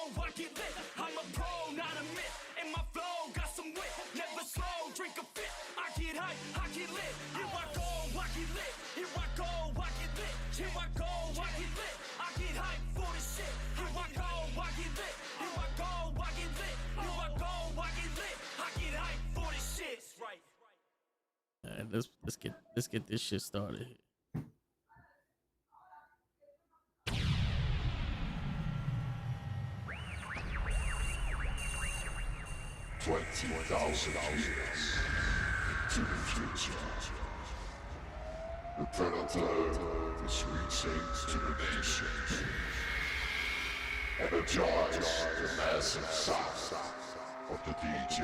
I get lit. I'm a pro, not a myth. And my flow got some wit. Never slow, drink a fit. I get hype, I get lit. Here I go, I get lit. Here I go, I get lit. Here I go, I get lit. I get hype for the shit. Here I go, I get lit. Here I go, I get lit. Here I go, I get lit. I get hype for the shit. Right. All right, let's get this shit started. $20,000 to the future. The predator is reaching to the nation. Energize the massive sound of the DJ.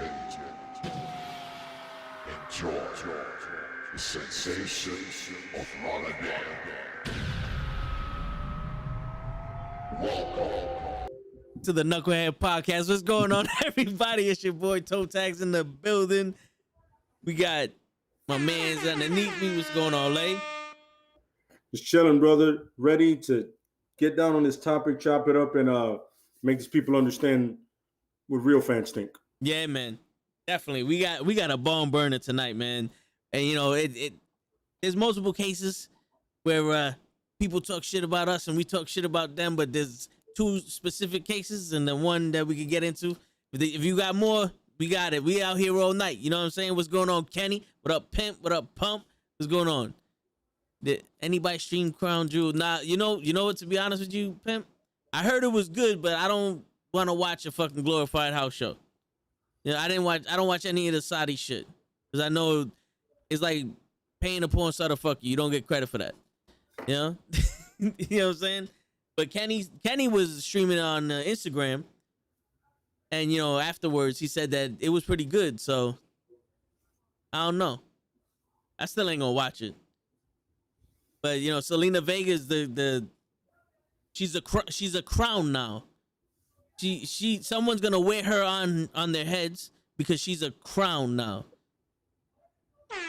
Enjoy the sensation of Rotterdam. Welcome to the Nukkle HeDD Podcast. What's going on, everybody? It's your boy Toe Tags in the building. We got my man's underneath me. What's going on, Lay? Just chilling, brother. Ready to get down on this topic, chop it up, and make these people understand what real fans think. Yeah, man. Definitely. We got a bomb burner tonight, man. And you know, there's multiple cases where people talk shit about us and we talk shit about them, but there's two specific cases and the one that we could get into. If you got more, we got it. We out here all night. You know what I'm saying? What's going on, Kenny? What up, Pimp? What up, Pump? What's going on? Did anybody stream Crown Jewel? Nah, you know what, to be honest with you, Pimp? I heard it was good, but I don't want to watch a fucking glorified house show. Yeah, I don't watch any of the Saudi shit. Because I know it's like paying a porn star to fuck you. You don't get credit for that. You know? You know what I'm saying? But Kenny was streaming on Instagram, and you know, afterwards he said that it was pretty good. So I don't know. I still ain't gonna watch it. But you know, Selena Vega's she's a crown now. Someone's gonna wear her on their heads because she's a crown now.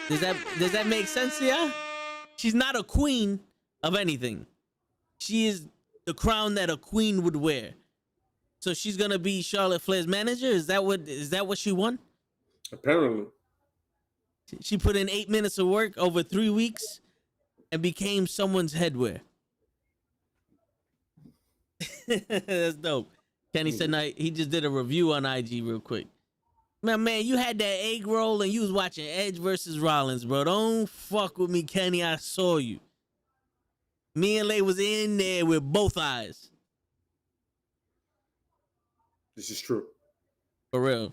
Does that make sense to ya? She's not a queen of anything. She is the crown that a queen would wear. So she's gonna be Charlotte Flair's manager? Is that what she won? Apparently. She put in 8 minutes of work over 3 weeks and became someone's headwear. That's dope. Kenny said he just did a review on IG real quick. Man, you had that egg roll and you was watching Edge versus Rollins, bro. Don't fuck with me, Kenny. I saw you. Me and Lay was in there with both eyes. This is true. For real.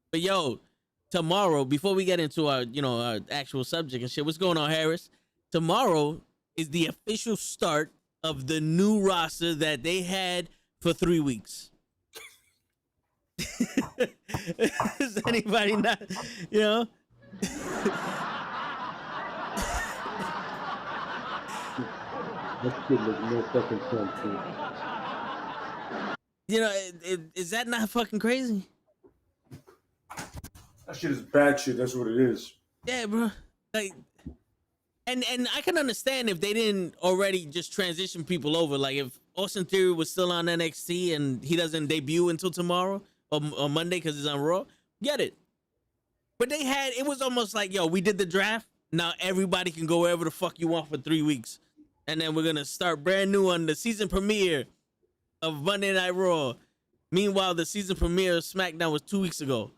But yo, tomorrow, before we get into our actual subject and shit, what's going on, Harris? Tomorrow is the official start of the new roster that they had for 3 weeks. Is anybody not, you know? That shit makes no fucking sense, dude. You know, is that not fucking crazy? That shit is bad shit. That's what it is. Yeah, bro. Like, and I can understand if they didn't already just transition people over. Like if Austin Theory was still on NXT and he doesn't debut until tomorrow or Monday because he's on Raw, get it. But it was almost like, yo, we did the draft. Now everybody can go wherever the fuck you want for 3 weeks. And then we're going to start brand new on the season premiere of Monday Night Raw. Meanwhile, the season premiere of SmackDown was 2 weeks ago.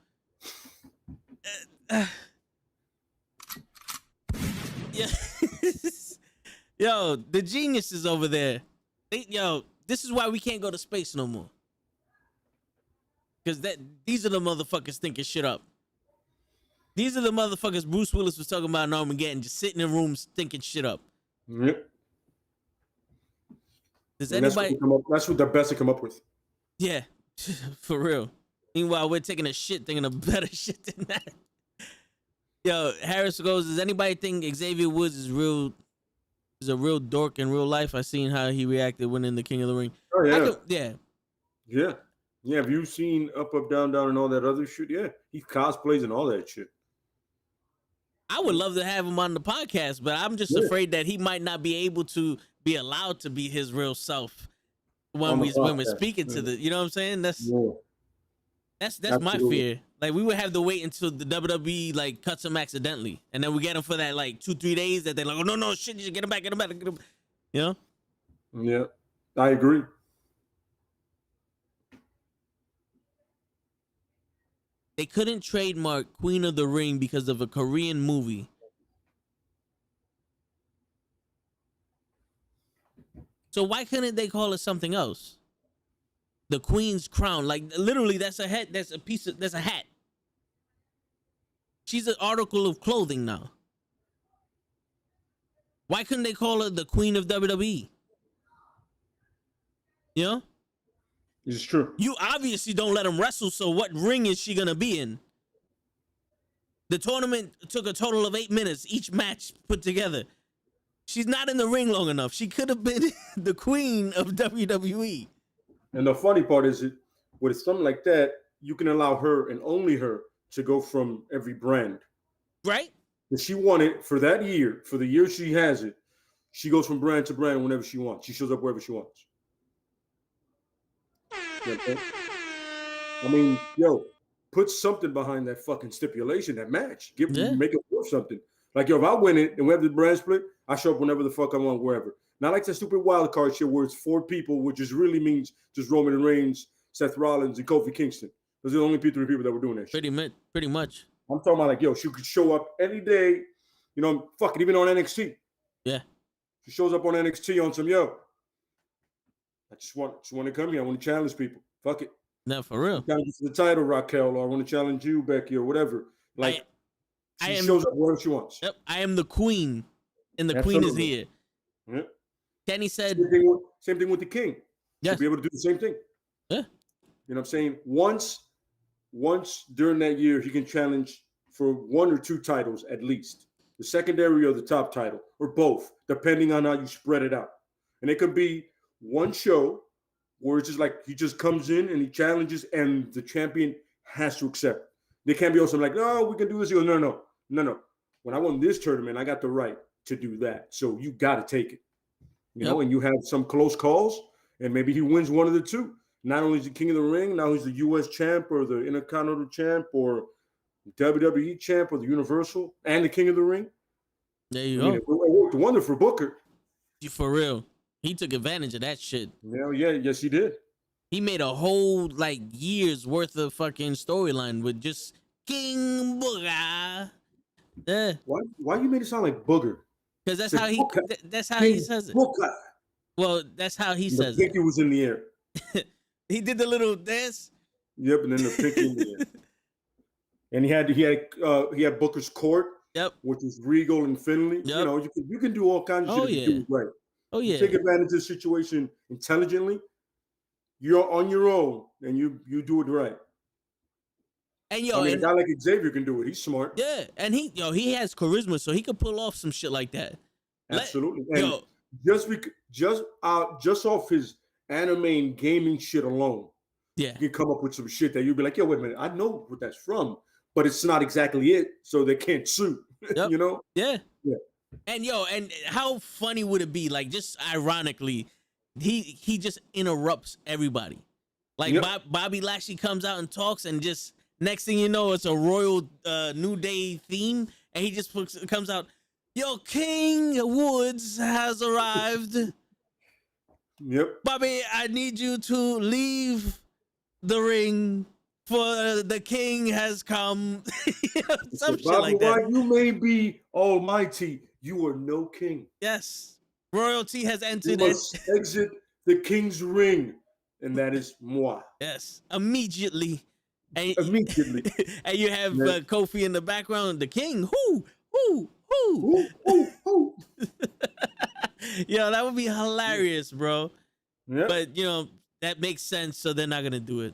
Yeah. Yo, the geniuses over there. This is why we can't go to space no more. Because these are the motherfuckers thinking shit up. These are the motherfuckers Bruce Willis was talking about in Armageddon, just sitting in rooms thinking shit up. Yep. Does and anybody? That's what the best to come up with. Yeah, for real. Meanwhile, we're taking a shit thinking of better shit than that. Yo, Harris goes, does anybody think Xavier Woods is a real dork in real life? I seen how he reacted winning the King of the Ring. Oh, yeah. Yeah. Yeah, have you seen Up, Up, Down, Down and all that other shit? Yeah, he cosplays and all that shit. I would love to have him on the podcast, but I'm just afraid that he might not be able to be allowed to be his real self when we're broadcast. speaking to the, you know what I'm saying? That's my Absolutely. fear. Like we would have to wait until the WWE like cuts him accidentally, and then we get him for that like 2-3 days that they're like, oh no shit, you should get him back, get him back, get him. You know? Yeah, I agree. They couldn't trademark Queen of the Ring because of a Korean movie. So why couldn't they call it something else? The Queen's crown, like literally, that's a hat. That's a hat. She's an article of clothing now. Why couldn't they call her the Queen of WWE? You know? It's true. You obviously don't let him wrestle, so what ring is she gonna be in? The tournament took a total of 8 minutes, each match put together. She's not in the ring long enough. She could have been the queen of WWE. And the funny part is, with something like that, you can allow her and only her to go from every brand. Right? If she won it for that year, for the year she has it, she goes from brand to brand whenever she wants. She shows up wherever she wants. You know what I'm saying? I mean, yo, put something behind that fucking stipulation, that match. Make it worth something. Like, yo, if I win it and we have the brand split, I show up whenever the fuck I want, wherever. Not like that stupid wild card shit where it's 4 people, which just really means just Roman Reigns, Seth Rollins, and Kofi Kingston. Those are the only 3 people that were doing that shit. Pretty much. I'm talking about like, yo, she could show up any day, you know, fucking even on NXT. Yeah. She shows up on NXT on some, yo, I just want to come here. I want to challenge people. Fuck it. No, for real. Challenge for the title, Raquel, or I want to challenge you, Becky, or whatever. Like, she shows up wherever she wants. Yep, I am the queen, and the Absolutely. queen is here. Yep. Kenny said... Same thing with the king. Yes. She'll be able to do the same thing. Yeah. You know what I'm saying? Once during that year, he can challenge for 1 or 2 titles at least. The secondary or the top title, or both, depending on how you spread it out. And it could be one show where it's just like he just comes in and he challenges and the champion has to accept. They can't be also like, no, we can do this. He goes, no. When I won this tournament, I got the right to do that. So you got to take it. You know, and you have some close calls, and maybe he wins one of the 2. Not only is he king of the ring, now he's the U.S. champ or the Intercontinental champ or WWE champ or the Universal and the king of the ring. There you go. It worked a wonder for Booker. For real. He took advantage of that shit. Yes, he did. He made a whole like year's worth of fucking storyline with just King Booger. Yeah. Why you made it sound like Booger? Because that's how King he says it. Booker. Well, that's how he says the pinky was in the air. He did the little dance. Yep, and then the pinky in the air. And he had Booker's court. Yep. Which is regal and Finley. Yep. You know, you can do all kinds of shit if you do it right. Oh yeah. You take advantage of the situation intelligently. You're on your own, and you do it right. And a guy like Xavier can do it. He's smart. Yeah, and he has charisma, so he could pull off some shit like that. Absolutely. Just off his anime and gaming shit alone, you can come up with some shit that you'd be like, yo, wait a minute, I know what that's from, but it's not exactly it, so they can't sue. Yep. You know? Yeah. Yeah. And how funny would it be? Like, just ironically, he just interrupts everybody. Like Bobby Lashley comes out and talks, and just next thing you know, it's a Royal New Day theme, and he just comes out, "Yo, King Woods has arrived." Yep. Bobby, I need you to leave the ring, for the king has come. Some shit like that. While you may be almighty, you are no king. Yes. Royalty has entered. You must exit the king's ring, and that is moi. Yes. Immediately. And, Immediately. And you have Kofi in the background, the king. Whoo. Yo, that would be hilarious, bro. Yep. But, that makes sense, so they're not going to do it.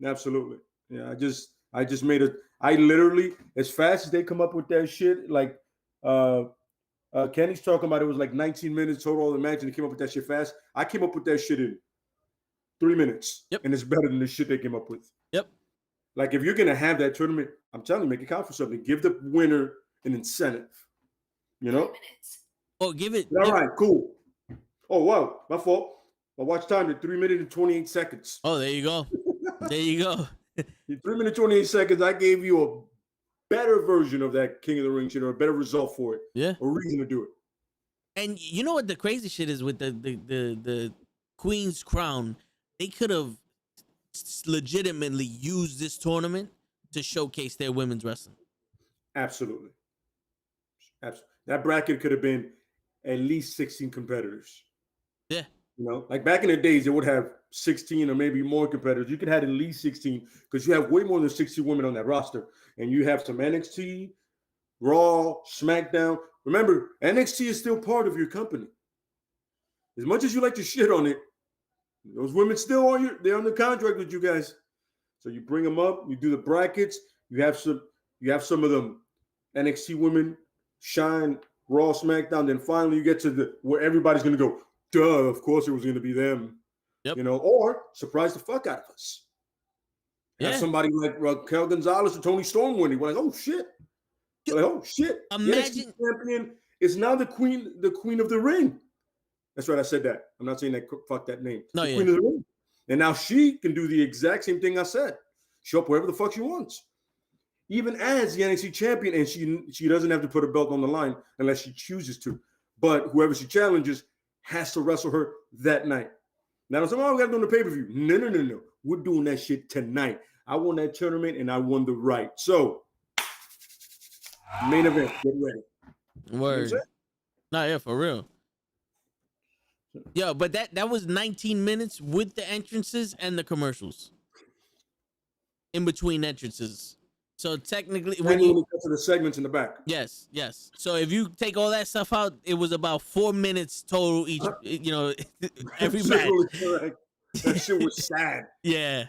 Absolutely. Yeah, I just made it. I literally, as fast as they come up with that shit, like Kenny's talking about, it was like 19 minutes total of the match, and they came up with that shit fast. I came up with that shit in 3 minutes. Yep. And it's better than the shit they came up with. Yep. Like, if you're gonna have that tournament, I'm telling you, make it count for something. Give the winner an incentive. You know? Oh, give it. All right, cool. Oh wow, my fault. My watch timed at 3 minutes and 28 seconds. Oh, there you go. There you go. 3 minutes 28 seconds. I gave you a better version of that King of the Ring shit, or a better result for it. Yeah. A reason to do it. And you know what the crazy shit is with the Queen's Crown? They could have legitimately used this tournament to showcase their women's wrestling. Absolutely. That bracket could have been at least 16 competitors. Yeah. You know, like back in the days, it would have 16 or maybe more competitors. You could have at least 16 because you have way more than 60 women on that roster. And you have some NXT, Raw, SmackDown. Remember, NXT is still part of your company. As much as you like to shit on it, those women still they're on the contract with you guys. So you bring them up, you do the brackets, you have some of them NXT women shine, Raw, SmackDown, then finally you get to where everybody's gonna go, duh, of course it was gonna be them. Yep. You know, or surprise the fuck out of us. Have somebody like Raquel Gonzalez or Tony Storm winning. We're like, oh shit. We're like, oh shit. Imagine the NXT champion is now the queen of the ring. That's right, I said that. I'm not saying that, fuck that name. No, Queen of the Ring. And now she can do the exact same thing I said. Show up wherever the fuck she wants. Even as the NXT champion, and she doesn't have to put a belt on the line unless she chooses to. But whoever she challenges has to wrestle her that night. Now, somehow we got to do on the pay-per-view. No. We're doing that shit tonight. I won that tournament, and I won the right. So, main event, get ready. Word. You know nah, yeah, for real. Yeah, but that was 19 minutes with the entrances and the commercials. In between entrances. So technically, when you get to the segments in the back. Yes. So if you take all that stuff out, it was about 4 minutes total each. You know, every match. That shit was sad. Yeah.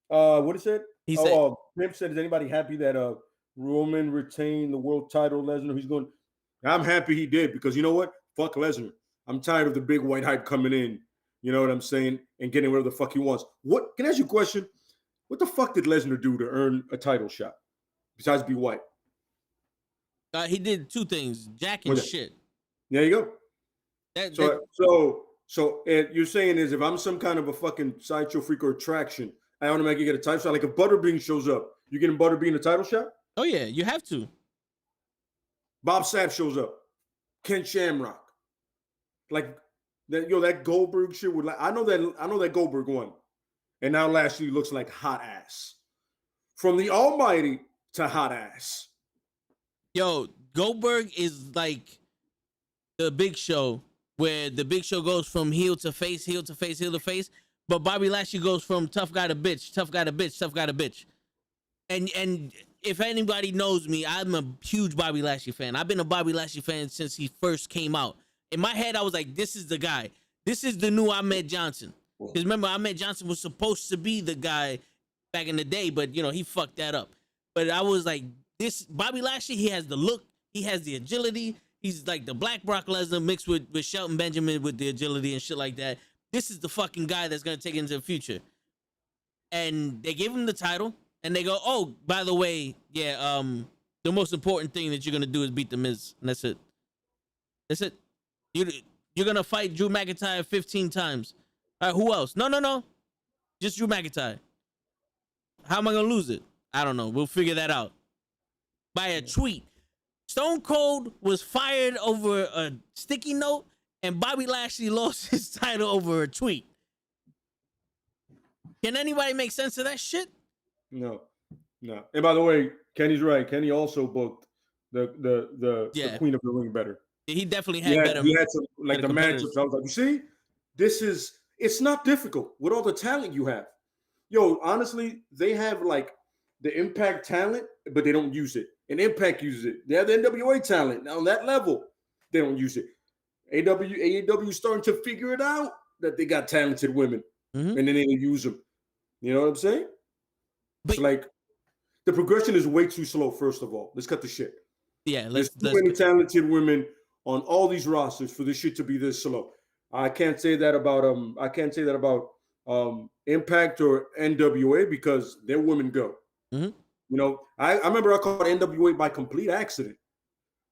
What he said? He said, Pimp said, "Is anybody happy that Roman retained the world title? Lesnar, he's going. I'm happy he did because you know what? Fuck Lesnar. I'm tired of the big white hype coming in. You know what I'm saying? And getting whatever the fuck he wants. What? Can I ask you a question? What the fuck did Lesnar do to earn a title shot besides be white? He did two things: jack and shit. There you go. So you're saying is if I'm some kind of a fucking sideshow freak or attraction, I automatically get a title shot. Like if Butterbean shows up, you getting Butterbean a title shot? Oh yeah, you have to. Bob Sapp shows up. Ken Shamrock. Like that Goldberg shit would like. I know that Goldberg won. And now Lashley looks like hot ass. From the almighty to hot ass. Yo, Goldberg is like the Big Show, where the Big Show goes from heel to face, heel to face, heel to face. But Bobby Lashley goes from tough guy to bitch, tough guy to bitch, tough guy to bitch. And if anybody knows me, I'm a huge Bobby Lashley fan. I've been a Bobby Lashley fan since he first came out. In my head, I was like, this is the guy. This is the new Ahmed Johnson. Because remember, Ahmed Johnson was supposed to be the guy back in the day, but, you know, he fucked that up. But I was like, this Bobby Lashley, he has the look, he has the agility. He's like the Black Brock Lesnar mixed with Shelton Benjamin with the agility and shit like that. This is the fucking guy that's going to take it into the future. And they give him the title, and they go, oh, by the way, yeah, the most important thing that you're going to do is beat The Miz, and that's it. That's it. You're going to fight Drew McIntyre 15 times. All right, who else? No. Just Drew McIntyre. How am I going to lose it? I don't know. We'll figure that out. By a tweet. Stone Cold was fired over a sticky note, and Bobby Lashley lost his title over a tweet. Can anybody make sense of that shit? No. And by the way, Kenny's right. Kenny also booked the Queen of the Ring better. He definitely had better. He had some, like the matchups. I was like, you see, it's not difficult with all the talent you have. Yo, honestly, they have like the Impact talent, but they don't use it. And Impact uses it. They have the NWA talent. Now on that level, they don't use it. AEW is starting to figure it out that they got talented women, and then they use them. You know what I'm saying? But, it's like the progression is way too slow. First of all, let's cut the shit. Yeah, there's too many talented women on all these rosters for this shit to be this slow. I can't say that about Impact or NWA because their women go. Mm-hmm. You know, I remember I called NWA by complete accident.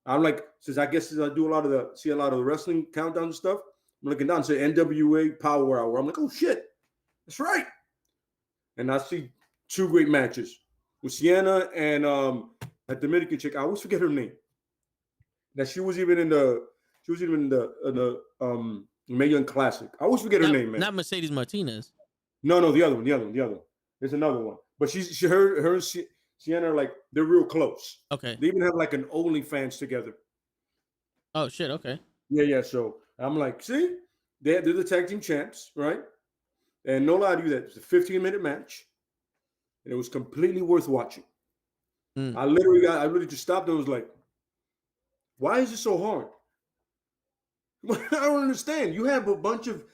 I'm like, since I do a lot of the wrestling countdown and stuff, I'm looking down, say NWA Power Hour. I'm like, oh shit, that's right. And I see two great matches with Sienna and that Dominican chick. I always forget her name. That she was even in the Mae Young Classic. I always forget her name, man. Not Mercedes Martinez. No, the other one. There's another one. But her and Sienna are like, they're real close. Okay. They even have like an OnlyFans together. Oh shit. Okay. Yeah. So I'm like, see, they're the tag team champs, right? And no lie to you, that was a 15-minute match, and it was completely worth watching. I literally just stopped and was like, why is it so hard? I don't understand. You have a bunch of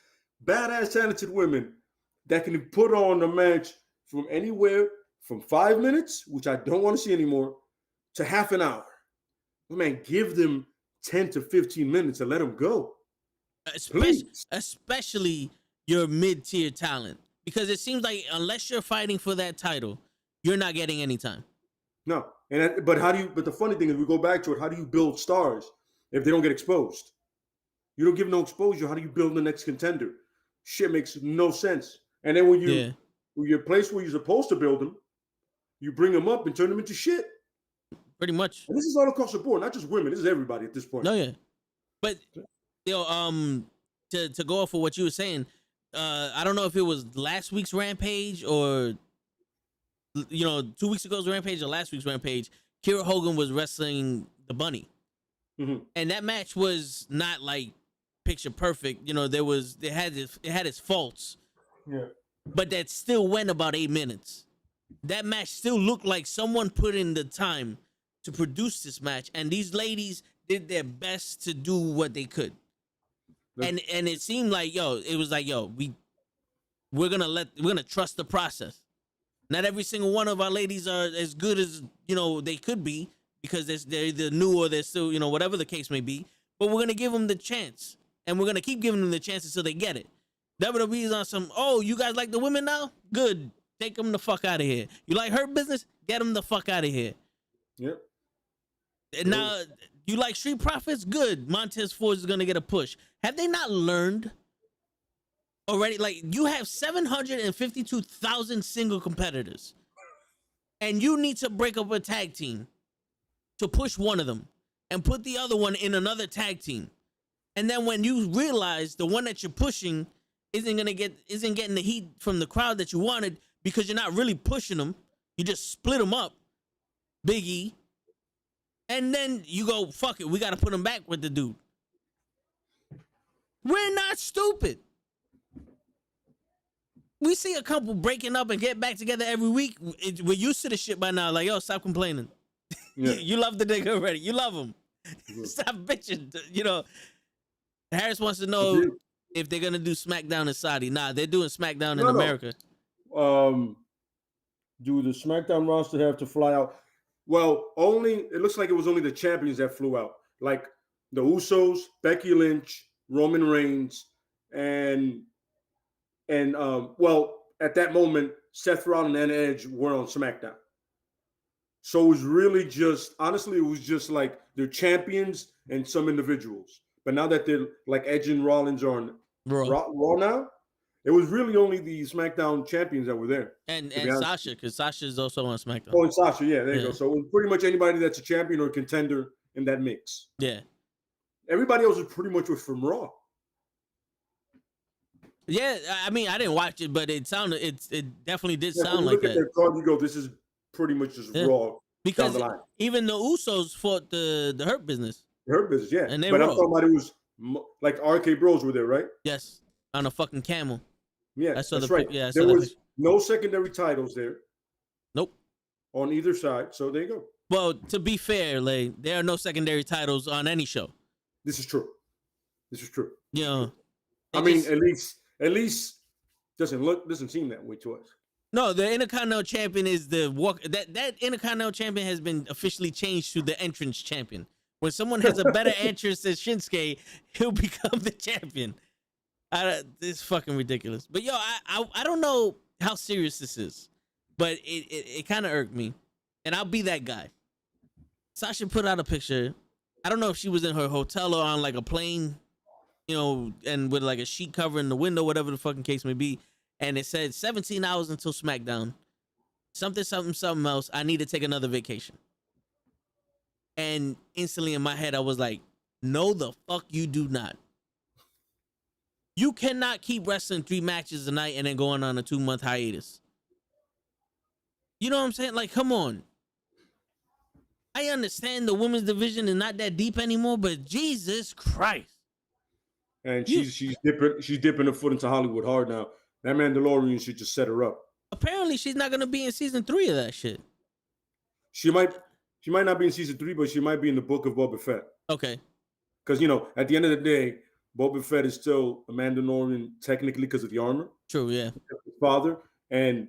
badass, talented women that can put on a match from anywhere from 5 minutes, which I don't want to see anymore, to half an hour. Man, give them 10 to 15 minutes and let them go. Especially your mid-tier talent, because it seems like unless you're fighting for that title, you're not getting any time. No, but the funny thing is, we go back to it. How do you build stars if they don't get exposed? You don't give no exposure. How do you build the next contender? Shit makes no sense. And then when you're placed where you're supposed to build them, you bring them up and turn them into shit. Pretty much. And this is all across the board, not just women. This is everybody at this point. No, yeah. But to go off of what you were saying, I don't know if it was last week's Rampage or 2 weeks ago's Rampage or last week's Rampage. Kira Hogan was wrestling the Bunny, and that match was not like picture perfect. It had its faults. Yeah. But that still went about 8 minutes. That match still looked like someone put in the time to produce this match, and these ladies did their best to do what they could. And it seemed like, we're gonna trust the process. Not every single one of our ladies are as good as they could be, because they're either new or they're still whatever the case may be. But we're gonna give them the chance, and we're gonna keep giving them the chance until they get it. WWE is on some, you guys like the women now? Good. Take them the fuck out of here. You like Hurt Business? Get them the fuck out of here. Yep. And now, you like Street Profits? Good. Montez Ford is going to get a push. Have they not learned already? Like, you have 752,000 single competitors, and you need to break up a tag team to push one of them and put the other one in another tag team. And then when you realize the one that you're pushing isn't getting the heat from the crowd that you wanted, because you're not really pushing them, you just split them up, Big E, and then you go, fuck it, we got to put them back with the dude. We're not stupid. We see a couple breaking up and get back together every week. We're used to the shit by now. Like, yo, stop complaining. Yeah. You love the nigga already. You love him. Stop bitching. Harris wants to know if they're going to do SmackDown in Saudi. Nah, they're doing SmackDown in America. Do the SmackDown roster have to fly out? Well, it looks like it was only the champions that flew out, like the Usos, Becky Lynch, Roman Reigns, and at that moment, Seth Rollins and Edge were on SmackDown. So it was really just, honestly, it was just like their champions and some individuals. But now that they're like Edge and Rollins are on Raw now, it was really only the SmackDown champions that were there. And Sasha, because Sasha is also on SmackDown. Oh, and Sasha, yeah, there you go. So pretty much anybody that's a champion or a contender in that mix. Yeah. Everybody else was pretty much from Raw. Yeah, I mean, I didn't watch it, but it definitely did sound like that. Look at their card, you go, this is pretty much just Raw. Because even the Usos fought the Hurt Business. The Hurt Business, yeah. And I'm talking about, it was like RK Bros were there, right? Yes, on a fucking camel. Yeah, that's right. There was no secondary titles there. Nope. On either side, so there you go. Well, to be fair, there are no secondary titles on any show. This is true. I mean, at least doesn't seem that way to us. No, the Intercontinental Champion is that Intercontinental Champion has been officially changed to the Entrance Champion. When someone has a better entrance than Shinsuke, he'll become the champion. It's fucking ridiculous. But yo, I don't know how serious this is, but it kind of irked me, and I'll be that guy. Sasha put out a picture. I don't know if she was in her hotel or on like a plane, you know, and with like a sheet covering the window, whatever the fucking case may be. And it said 17 hours until SmackDown. Something else. I need to take another vacation. And instantly in my head, I was like, no, the fuck you do not. You cannot keep wrestling 3 matches a night and then going on a 2-month hiatus. You know what I'm saying? Like, come on. I understand the women's division is not that deep anymore, but Jesus Christ. And she's dipping her foot into Hollywood hard now. That Mandalorian should just set her up. Apparently, she's not gonna be in season 3 of that shit. She might not be in season 3, but she might be in the book of Boba Fett. Okay. Because, you know, at the end of the day, Boba Fett is still a Mandalorian technically because of the armor. True, yeah. His father, and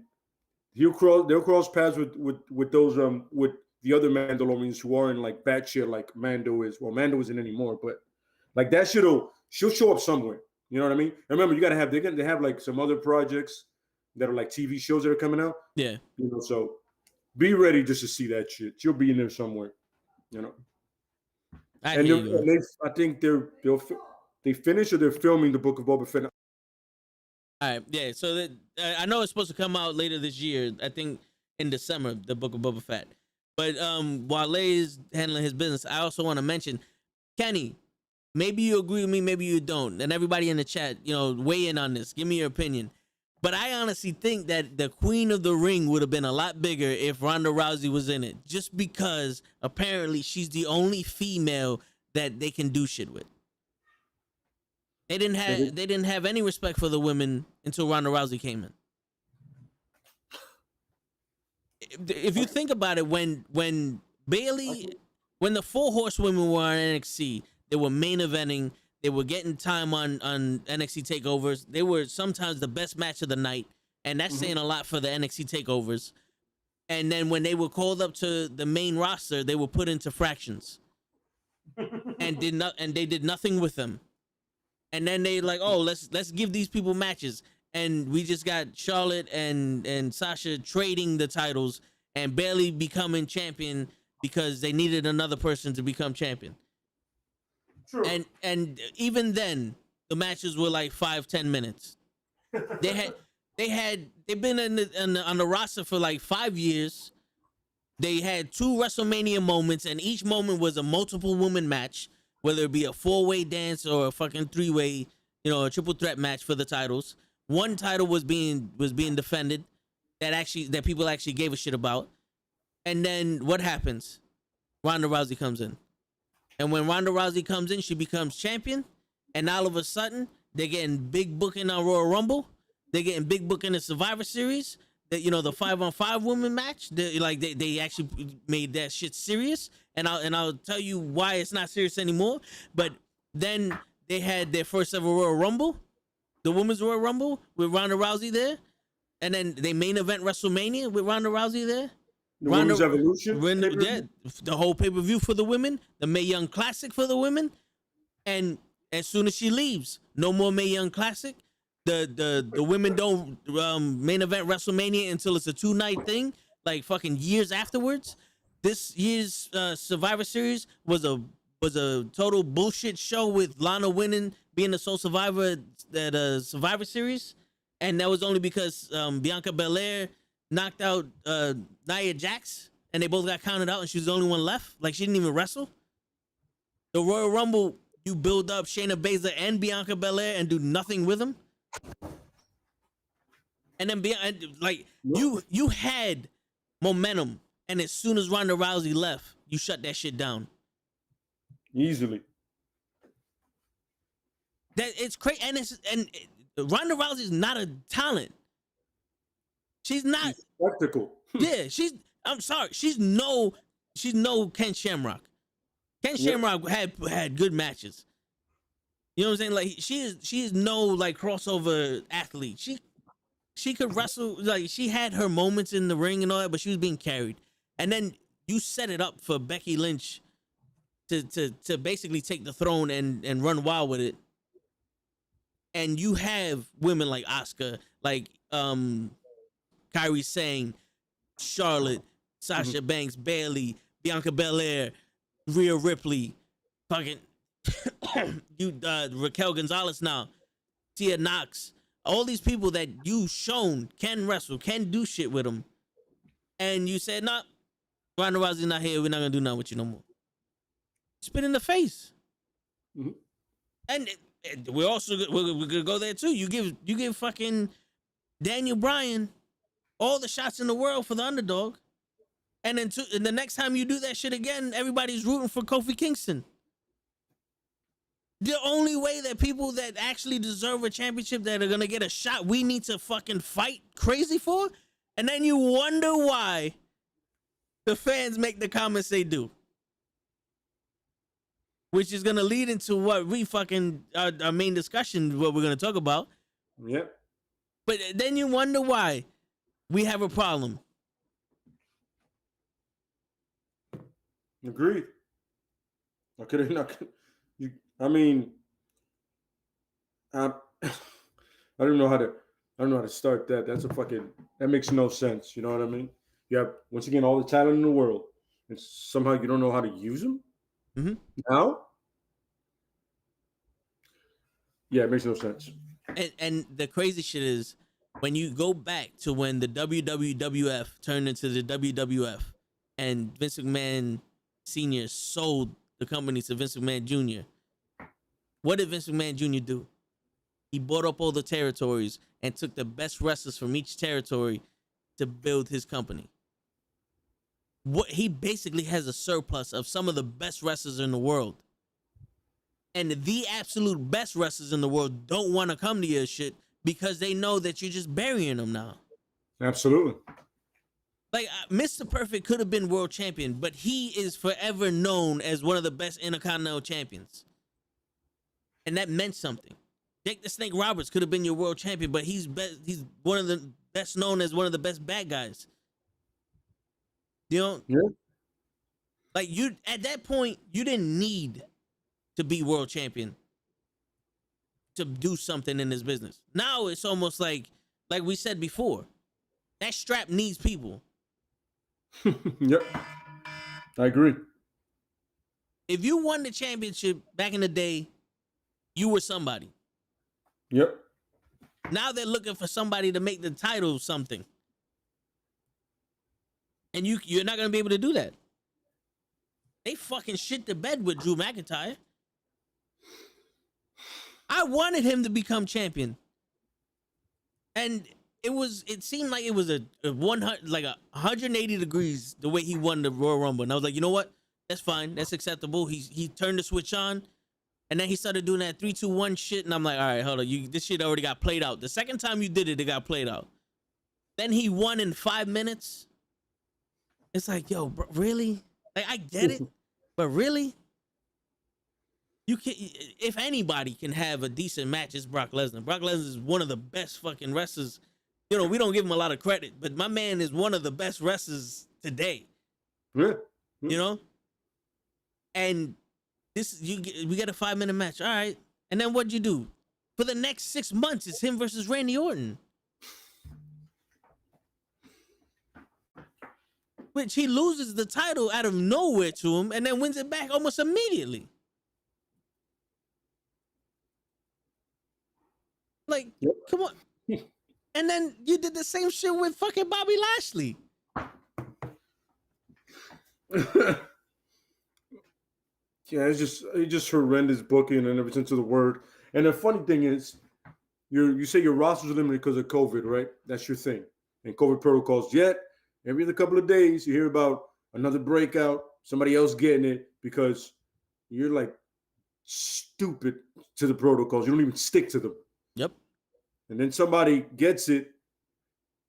they'll cross paths with those with the other Mandalorians who are in like batshit like Mando is. Well, Mando isn't anymore, but like that she'll show up somewhere. You know what I mean? And remember, they have like some other projects that are like TV shows that are coming out. Yeah. You know, so be ready just to see that shit. She'll be in there somewhere. You know. I think they finished or they're filming the Book of Boba Fett. All right, yeah. So I know it's supposed to come out later this year. I think in December, the Book of Boba Fett. But while Lay is handling his business, I also want to mention, Kenny, maybe you agree with me, maybe you don't. And everybody in the chat, you know, weigh in on this. Give me your opinion. But I honestly think that the Queen of the Ring would have been a lot bigger if Ronda Rousey was in it, just because apparently she's the only female that they can do shit with. They didn't have any respect for the women until Ronda Rousey came in. If you think about it, when the 4 horsewomen were on NXT, they were main eventing. They were getting time on NXT takeovers. They were sometimes the best match of the night, and that's saying a lot for the NXT takeovers. And then when they were called up to the main roster, they were put into fractions, and they did nothing with them. And then they like, oh, let's give these people matches. And we just got Charlotte and Sasha trading the titles and Bayley becoming champion because they needed another person to become champion. True. And even then, the matches were like 5-10 minutes. They've been on the roster for like 5 years. They had 2 WrestleMania moments, and each moment was a multiple woman match, whether it be a 4-way dance or a fucking 3-way, you know, a triple threat match for the titles. One title was being defended that people actually gave a shit about. And then what happens? Ronda Rousey comes in. And when Ronda Rousey comes in, she becomes champion. And all of a sudden, they're getting big booking on Royal Rumble. They're getting big booking in Survivor Series. That, you know, the 5-on-5 women match. They actually made that shit serious. And I'll tell you why it's not serious anymore. But then they had their first ever Royal Rumble, the Women's Royal Rumble with Ronda Rousey there. And then they main event WrestleMania with Ronda Rousey there. The Women's Evolution? The whole pay-per-view for the women. The Mae Young Classic for the women. And as soon as she leaves, no more Mae Young Classic. The women don't main event WrestleMania until it's a 2-night thing, like fucking years afterwards. This year's Survivor Series was a total bullshit show with Lana winning, being the sole survivor at Survivor Series. And that was only because Bianca Belair knocked out Nia Jax, and they both got counted out, and she was the only one left. Like, she didn't even wrestle. The Royal Rumble, you build up Shayna Baszler and Bianca Belair and do nothing with them. And then you had momentum, and as soon as Ronda Rousey left, you shut that shit down easily. That it's crazy, and Ronda Rousey is not a talent. She's not spectacle. Yeah, I'm sorry. She's no Ken Shamrock. Ken Shamrock had good matches. You know what I'm saying? Like she is no like crossover athlete. She could wrestle, like she had her moments in the ring and all that, but she was being carried. And then you set it up for Becky Lynch to basically take the throne and run wild with it. And you have women like Asuka, like Kairi Sane, Charlotte, Sasha Banks, Bayley, Bianca Belair, Rhea Ripley, fucking you Raquel Gonzalez now, Tia Knox, all these people that you shown can wrestle, can do shit with them, and you said, nah, Ronda Rousey's not here. We're not gonna do nothing with you no more. Spit in the face. Mm-hmm. And we're gonna go there too. You give fucking Daniel Bryan all the shots in the world for the underdog, and then the next time you do that shit again, everybody's rooting for Kofi Kingston. The only way that people that actually deserve a championship that are gonna get a shot, we need to fucking fight crazy for, and then you wonder why the fans make the comments they do. Which is gonna lead into what we fucking our main discussion, what we're gonna talk about. Yep. But then you wonder why we have a problem. Agreed. I could not. I mean, I don't know how to start that. That makes no sense. You know what I mean? You have, once again, all the talent in the world, and somehow you don't know how to use them. Mm-hmm. Now, yeah, it makes no sense. And the crazy shit is when you go back to when the WWF turned into the WWF and Vince McMahon Sr. sold the company to Vince McMahon Jr. What did Vince McMahon Jr. do? He bought up all the territories and took the best wrestlers from each territory to build his company. He basically has a surplus of some of the best wrestlers in the world. And the absolute best wrestlers in the world don't want to come to your shit because they know that you're just burying them now. Absolutely. Like, Mr. Perfect could have been world champion, but he is forever known as one of the best Intercontinental champions. And that meant something. Jake the Snake Roberts could have been your world champion, but he's one of the best known as one of the best bad guys. You know? Yeah. Like, you at that point, you didn't need to be world champion to do something in this business. Now it's almost like we said before, that strap needs people. Yep. I agree. If you won the championship back in the day, you were somebody. Yep. Now they're looking for somebody to make the title something. And you're not going to be able to do that. They fucking shit the bed with Drew McIntyre. I wanted him to become champion. And it seemed like it was a 180 degrees the way he won the Royal Rumble. And I was like, you know what? That's fine. That's acceptable. He turned the switch on. And then he started doing that 3-2-1 shit. And I'm like, all right, hold on. This shit already got played out. The second time you did it, it got played out. Then he won in 5 minutes. It's like, yo, bro, really? Like, I get it. But really? You can, if anybody can have a decent match, it's Brock Lesnar. Brock Lesnar is one of the best fucking wrestlers. You know, we don't give him a lot of credit, but my man is one of the best wrestlers today. Yeah. You know? And we get a 5-minute match. All right. And then what'd you do? For the next 6 months, it's him versus Randy Orton. Which he loses the title out of nowhere to him and then wins it back almost immediately. Like, Yep. come on. And then you did the same shit with fucking Bobby Lashley. Yeah, it's just horrendous booking and every sense of the word. And the funny thing is, you say your roster's limited because of COVID, right? That's your thing. And COVID protocols. Yet every other couple of days you hear about another breakout, somebody else getting it because you're like stupid to the protocols. You don't even stick to them. Yep. And then somebody gets it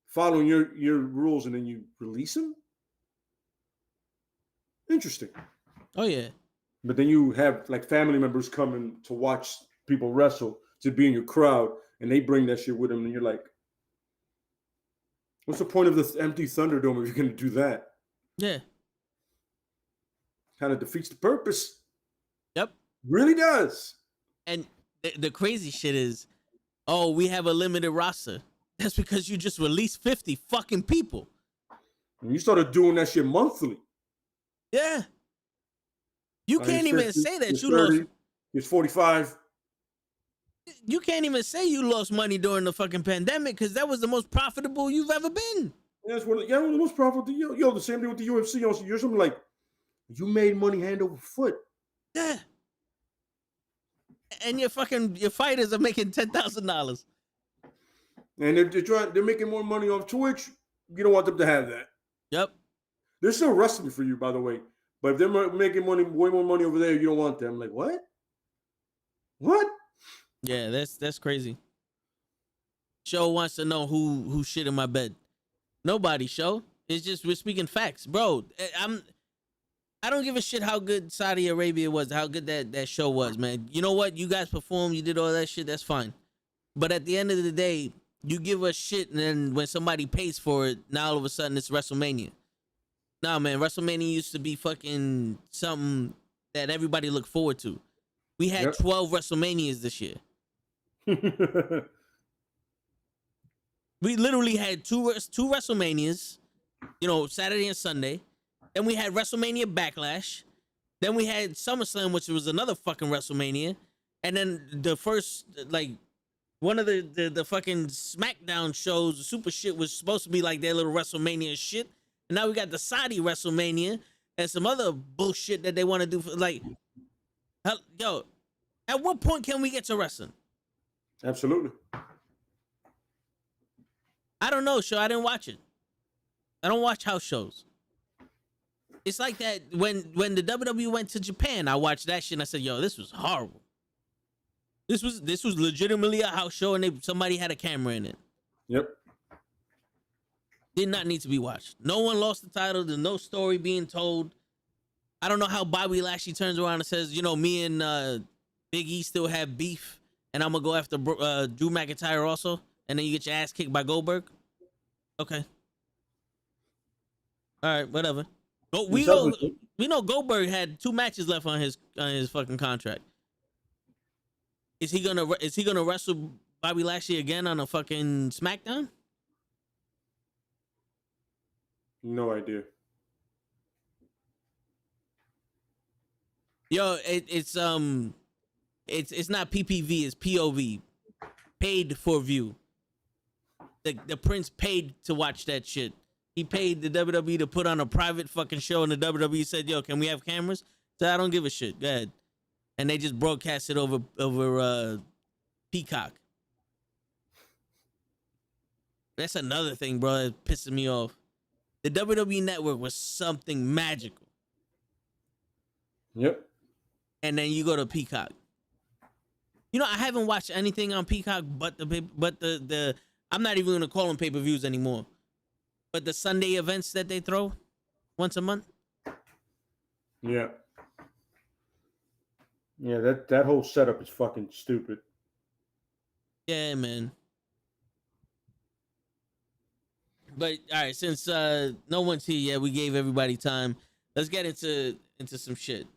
following your rules and then you release them? Interesting. Oh, yeah. But then you have like family members coming to watch people wrestle, to be in your crowd, and they bring that shit with them, and you're like, what's the point of this empty Thunderdome if you're going to do that? Yeah. Kind of defeats the purpose. Yep. Really does. And the crazy shit is, oh, we have a limited roster. That's because you just released 50 fucking people. And you started doing that shit monthly. Yeah. You can't even 50, say that you 30. lost. It's 45. You can't even say you lost money during the fucking pandemic because that was the most profitable you've ever been. Yeah, that's one of the most profitable. Yo, the same thing with the UFC. You're something like, you made money hand over foot. Yeah. And your fighters are making $10,000. And they're making more money off Twitch. You don't want them to have that. Yep. They're still wrestling for you, by the way. But if they're making way more money over there, you don't want them. Like, what? What? Yeah, that's crazy. Show wants to know who shit in my bed. Nobody, Show. It's just we're speaking facts, bro. I don't give a shit how good Saudi Arabia was, how good that show was, man. You know what? You guys performed, you did all that shit. That's fine. But at the end of the day, you give us shit, and then when somebody pays for it, now all of a sudden it's WrestleMania. Nah, man, WrestleMania used to be fucking something that everybody looked forward to. We had 12 WrestleManias this year. We literally had two WrestleManias, Saturday and Sunday. Then we had WrestleMania Backlash. Then we had SummerSlam, which was another fucking WrestleMania. And then the first, one of the fucking SmackDown shows, the super shit, was supposed to be like their little WrestleMania shit. And now we got the Saudi WrestleMania and some other bullshit that they want to do. At what point can we get to wrestling? Absolutely. I don't know, Show. I didn't watch it. I don't watch house shows. It's like that when the WWE went to Japan, I watched that shit and I said, yo, this was horrible. This was legitimately a house show and somebody had a camera in it. Yep. Did not need to be watched. No one lost the title. There's no story being told. I don't know how Bobby Lashley turns around and says, me and Big E still have beef and I'm going to go after Drew McIntyre also. And then you get your ass kicked by Goldberg. Okay. All right, whatever. But we know Goldberg had 2 matches left on his fucking contract. Is he gonna wrestle Bobby Lashley again on a fucking SmackDown? No idea. Yo, it's not PPV, it's POV, paid for view. The Prince paid to watch that shit. He paid the WWE to put on a private fucking show, and the WWE said, yo, can we have cameras? So I don't give a shit. Go ahead. And they just broadcast it over Peacock. That's another thing, bro, that pisses me off. The WWE network was something magical. Yep. And then you go to Peacock. I haven't watched anything on Peacock but the I'm not even gonna call them pay-per-views anymore. But the Sunday events that they throw once a month. Yeah. Yeah, that whole setup is fucking stupid. Yeah, man. But all right, since no one's here yet, we gave everybody time. Let's get into some shit.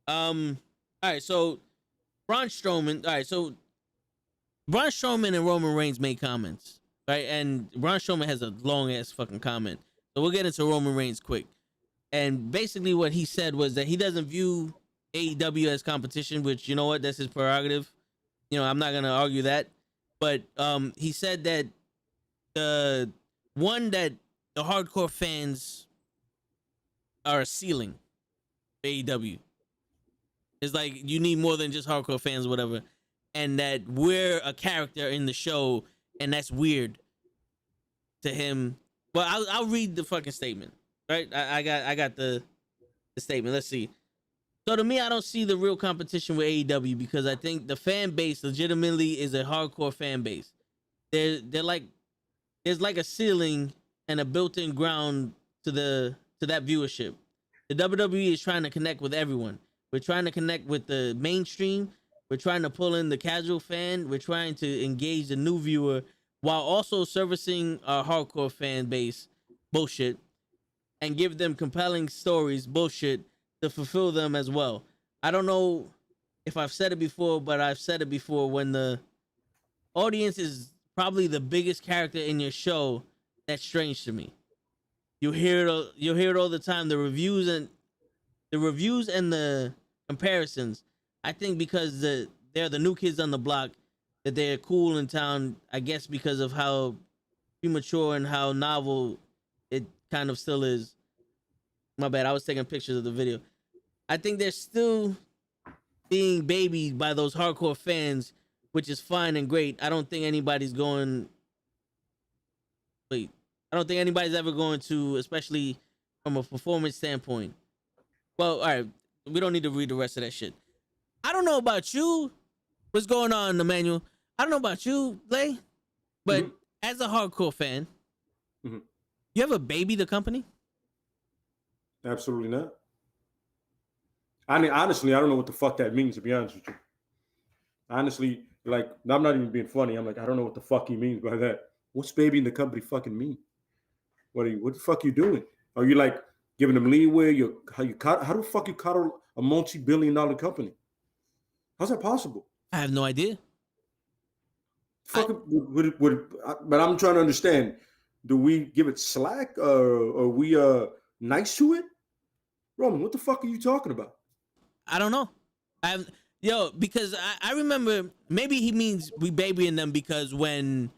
All right, so Braun Strowman. All right, so Braun Strowman and Roman Reigns made comments, right? And Braun Strowman has a long ass fucking comment. So we'll get into Roman Reigns quick. And basically what he said was that he doesn't view AEW as competition, which, you know what, that's his prerogative. I'm not going to argue that. But he said that the hardcore fans are a ceiling for AEW. It's like you need more than just hardcore fans or whatever. And that we're a character in the show, and that's weird to him. Well, I'll read the fucking statement, right? I got the statement. Let's see. So to me, I don't see the real competition with AEW because I think the fan base legitimately is a hardcore fan base. There's like a ceiling and a built-in ground to that viewership. The WWE is trying to connect with everyone. We're trying to connect with the mainstream. We're trying to pull in the casual fan. We're trying to engage the new viewer while also servicing our hardcore fan base, bullshit, and give them compelling stories, bullshit, to fulfill them as well. I don't know if I've said it before, but I've said it before. When the audience is probably the biggest character in your show, that's strange to me. You'll hear it all the time. The reviews and the comparisons I think because they're the new kids on the block, that they're cool in town. I guess because of how premature and how novel it kind of still is. My bad. I was taking pictures of the video. I think they're still being babied by those hardcore fans, which is fine and great. I don't think anybody's going. Wait, I don't think anybody's ever going to, especially from a performance standpoint. Well, all right, we don't need to read the rest of that shit. I don't know about you. What's going on, Emmanuel? I don't know about you, Lay, but as a hardcore fan, you ever baby the company? Absolutely not. I mean, honestly, I don't know what the fuck that means, to be honest with you. Honestly, like, I'm not even being funny. I'm like, I don't know what the fuck he means by that. What's babying the company fucking mean? What the fuck you doing? Are you like giving them leeway? How the fuck you coddle a multi-billion-dollar company? How's that possible? I have no idea. But I'm trying to understand. Do we give it slack? Are we nice to it? Roman, what the fuck are you talking about? I don't know. Because I remember, maybe he means we babying them because when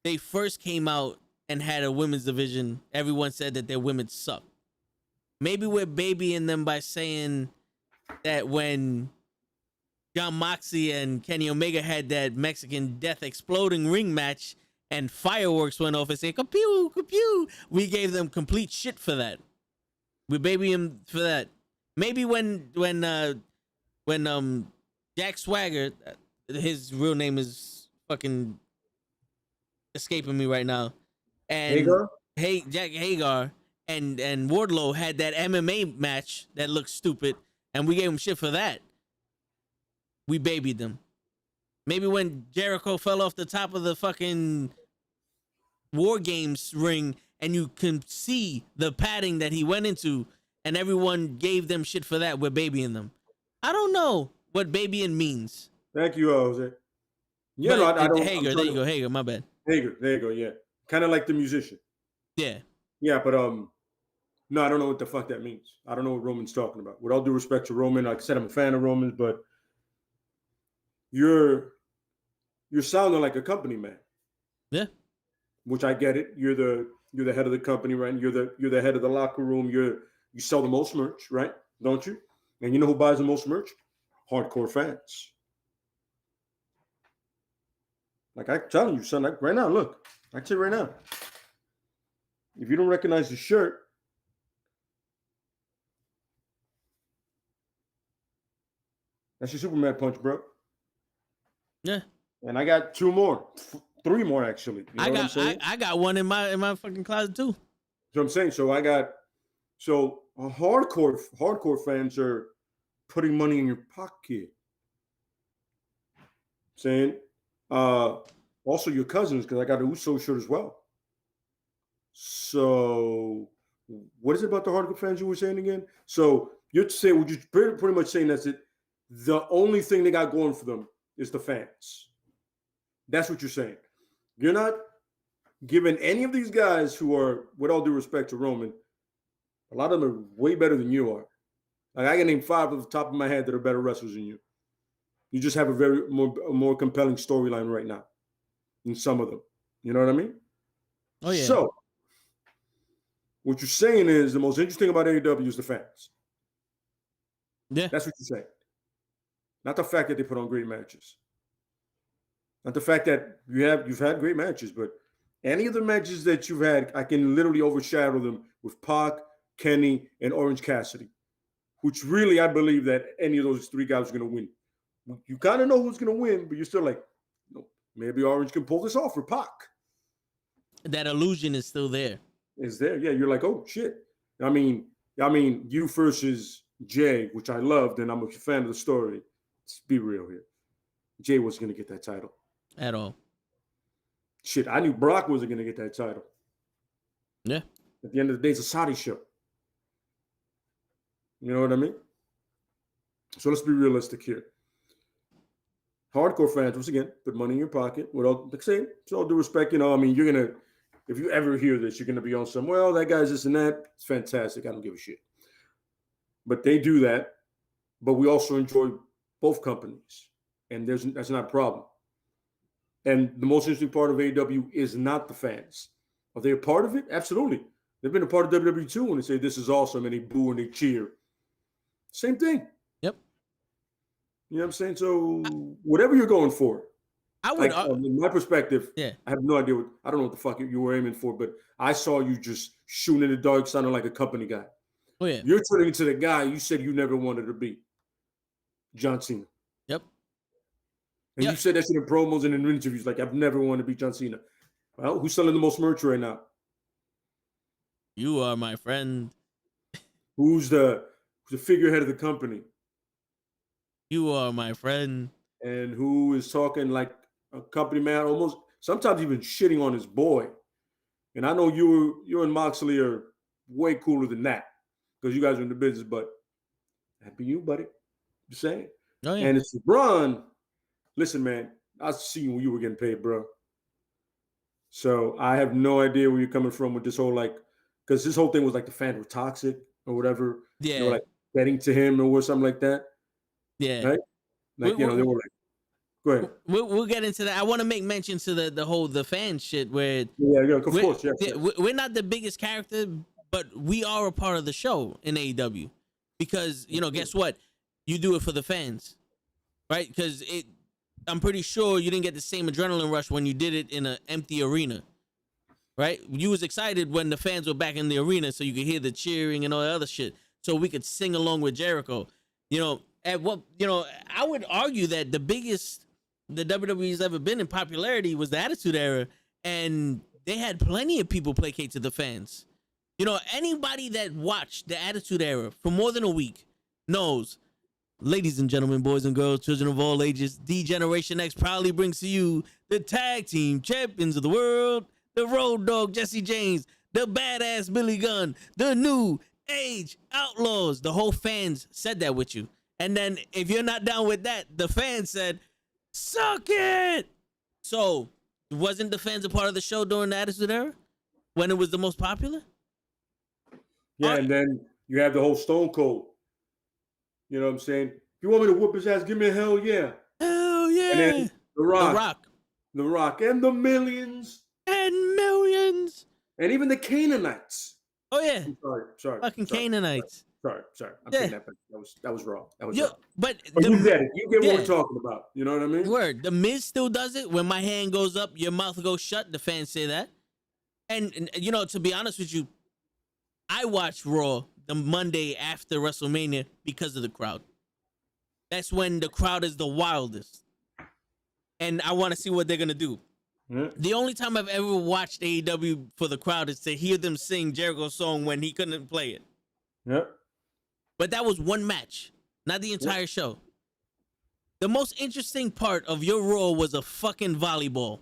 they first came out and had a women's division, everyone said that their women suck. Maybe we're babying them by saying that when John Moxley and Kenny Omega had that Mexican death exploding ring match and fireworks went off and said, kapew, kapew, we gave them complete shit for that. We baby him for that. Maybe when Jack Swagger, his real name is fucking escaping me right now, and Jack Hagar and Wardlow had that MMA match that looked stupid, and we gave him shit for that. We babied them. Maybe when Jericho fell off the top of the fucking War Games ring and you can see the padding that he went into and everyone gave them shit for that, we're babying them. I don't know what babying means. Thank you, Jose. Yeah, no, I don't. Hager, there you go. Hager, my bad. Hager, there you go, yeah. Kind of like the musician. Yeah. Yeah, but no, I don't know what the fuck that means. I don't know what Roman's talking about. With all due respect to Roman, like I said, I'm a fan of Roman's, but you're sounding like a company man. Yeah. Which I get it. You're the head of the company, right? You're the head of the locker room. You sell the most merch, right? Don't you? And you know who buys the most merch? Hardcore fans. Like I'm telling you, son, like right now, look. I tell you right now. If you don't recognize the shirt, that's your Superman punch, bro. Yeah. And I got 3 more actually. You know I got one in my fucking closet too. So I'm saying, hardcore fans are putting money in your pocket. Saying, also your cousins, because I got a Uso shirt as well. So what is it about the hardcore fans you were saying again? So you're saying, would you pretty much saying that's it? The only thing they got going for them is the fans. That's what you're saying. You're not giving any of these guys who are, with all due respect to Roman, a lot of them are way better than you are. Like I can name 5 off the top of my head that are better wrestlers than you. You just have a more compelling storyline right now in some of them. You know what I mean? Oh yeah. So what you're saying is the most interesting about AEW is the fans. Yeah. That's what you're saying. Not the fact that they put on great matches. Not the fact that you've had great matches, but any of the matches that you've had, I can literally overshadow them with Pac, Kenny, and Orange Cassidy, which really I believe that any of those 3 guys are going to win. You kind of know who's going to win, but you're still like, no, maybe Orange can pull this off for Pac. That illusion is still there. It's there, yeah. You're like, oh shit. I mean, you versus Jay, which I loved, and I'm a fan of the story. Let's be real here. Jay wasn't going to get that title at all. Shit, I knew Brock wasn't going to get that title. Yeah. At the end of the day, it's a Saudi show. You know what I mean? So let's be realistic here. Hardcore fans, once again, put money in your pocket. Without saying, so all due respect, you're gonna, if you ever hear this, you're gonna be on some, well, that guy's this and that. It's fantastic. I don't give a shit. But they do that. But we also enjoy both companies, and that's not a problem. And the most interesting part of AEW is not the fans. Are they a part of it? Absolutely. They've been a part of WWE too when they say this is awesome and they boo and they cheer. Same thing. Yep. You know what I'm saying? So whatever you're going for, I would, in my perspective, yeah. I have no idea I don't know what the fuck you were aiming for, but I saw you just shooting in the dark, sounding like a company guy. Oh yeah. You're turning into the guy you said you never wanted to be, John Cena. Yep. And you said that shit in promos and in interviews, like I've never wanted to be John Cena. Well, who's selling the most merch right now? You are my friend. Who's the figurehead of the company? You are my friend. And who is talking like a company man, almost sometimes even shitting on his boy. And I know you and Moxley are way cooler than that because you guys are in the business, but happy you, buddy. Just saying. Oh, yeah. And it's LeBron. Listen, man, I see when you were getting paid, bro. So I have no idea where you're coming from with this whole because this whole thing was like the fans were toxic or whatever. Yeah. They were like betting to him or something like that. Yeah. Right? Like, they were like, go ahead. We'll get into that. I want to make mention to the fan shit where of course. Yeah. We're not the biggest character, but we are a part of the show in AEW because, guess what? You do it for the fans, right? Because I'm pretty sure you didn't get the same adrenaline rush when you did it in an empty arena, right? You was excited when the fans were back in the arena so you could hear the cheering and all the other shit so we could sing along with Jericho. I would argue that the biggest the WWE's ever been in popularity was the Attitude Era, and they had plenty of people placate to the fans. Anybody that watched the Attitude Era for more than a week knows, ladies and gentlemen, boys and girls, children of all ages, D-Generation X proudly brings to you the tag team champions of the world, the Road Dogg Jesse James, the badass Billy Gunn, the New Age Outlaws. The whole fans said that with you. And then if you're not down with that, the fans said, suck it. So wasn't the fans a part of the show during the Attitude Era when it was the most popular? Yeah, and then you have the whole Stone Cold. You know what I'm saying? If you want me to whoop his ass, give me a hell yeah. Hell yeah. And then The Rock, and the Millions. And Millions. And even the Canaanites. Oh, yeah. I'm sorry. Fucking Canaanites. Sorry. I'm saying that, but that was wrong. That was wrong. But you get it. You get what we're talking about. You know what I mean? Word. The Miz still does it. When my hand goes up, your mouth goes shut. The fans say that. And to be honest with you, I watched Raw the Monday after WrestleMania because of the crowd. That's when the crowd is the wildest. And I want to see what they're going to do. Yeah. The only time I've ever watched AEW for the crowd is to hear them sing Jericho's song when he couldn't play it. Yeah. But that was one match, not the entire show. The most interesting part of your Raw was a fucking volleyball.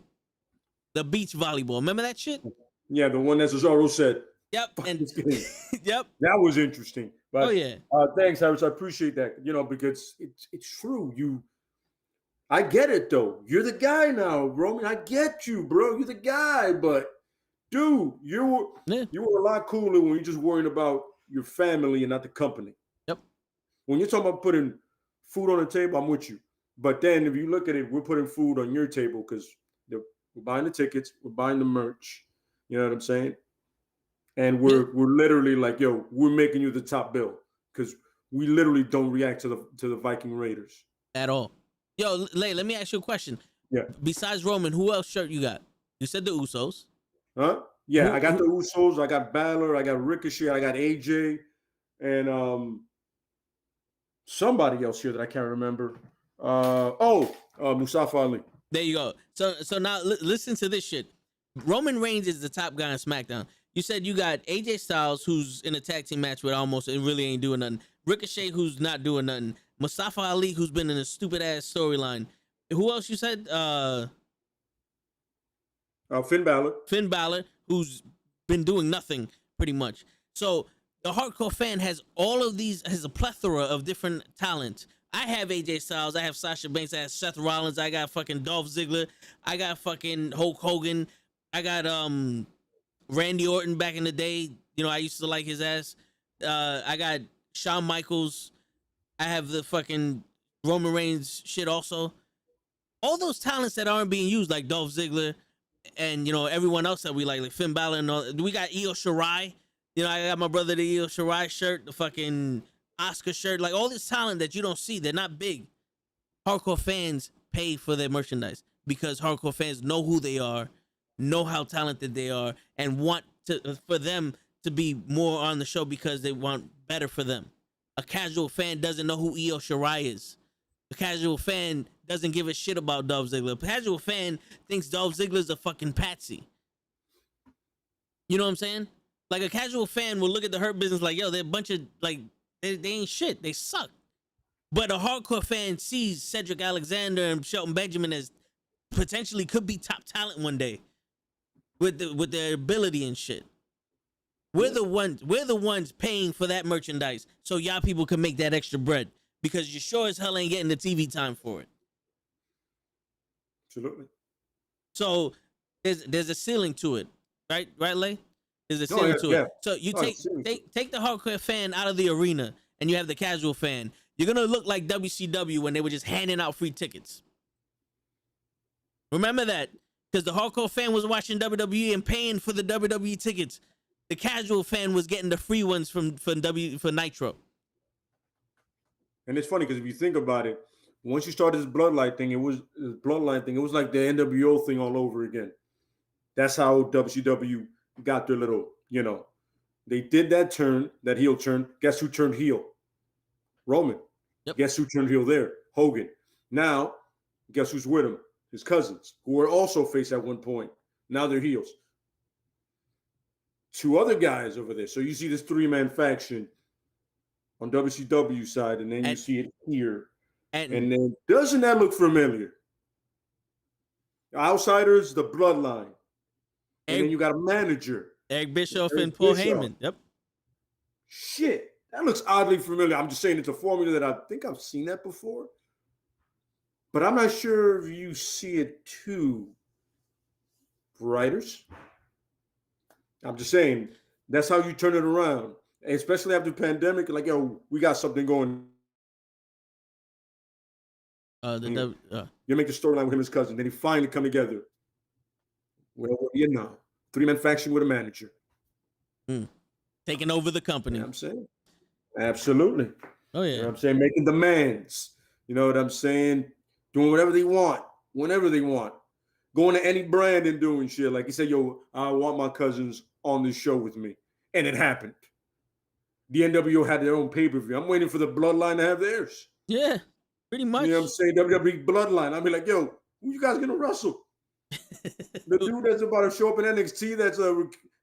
The beach volleyball. Remember that shit? Yeah, the one that Cesaro said. Yep. And yep. That was interesting. But, oh yeah. Thanks, Harris. I appreciate that. Because it's true. I get it though. You're the guy now, Roman. I get you, bro. You're the guy. But dude, you were a lot cooler when you're just worrying about your family and not the company. Yep. When you're talking about putting food on the table, I'm with you. But then if you look at it, we're putting food on your table because we're buying the tickets, we're buying the merch. You know what I'm saying? And we're literally like, yo, we're making you the top bill because we literally don't react to the Viking Raiders at all. Yo, Lay, let me ask you a question. Yeah. Besides Roman, who else shirt you got? You said the Usos. Huh? Yeah, I got the Usos. I got Balor. I got Ricochet. I got AJ, and somebody else here that I can't remember. Mustafa Ali. There you go. So now listen to this shit. Roman Reigns is the top guy on SmackDown. You said you got AJ Styles, who's in a tag team match with almost and really ain't doing nothing. Ricochet, who's not doing nothing. Mustafa Ali, who's been in a stupid ass storyline. Who else you said? Finn Balor. Finn Balor, who's been doing nothing pretty much. So the hardcore fan has all of these, has a plethora of different talent. I have AJ Styles, I have Sasha Banks, I have Seth Rollins, I got fucking Dolph Ziggler, I got fucking Hulk Hogan, I got Randy Orton back in the day. I used to like his ass. I got Shawn Michaels. I have the fucking Roman Reigns shit also. All those talents that aren't being used, like Dolph Ziggler and, you know, everyone else that we like Finn Balor and all. We got Io Shirai. You know, I got my brother the Io Shirai shirt, the fucking Oscar shirt. Like, all this talent that you don't see, they're not big. Hardcore fans pay for their merchandise because hardcore fans know who they are, know how talented they are, and want for them to be more on the show because they want better for them. A casual fan doesn't know who Io Shirai is. A casual fan doesn't give a shit about Dolph Ziggler. A casual fan thinks Dolph Ziggler's a fucking patsy. You know what I'm saying? Like, a casual fan will look at the Hurt Business like, yo, they're a bunch of, like, they ain't shit. They suck. But a hardcore fan sees Cedric Alexander and Shelton Benjamin as potentially could be top talent one day with their ability and shit. We're the ones paying for that merchandise so y'all people can make that extra bread because you sure as hell ain't getting the TV time for it. Absolutely. So there's a ceiling to it, right, Lay? There's a ceiling to it. So you take the hardcore fan out of the arena and you have the casual fan. You're gonna look like WCW when they were just handing out free tickets. Remember that, because the hardcore fan was watching WWE and paying for the WWE tickets. The casual fan was getting the free ones for Nitro. And it's funny because if you think about it, once you started this bloodline thing, it was like the NWO thing all over again. That's how WCW got their little, you know, they did that heel turn. Guess who turned heel? Roman. Yep. Guess who turned heel there? Hogan. Now, guess who's with him? His cousins, who were also face at one point. Now they're heels. Two other guys over there. So you see this three-man faction on WCW side, and then you see it here. And then doesn't that look familiar? Outsiders, the bloodline. And then you got a manager. Eric Bischoff and Paul Heyman. Yep. Shit. That looks oddly familiar. I'm just saying it's a formula that I think I've seen that before. But I'm not sure if you see it too, writers. I'm just saying that's how you turn it around. And especially after the pandemic, like, yo, we got something going. You make the storyline with him and his cousin. Then he finally come together. Well, you know, three-man faction with a manager. Taking over the company. You know what I'm saying? Absolutely. Oh, yeah. You know what I'm saying? Making demands. You know what I'm saying? Doing whatever they want, whenever they want. Going to any brand and doing shit. Like he said, yo, I want my cousins on this show with me. And it happened. The NWO had their own pay-per-view. I'm waiting for the Bloodline to have theirs. Yeah, pretty much. You know what I'm saying? WWE Bloodline. I'll be like, yo, who you guys going to wrestle? The dude that's about to show up in NXT,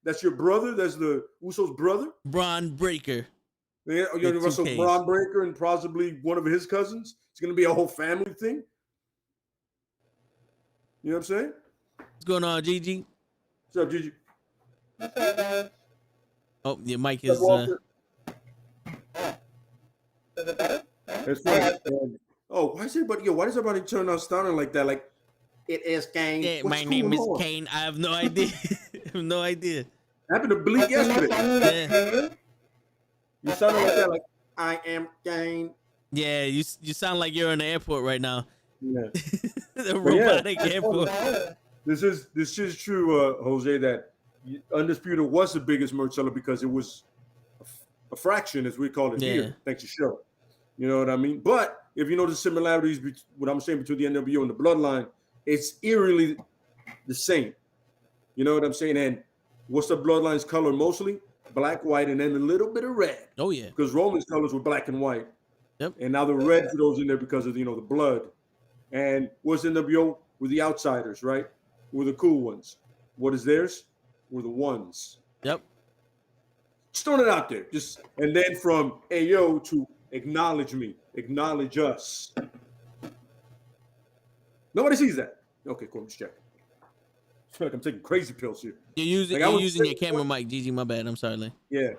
that's your brother? That's the Usos' brother? Braun Breaker. Yeah, you're going to wrestle Braun Breaker and possibly one of his cousins? It's going to be a whole family thing? You know what I'm saying? What's going on, Gigi? What's up, Gigi? Oh, your mic is... It's funny. Why does everybody turn on sounding like that? Like, it is Kane. Yeah, my name is Kane. I have no idea. I have no idea. Happened to Bleak yesterday. Yeah. You sounded like that, like, I am Kane. Yeah, you sound like you're in the airport right now. Yeah. The robotic airport. This is true, Jose, that Undisputed was the biggest merch seller because it was a fraction, as we call it here, thanks to show. You know what I mean? But if you know the similarities, what I'm saying between the NWO and the Bloodline, it's eerily the same. You know what I'm saying? And what's the Bloodline's color mostly? Black, white, and then a little bit of red. Oh, yeah. Because Roman's colors were black and white. Yep. And now the red goes in there because of, the blood. And what's in NWO? Were the outsiders, right? We're the cool ones. What is theirs? We're the ones. Yep. Just throwing it out there. And then from Ayo to acknowledge me, acknowledge us. Nobody sees that. Okay, cool. Just check. I feel like I'm taking crazy pills here. You're using your camera mic, Gigi. My bad. I'm sorry, Lane. Yeah.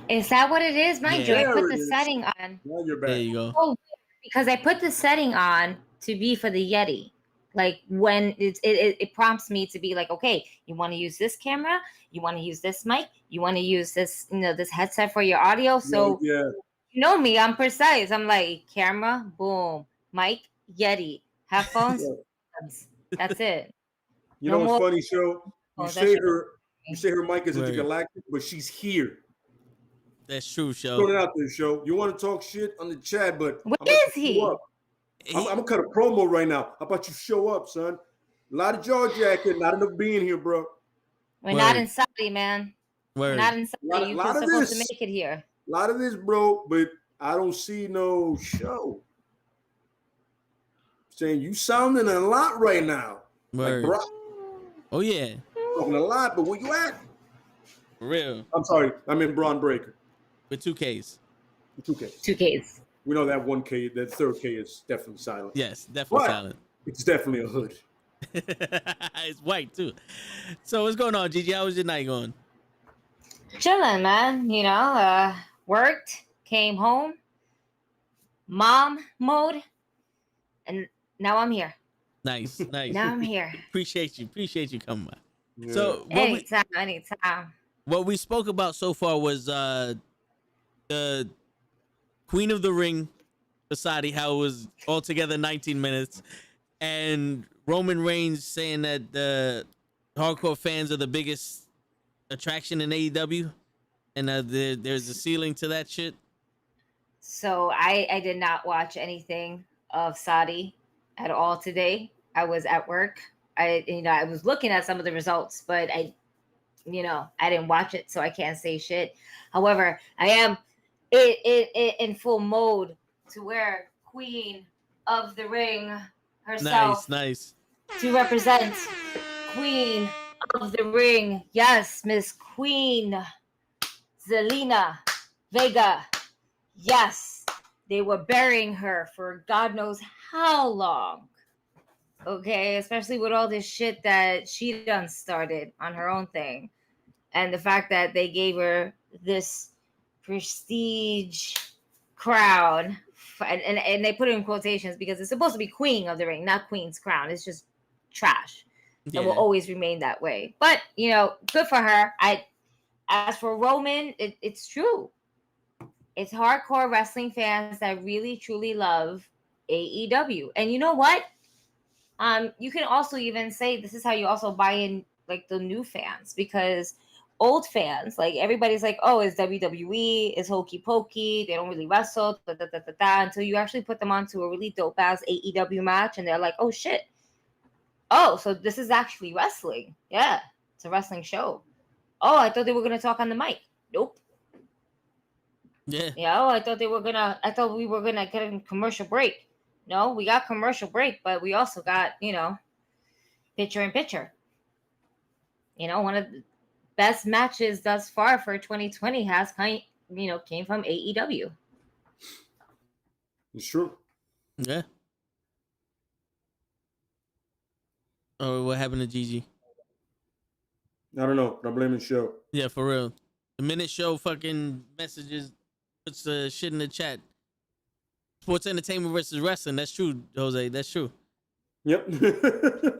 Is that what it is? Mind you, I put the setting on. Now you're back. There you go. Oh, because I put the setting on to be for the Yeti. Like when it prompts me to be like, okay, you want to use this camera, you want to use this mic, you want to use this, this headset for your audio. So You know me, I'm precise. I'm like camera, boom, mic, Yeti, headphones. Yeah. That's it. You No know what's more. funny, Show? Oh, that shit You say her mic is Right. intergalactic, but she's here. That's true, Throwing Show. it out there, Show. You want to talk shit on the chat, but Where I'm gonna is he? show up. I'm gonna cut a promo right now. How about you show up, son? A lot of jaw jacking, not enough being here, bro. We're not Word. in Saudi, man. We're Word. not in Saudi. Lot You're of supposed to this. make it here. A lot of this, bro, but I don't see no show. Saying you sounding a lot right now. Word. Like, bro, Oh yeah, talking a lot, but where you at? for real. I'm sorry, I'm in Braun Breaker. With 2Ks. 2K. 2Ks. We know that 1K, that third K is definitely silent. Yes, definitely But silent. it's definitely a hood. It's white too. So what's going on, Gigi? How was your night going? Chilling, man. You know, worked, came home, mom mode, and now I'm here. Nice, nice. Now I'm here. Appreciate you coming by. Yeah. So Anytime. what we spoke about so far was the Queen of the Ring, Saudi, how it was altogether 19 minutes, and Roman Reigns saying that the hardcore fans are the biggest attraction in AEW, and there's a ceiling to that shit. So I did not watch anything of Saudi at all today. I was at work. I was looking at some of the results, but I didn't watch it, so I can't say shit. However, I am in full mode to wear Queen of the Ring herself Nice. to represent Queen of the Ring. Yes, Miss Queen Zelina Vega. Yes, they were burying her for God knows how long. Okay, especially with all this shit that she done started on her own thing. And the fact that they gave her this prestige crown, and they put it in quotations because it's supposed to be Queen of the Ring, not Queen's crown. It's just trash. Yeah. And will always remain that way. But, good for her. As for Roman, it's true. It's hardcore wrestling fans that really, truly love AEW. And you know what? You can also even say this is how you also buy in like the new fans, because old fans, like everybody's like, oh, it's WWE, it's hokey pokey, they don't really wrestle, until you actually put them onto a really dope ass AEW match, and they're like, oh shit. Oh, so this is actually wrestling. Yeah, it's a wrestling show. Oh, I thought they were gonna talk on the mic. Nope. Yeah. Yeah, I thought we were gonna get a commercial break. No, we got commercial break, but we also got, picture in picture. One of the best matches thus far for 2020 came from AEW. It's true. Yeah. Oh, what happened to Gigi? I don't know, but I'm blaming Show. Yeah, for real. The minute Show fucking messages, puts the shit in the chat. Sports entertainment versus wrestling. That's true, Jose. That's true. Yep.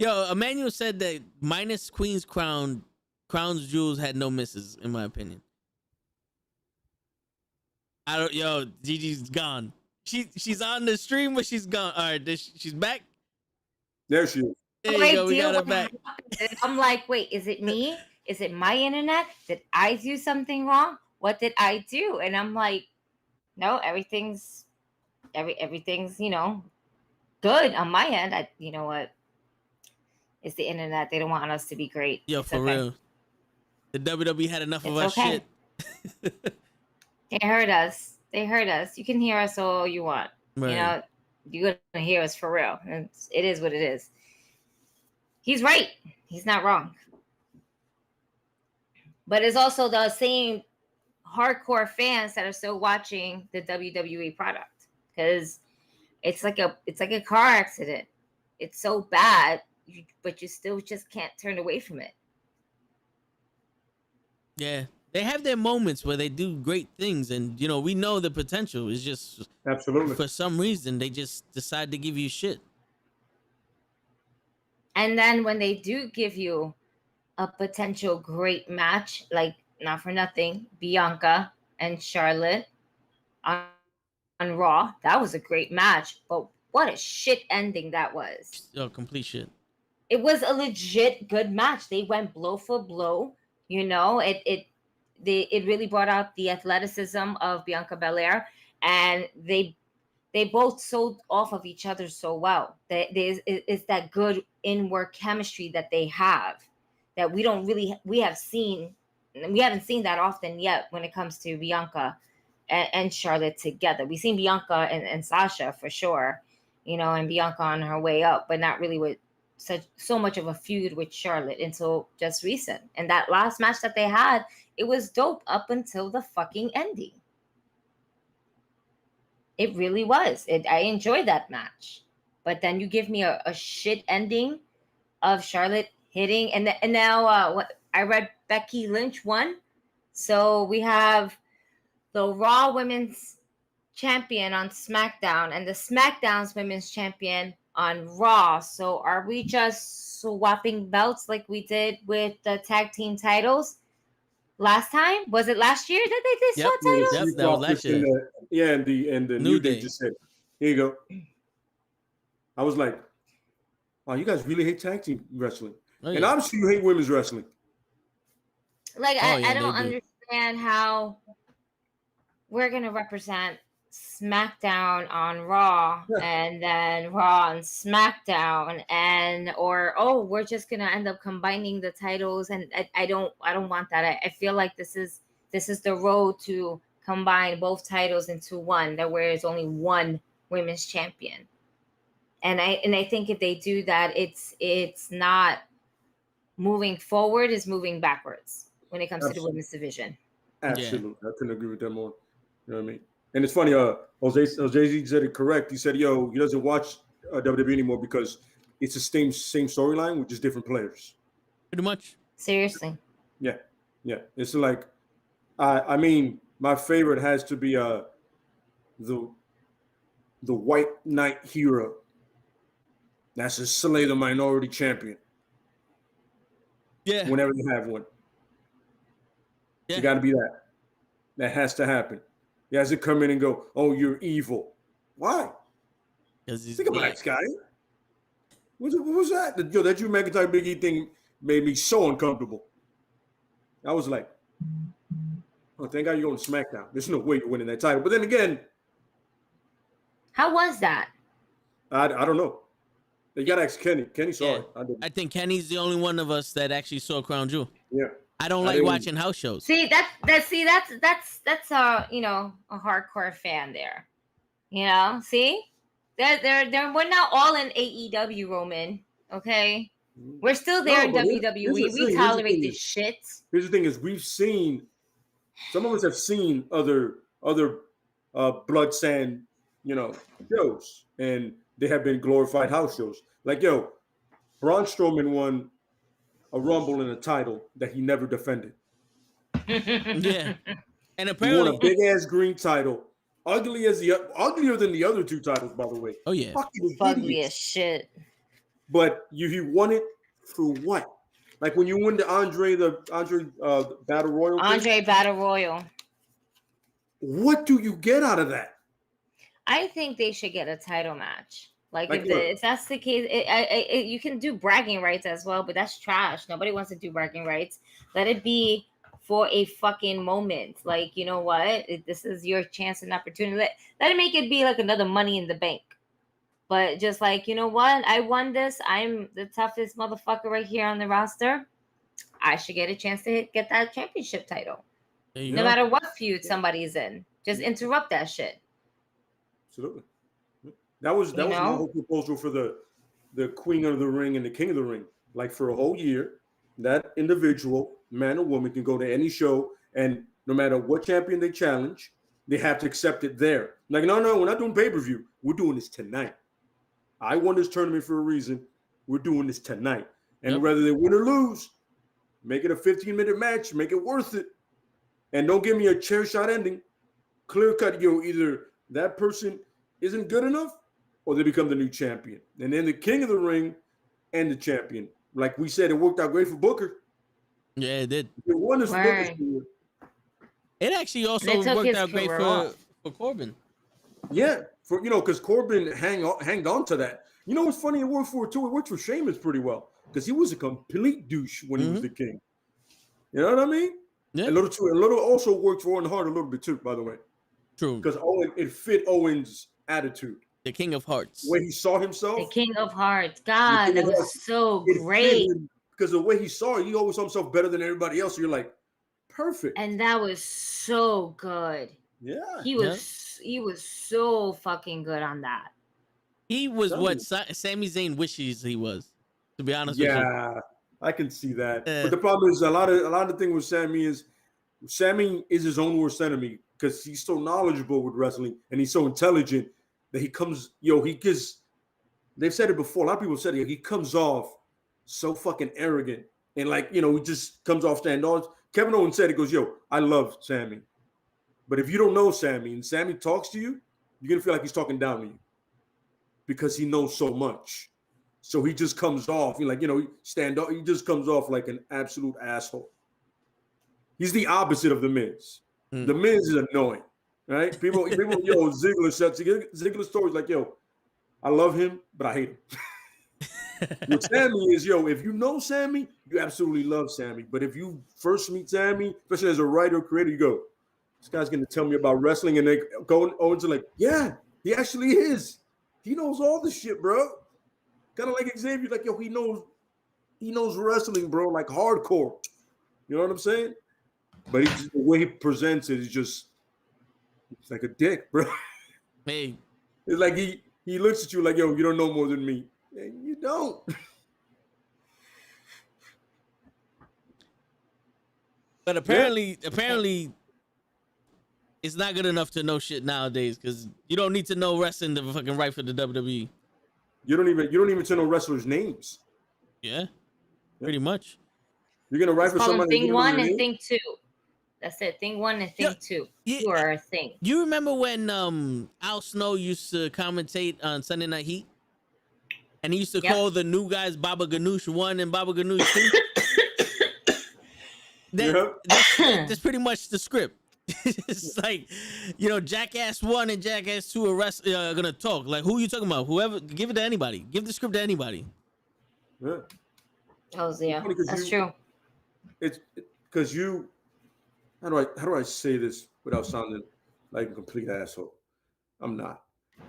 Yo, Emmanuel said that minus Queen's Crown's jewels had no misses, in my opinion. Gigi's gone. She's on the stream, but she's gone. All right, she's back. There she is. There you go. We got her back. I'm like, wait, is it me? Is it my internet? Did I do something wrong? What did I do? And I'm like, no, everything's good on my end. You know what? It's the internet. They don't want us to be great. Yo, it's for real. The WWE had enough of our shit. They heard us. You can hear us all you want. Right. You're gonna hear us for real. And it is what it is. He's right. He's not wrong. But it's also the same hardcore fans that are still watching the WWE product, because it's like a car accident. It's so bad, but you still just can't turn away from it. Yeah, they have their moments where they do great things, and we know the potential is just Absolutely. for some reason they just decide to give you shit. And then when they do give you a potential great match, like not for nothing, Bianca and Charlotte on on Raw. That was a great match, but what a shit ending that was. Oh, complete shit. It was a legit good match. They went blow for blow. You know, it really brought out the athleticism of Bianca Belair, and they both sold off of each other so well. It's that good in-work chemistry that they have that we haven't seen that often yet when it comes to Bianca and Charlotte together. We've seen Bianca and Sasha for sure, you know, and Bianca on her way up, but not really with so much of a feud with Charlotte until just recent. And that last match that they had, it was dope up until the fucking ending. It really was. I enjoyed that match. But then you give me a shit ending of Charlotte hitting, and now what I read Becky Lynch won. So we have the Raw Women's Champion on SmackDown and the SmackDown's Women's Champion on Raw. So are we just swapping belts like we did with the tag team titles last time? Was it last year that they did swap titles? Yep, that was last year. And the New Day just said, "Here you go." I was like, "Wow, you guys really hate tag team wrestling, and obviously you hate women's wrestling." Like I don't understand how we're gonna represent SmackDown on Raw and then Raw on SmackDown, or we're just gonna end up combining the titles, and I don't want that. I feel like this is the road to combine both titles into one, that where there's only one women's champion. And I think if they do that, it's not moving forward, it's moving backwards when it comes to the women's division. Absolutely. Yeah. I couldn't agree with that more. You know what I mean? And it's funny, Jose said it correct. He said, he doesn't watch WWE anymore because it's the same storyline with just different players. Pretty much. Seriously. Yeah. It's like, I mean, my favorite has to be the White Knight hero. That's a Slay the Minority champion. Yeah. Whenever they have one. Yeah. You got to be that. That has to happen. He has to come in and go, "Oh, you're evil." Why? Think about that, Scotty. What was that? That Drew McIntyre Big E thing made me so uncomfortable. I was like, "Oh, thank God you're on SmackDown. There's no way you're winning that title." But then again, how was that? I don't know. You got to ask Kenny. Kenny saw it. I think Kenny's the only one of us that actually saw Crown Jewel. Yeah. I don't like watching house shows. See, that's a a hardcore fan there. You know, see? We're not all in AEW, Roman. Okay? We're still there in WWE. We tolerate this shit. Here's the thing is some of us have seen other blood sand, shows, and they have been glorified house shows. Like, Braun Strowman won a Rumble and a title that he never defended. Yeah. And apparently he won a big ass green title. Uglier than the other two titles, by the way. Oh yeah. Ugly as shit. But he won it for what? Like when you win the Andre Battle Royal. Andre Battle Royal. What do you get out of that? I think they should get a title match. Like if that's the case, you can do bragging rights as well, but that's trash. Nobody wants to do bragging rights. Let it be for a fucking moment. Like, you know what? This is your chance and opportunity. Let it make it be like another Money in the Bank. But just like, you know what? I won this. I'm the toughest motherfucker right here on the roster. I should get a chance to get that championship title. No matter what feud somebody's in. Just interrupt that shit. Absolutely. That was my whole proposal for the Queen of the Ring and the King of the Ring. Like for a whole year, that individual, man or woman, can go to any show, and no matter what champion they challenge, they have to accept it there. Like, no, we're not doing pay-per-view. We're doing this tonight. I won this tournament for a reason. We're doing this tonight. And whether they win or lose, make it a 15-minute match. Make it worth it. And don't give me a chair shot ending. Clear cut, either that person isn't good enough or they become the new champion. And then the King of the Ring and the champion. Like we said, it worked out great for Booker. Yeah, it did. It won us It actually also worked out great for Corbin. Yeah, for because Corbin hanged on to that. You know what's funny? It worked for too. It worked for Sheamus pretty well because he was a complete douche when he was the king. You know what I mean? Yeah. A little also worked for Owen Hart a little bit too, by the way. True. Because it fit Owen's attitude. The King of Hearts. The way he saw himself. The King of Hearts. God, that was so great. Because the way he saw it, he always saw himself better than everybody else. So you're like, perfect. And that was so good. Yeah. He was so fucking good on that. He was what Sami Zayn wishes he was, to be honest with you. Yeah, I can see that. But the problem is a lot of the thing with Sami is his own worst enemy because he's so knowledgeable with wrestling and he's so intelligent that he comes, they've said it before. A lot of people said it. He comes off so fucking arrogant and he just comes off standoff. Kevin Owens said, he goes, I love Sami. But if you don't know Sami and Sami talks to you, you're going to feel like he's talking down to you because he knows so much. So he just comes off, he just comes off like an absolute asshole. He's the opposite of The Miz. The Miz is annoying, right? People, Ziggler's stories like, I love him, but I hate him. With Sami is, if you know Sami, you absolutely love Sami. But if you first meet Sami, especially as a writer or creator, you go, this guy's going to tell me about wrestling. And they go, Owens are like, yeah, he actually is. He knows all this shit, bro. Kind of like Xavier, like, he knows wrestling, bro, like hardcore. You know what I'm saying? But the way he presents it is just, it's like a dick, bro. Hey. It's like he looks at you like, you don't know more than me. And you don't. But apparently, it's not good enough to know shit nowadays because you don't need to know wrestling to fucking write for the WWE. You don't even know wrestlers' names. Yeah, pretty much. You're gonna write for somebody. Thing 1 and thing 2. That's it. Thing 1 and thing 2. You are a thing. You remember when Al Snow used to commentate on Sunday Night Heat, and he used to call the new guys Baba Ganoush 1 and Baba Ganoush 2. That's pretty much the script. It's like, Jackass 1 and Jackass 2 are gonna talk. Like, who are you talking about? Whoever, give it to anybody. Give the script to anybody. Yeah. Oh, yeah, that's true. It's because you. How do I say this without sounding like a complete asshole? I'm not.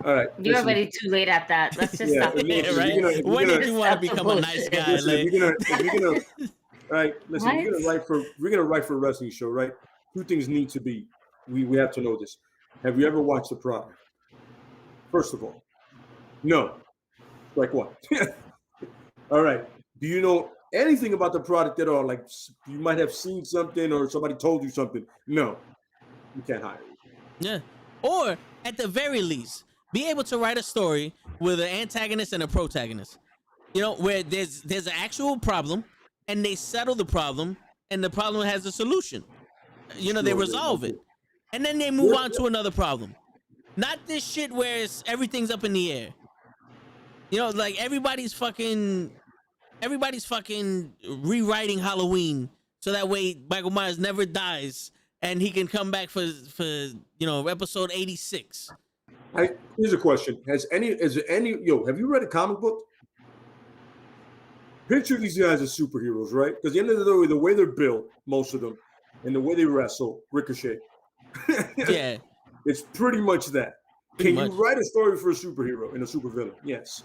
All right. You're already too late at that. Let's just stop it. Yeah, right? When did you want to become a nice guy? Listen, if you're gonna, right? Listen, we're gonna write for a wrestling show, right? Two things need to be. We have to know this. Have you ever watched the product? First of all, no. Like what? All right. Do you know anything about the product at all? Like you might have seen something or somebody told you something. No, you can't hire you. Yeah. Or at the very least, be able to write a story with an antagonist and a protagonist. Where there's an actual problem and they settle the problem and the problem has a solution. They resolve it. And then they move on to another problem. Not this shit where everything's up in the air. Like everybody's fucking rewriting Halloween so that way Michael Myers never dies and he can come back for episode 86. Here's a question. Have you read a comic book? Picture these guys as superheroes, right? Because at the end of the day, the way they're built, most of them, and the way they wrestle, Ricochet. Yeah. It's pretty much that. Can you write a story for a superhero and a supervillain? Yes.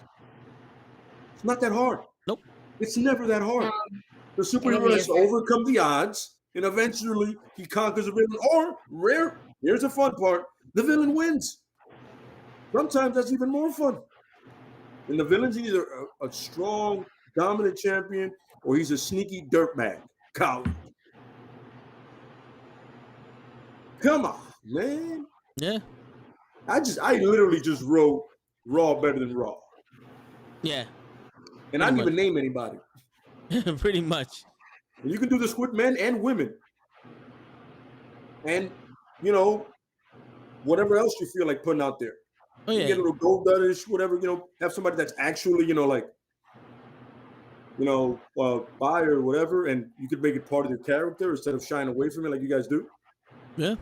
It's not that hard. Nope. It's never that hard. The superhero has to overcome the odds, and eventually he conquers a villain. Or, here's the fun part, the villain wins. Sometimes that's even more fun. And the villain's either a strong, dominant champion, or he's a sneaky dirtbag, coward. Come on, man. Yeah. I literally just wrote Raw better than Raw. Yeah. And I didn't even name anybody. Pretty much. And you can do this with men and women. And, whatever else you feel like putting out there. Oh, yeah. You get a little gold dust, whatever, have somebody that's actually, bi or whatever, and you could make it part of their character instead of shying away from it like you guys do. Yeah.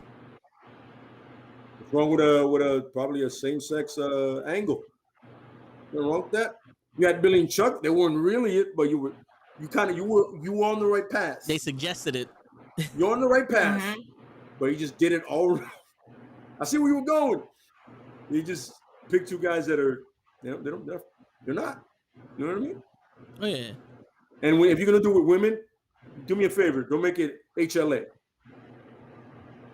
wrong with a probably a same-sex angle. Nothing wrong with that. You had Billy and Chuck. They weren't really it, but you were on the right path. They suggested it. You're on the right path, Mhm. but you just did it all wrong. I see where you were going. You just pick two guys that are, they're not. You know what I mean? Oh yeah. And if you're gonna do it with women, do me a favor. Don't make it HLA.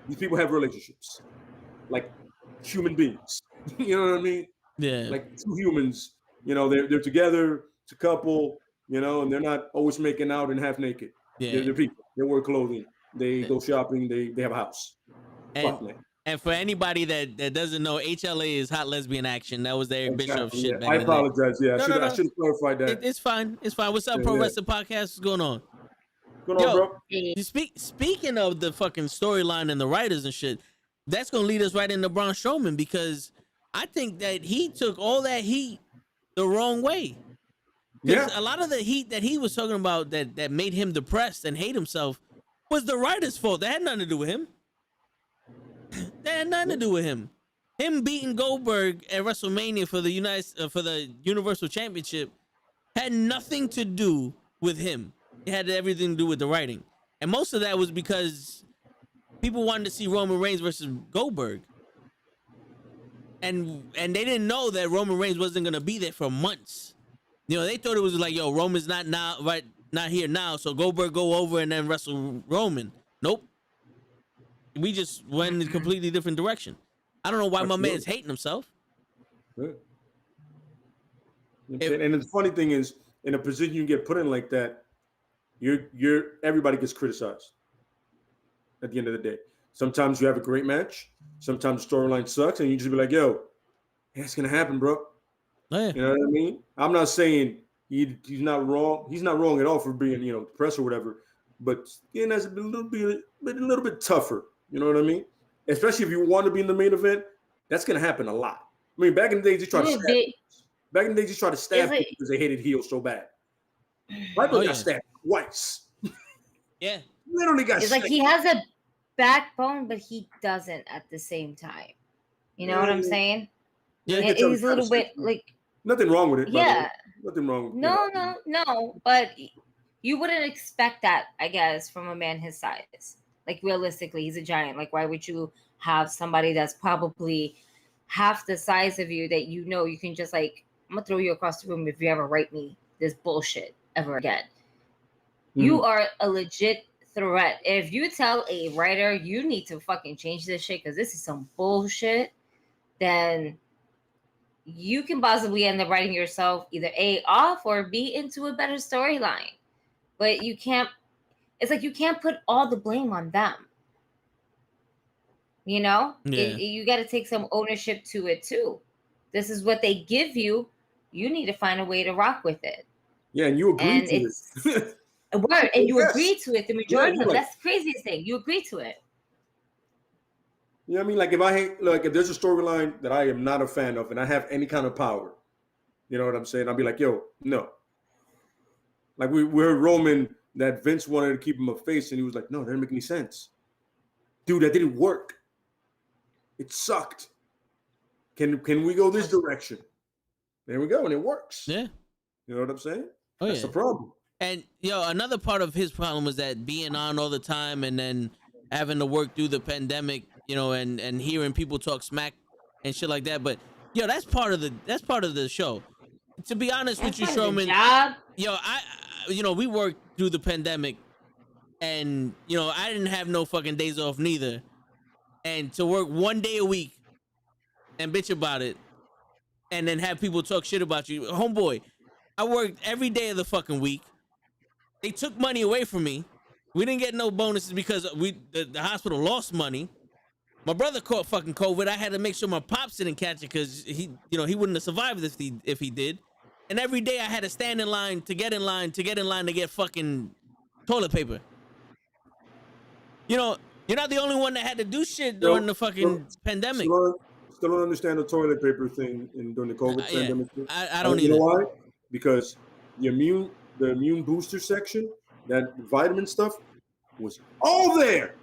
These people have relationships, like human beings. You know what I mean? Yeah. Like two humans. You know, they're together. It's a couple. You know, and they're not always making out and half naked. Yeah. They're people. They wear clothing. They go shopping. They have a house. Fuck, man. And for anybody that doesn't know, HLA is hot lesbian action. That was the Eric Bischoff shit. Yeah. Back I in the day. apologize. Yeah, I should have clarified that. It's fine. It's fine. What's up, Pro Wrestling Podcast? What's going on? What's going on, bro? Speaking of the fucking storyline and the writers and shit, that's gonna lead us right into Braun Strowman, because I think that he took all that heat the wrong way. Yeah. A lot of the heat that he was talking about that made him depressed and hate himself was the writer's fault. That had nothing to do with him. That had nothing to do with him. Him beating Goldberg at WrestleMania for the Universal Championship had nothing to do with him. It had everything to do with the writing, and most of that was because people wanted to see Roman Reigns versus Goldberg, and they didn't know that Roman Reigns wasn't gonna be there for months. You know, they thought it was like, yo, Roman's not here now, so Goldberg go over and then wrestle Roman. Nope. We just went in a completely different direction. I don't know why my man's hating himself. Good. And the funny thing is, in a position you get put in like that, everybody gets criticized at the end of the day. Sometimes you have a great match. Sometimes the storyline sucks, and you just be like, yo, it's gonna happen, bro. Oh, yeah. You know what I mean? I'm not saying he's not wrong. He's not wrong at all for being, depressed or whatever. But that's a little bit tougher. You know what I mean? Especially if you want to be in the main event, that's gonna happen a lot. I mean, back in the days, they tried to stab people because they hated heels so bad. Michael got stabbed twice. Yeah, literally got. It's like he has a backbone, but he doesn't at the same time. You know what I'm saying? Yeah, he's a little bit like. Nothing wrong with it. Yeah. Nothing wrong with it. No. But you wouldn't expect that, I guess, from a man his size. Like, realistically, he's a giant. Like, why would you have somebody that's probably half the size of you that you can just, like, I'm going to throw you across the room if you ever write me this bullshit ever again. Mm-hmm. You are a legit threat. If you tell a writer you need to fucking change this shit because this is some bullshit, then you can possibly end up writing yourself either A, off, or B, into a better storyline. But you can't. It's like you can't put all the blame on them. You know? Yeah. You got to take some ownership to it too. This is what they give you. You need to find a way to rock with it. Yeah, and you agree to it. A word, and you agree to it. The majority of them. That's the craziest thing. You agree to it. You know what I mean? Like if there's a storyline that I am not a fan of and I have any kind of power, you know what I'm saying? I'll be like, yo, no. Like we heard Roman that Vince wanted to keep him a face, and he was like, no, that didn't make any sense. Dude, that didn't work. It sucked. Can we go this direction? There we go, and it works. Yeah. You know what I'm saying? Oh, That's the problem. And another part of his problem was that being on all the time and then having to work through the pandemic, and hearing people talk smack and shit like that. But that's part of the show. To be honest with you, Strowman, we worked through the pandemic, and I didn't have no fucking days off neither. And to work one day a week and bitch about it, and then have people talk shit about you, homeboy, I worked every day of the fucking week. They took money away from me. We didn't get no bonuses because the hospital lost money. My brother caught fucking COVID. I had to make sure my pops didn't catch it because he wouldn't have survived if he did. And every day I had to stand in line to get in line to get fucking toilet paper. You're not the only one that had to do shit during the fucking pandemic. Still don't understand the toilet paper thing during the COVID pandemic. I don't either. You know why? Because the immune booster section, that vitamin stuff, was all there.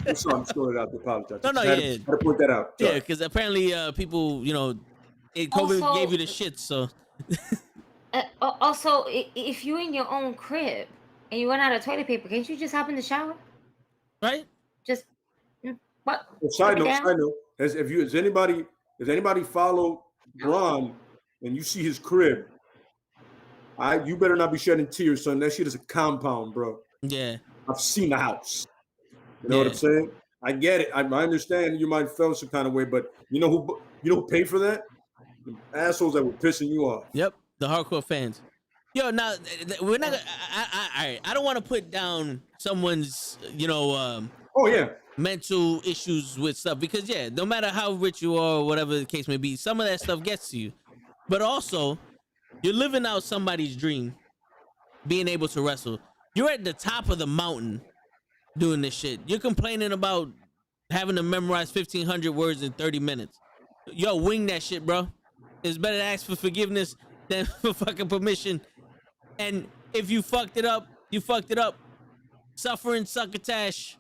I'm sorry, I'm just throwing it out to apologize. No, I had yeah. to point that out. Yeah, Sorry. because apparently people, COVID Also- gave you the shit, so. Also, if you're in your own crib and you run out of toilet paper, can't you just hop in the shower? Right? Just what? Well, side Put it note, down? Has anybody follow Bron and you see his crib, you better not be shedding tears, son. That shit is a compound, bro. Yeah. I've seen the house. You know what I'm Yeah. saying? I get it. I understand you might feel some kind of way, but you know who paid for that? The assholes that were pissing you off. Yep. The hardcore fans. Yo, now we're not. I don't want to put down someone's, Oh yeah. mental issues with stuff because no matter how rich you are or whatever the case may be, some of that stuff gets to you. But also, you're living out somebody's dream, being able to wrestle. You're at the top of the mountain doing this shit. You're complaining about having to memorize 1,500 words in 30 minutes. Yo, wing that shit, bro. It's better to ask for forgiveness than for fucking permission. And if you fucked it up, you fucked it up. Suffering succotash.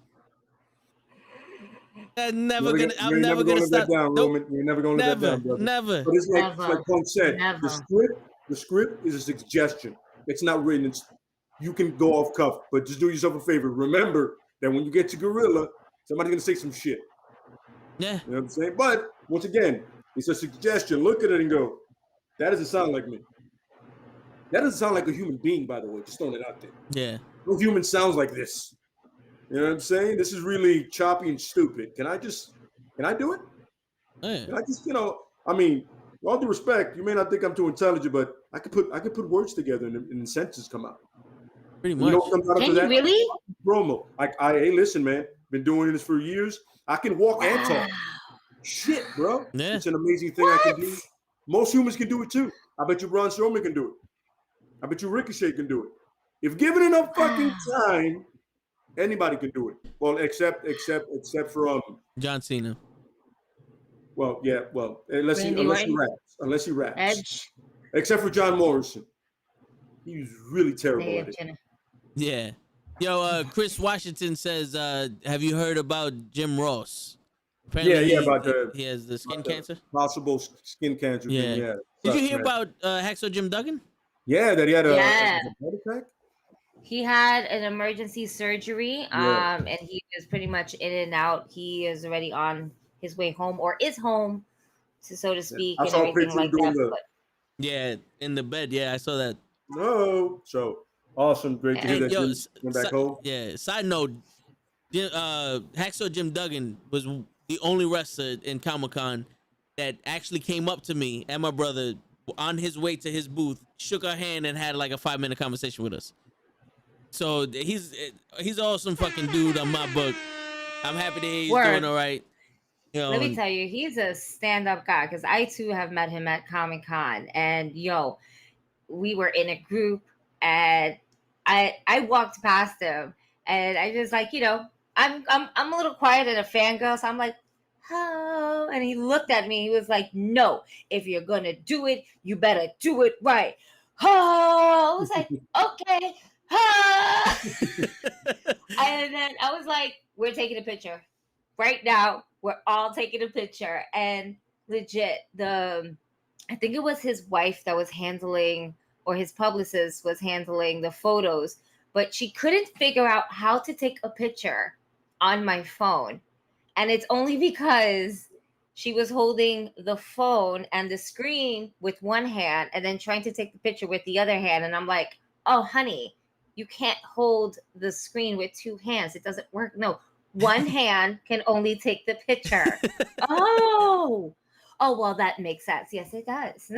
I'm never gonna stop. You're never gonna let that down, Nope. Roman. You're never gonna let that down, brother. Never. But it's like Punk said, Never. the script is a suggestion. It's not written. You can go off cuff, but just do yourself a favor. Remember that when you get to Gorilla, somebody's gonna say some shit. Yeah. You know what I'm saying? But once again, it's a suggestion. Look at it and go, that doesn't sound like me. That doesn't sound like a human being, by the way. Just throwing it out there. Yeah. No human sounds like this. You know what I'm saying? This is really choppy and stupid. Can I do it? Yeah. Can I just, I mean, with all due respect, you may not think I'm too intelligent, but I could put words together and the sentences come out. Pretty You much. know what comes out Can after you that? really? Promo. Hey, listen, man. Been doing this for years. I can walk and talk. Shit, bro. Yeah. It's an amazing thing I can do. Most humans can do it too. I bet you Braun Strowman can do it. I bet you Ricochet can do it. If given enough fucking time, anybody can do it. Well, except for John Cena. unless he Randy Orton? raps. Unless he raps. Edge. Except for John Morrison. He was really terrible at it. Yeah. Yo, Chris Washington says, have you heard about Jim Ross? Apparently he has the skin cancer. Possible skin cancer. Yeah. Thing, yeah. Did you Sucks, hear man. about Hacksaw Jim Duggan? Yeah, that he had a Yeah. heart attack? He had an emergency surgery, Yeah. and he was pretty much in and out. He is already on his way home, or is home, so to speak, I and saw a everything picture like doing that. the- But Yeah, in the bed. Yeah, I saw that. No. So awesome. Great to hear that Yo, you went back home. Yeah. Side note, Hacksaw Jim Duggan was the only wrestler in Comic-Con that actually came up to me and my brother on his way to his booth, shook our hand, and had like a 5-minute conversation with us. So he's an awesome fucking dude on my book. I'm happy that he's Word. doing all right. let me tell you, he's a stand-up guy because I too have met him at Comic-Con, and we were in a group, and I walked past him, and I just like, I'm a little quiet and a fangirl, so I'm like, oh, and he looked at me. He was like, no, if you're gonna do it, you better do it right. Oh, I was like, okay. Ah. And then I was like, we're taking a picture right now. We're all taking a picture. And legit, I think it was his wife that was handling, or his publicist was handling the photos, but she couldn't figure out how to take a picture on my phone. And it's only because she was holding the phone and the screen with one hand and then trying to take the picture with the other hand. And I'm like, oh, honey, you can't hold the screen with two hands. It doesn't work. No, one hand can only take the picture. Oh, well, that makes sense. Yes, it does.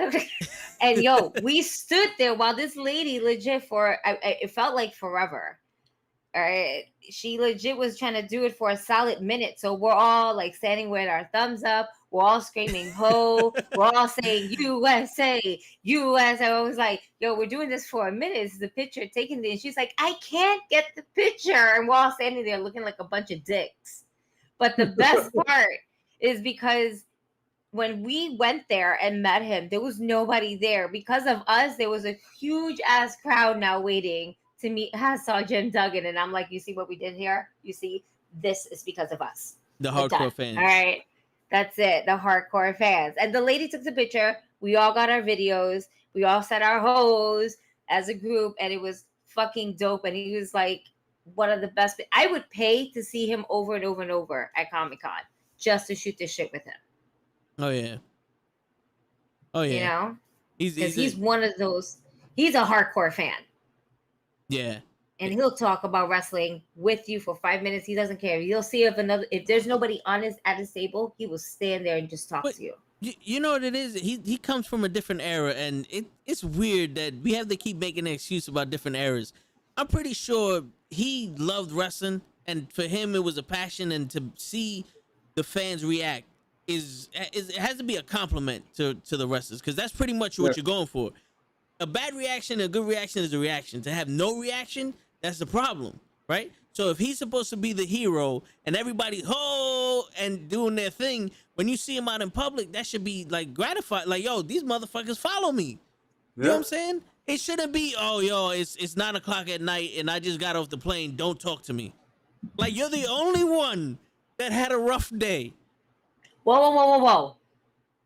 And we stood there while this lady legit it felt like forever. All right. She legit was trying to do it for a solid minute. So we're all like standing with our thumbs up. We're all screaming, ho. We're all saying USA, USA. I was like, we're doing this for a minute. This is the picture taken there. And she's like, I can't get the picture. And we're all standing there looking like a bunch of dicks. But the best part is because when we went there and met him, there was nobody there. Because of us, there was a huge ass crowd now waiting to meet Hacksaw Jim Duggan. And I'm like, you see what we did here? You see, this is because of us. The We're done. hardcore fans. All right. That's it. The hardcore fans. And the lady took the picture. We all got our videos. We all said our hoes as a group. And it was fucking dope. And he was like one of the best. I would pay to see him over and over and over at Comic-Con just to shoot this shit with him. Oh, yeah. Oh, yeah. You know? He's one of those. He's a hardcore fan. Yeah. And he'll talk about wrestling with you for 5 minutes. He doesn't care. You'll see if there's nobody at his table, he will stand there and just talk to you. You know what it is? He comes from a different era, and it's weird that we have to keep making an excuse about different eras. I'm pretty sure he loved wrestling, and for him it was a passion, and to see the fans react it has to be a compliment to the wrestlers, because that's pretty much what you're going for. A bad reaction, a good reaction is a reaction. To have no reaction, that's the problem, right? So if he's supposed to be the hero and everybody and doing their thing, when you see him out in public, that should be like gratified. Like, yo, these motherfuckers follow me. You know what I'm saying? It shouldn't be, it's 9 o'clock at night and I just got off the plane. Don't talk to me. Like, you're the only one that had a rough day. Whoa.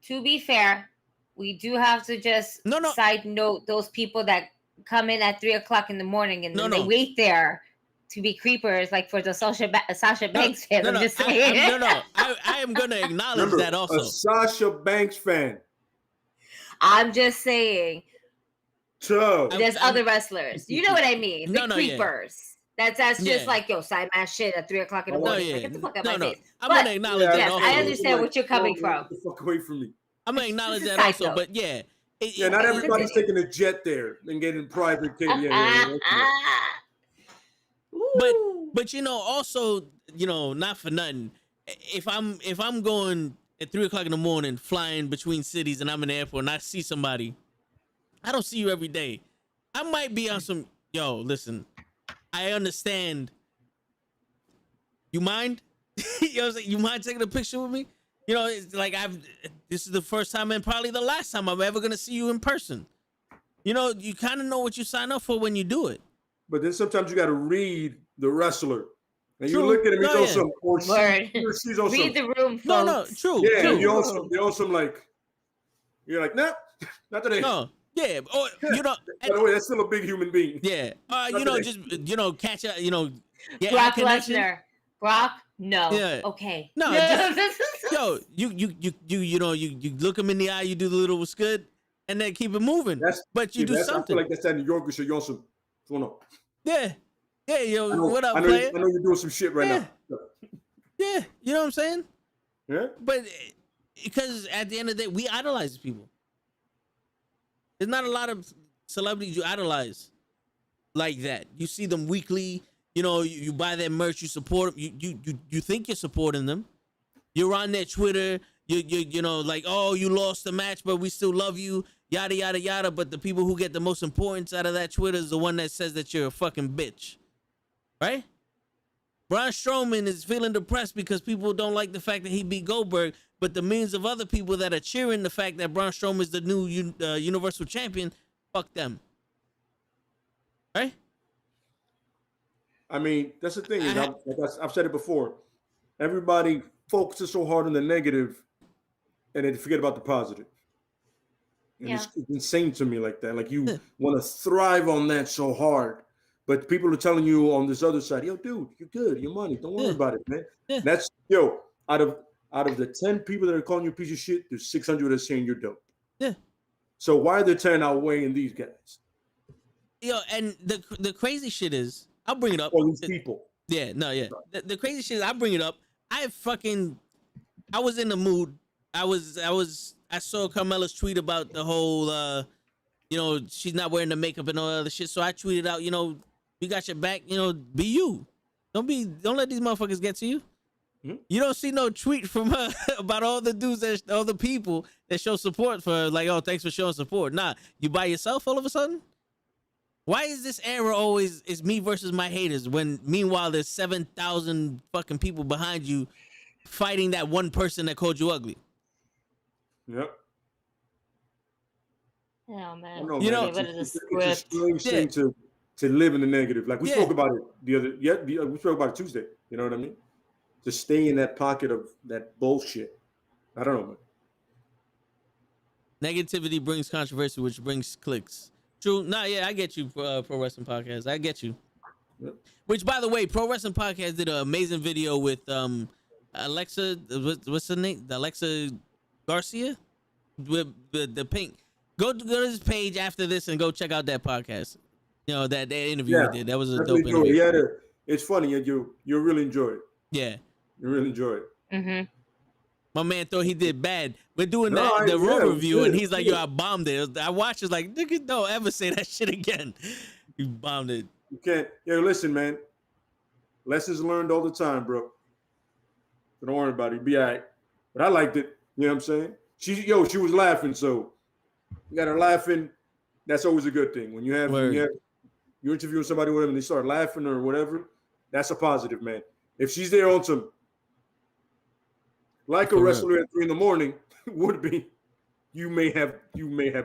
To be fair, we do have to just side note those people that come in at 3 o'clock in the morning and they wait there to be creepers, like for the Sasha Banks fan. I'm just saying. I am going to acknowledge that also. A Sasha Banks fan. I'm just saying. There's other wrestlers. You know what I mean? The creepers. Yeah. That's just like, yo, side man shit at 3 o'clock in the morning. Like, get the fuck out of my face. I'm going to acknowledge that also. I understand what you're coming from. Get the fuck away from me. I'm going to acknowledge that also, but yeah. Not everybody's taking a jet there and getting private. But also, not for nothing. If I'm going at 3 o'clock in the morning, flying between cities, and I'm in the airport, and I see somebody, I don't see you every day. I might be on some. Yo, listen, I understand. You mind? You mind taking a picture with me? It's like this is the first time and probably the last time I'm ever gonna see you in person. You kind of know what you sign up for when you do it. But then sometimes you got to read the wrestler, and you look at him. He's on some, or she's on read some. The room, folks. True. Yeah, true. You're on some like. You're like, nah, not today. No, yeah, or By the way, that's still a big human being. Yeah, just catch up. Brock Lesnar. Brock. No. Yeah. Okay. No. You look him in the eye. You do the little "what's good," and then keep it moving. But you do something. I feel like that's that New Yorker shit. You're on some. Yeah. What up, player? I know you're doing some shit right now. Yeah, you know what I'm saying? Yeah. But because at the end of the day, we idolize people. There's not a lot of celebrities you idolize like that. You see them weekly. You buy their merch, you support them. You think you're supporting them. You're on their Twitter. You like, oh, you lost the match, but we still love you. Yada yada yada. But the people who get the most importance out of that Twitter is the one that says that you're a fucking bitch, right? Braun Strowman is feeling depressed because people don't like the fact that he beat Goldberg, but the millions of other people that are cheering the fact that Braun Strowman is the new Universal Champion, fuck them, right? I mean, that's the thing. I've said it before. Everybody focuses so hard on the negative, and they forget about the positive. And it's insane to me like that. Like you want to thrive on that so hard, but people are telling you on this other side, yo, dude, you're good, your money, don't worry about it, man. That's out of the 10 people that are calling you a piece of shit, there's 600 that are saying you're dope. Yeah. So why are they 10 outweighing these guys? And the crazy shit is. I'll bring it up. All these people. Yeah, no, yeah. The crazy shit is I bring it up. I was in the mood. I saw Carmella's tweet about the whole she's not wearing the makeup and all that other shit. So I tweeted out, we got your back, be you. Don't let these motherfuckers get to you. Mm-hmm. You don't see no tweet from her about all the dudes all the people that show support for her, like, oh, thanks for showing support. Nah, you by yourself all of a sudden? Why is this era always is me versus my haters when meanwhile there's 7,000 fucking people behind you fighting that one person that called you ugly? Yep. Oh man. It's a strange thing to live in the negative. Like we spoke about it we spoke about it Tuesday. You know what I mean? to stay in that pocket of that bullshit. I don't know, man. Negativity brings controversy, which brings clicks. True. No, yeah, I get you, Pro Wrestling Podcast. I get you. Yep. Which, by the way, Pro Wrestling Podcast did an amazing video with Alexa. What's her name? Alexa Garcia with the pink. Go to his page after this and go check out that podcast. You know that interview he did. That was a dope interview. It's funny. You'll really enjoy it. Yeah, you really enjoy it. Mm-hmm. My man thought he did bad. We're doing the Raw review, and he's like, "Yo, I bombed it." I watched it like, "Nigga, don't ever say that shit again." You bombed it. You can't. Yo, listen, man. Lessons learned all the time, bro. So don't worry about it. Be all right. But I liked it. You know what I'm saying? She was laughing, so you got her laughing. That's always a good thing. When you're interviewing somebody, whatever, and they start laughing or whatever, that's a positive, man. If she's there on some, like a wrestler at 3 a.m. would be, you may have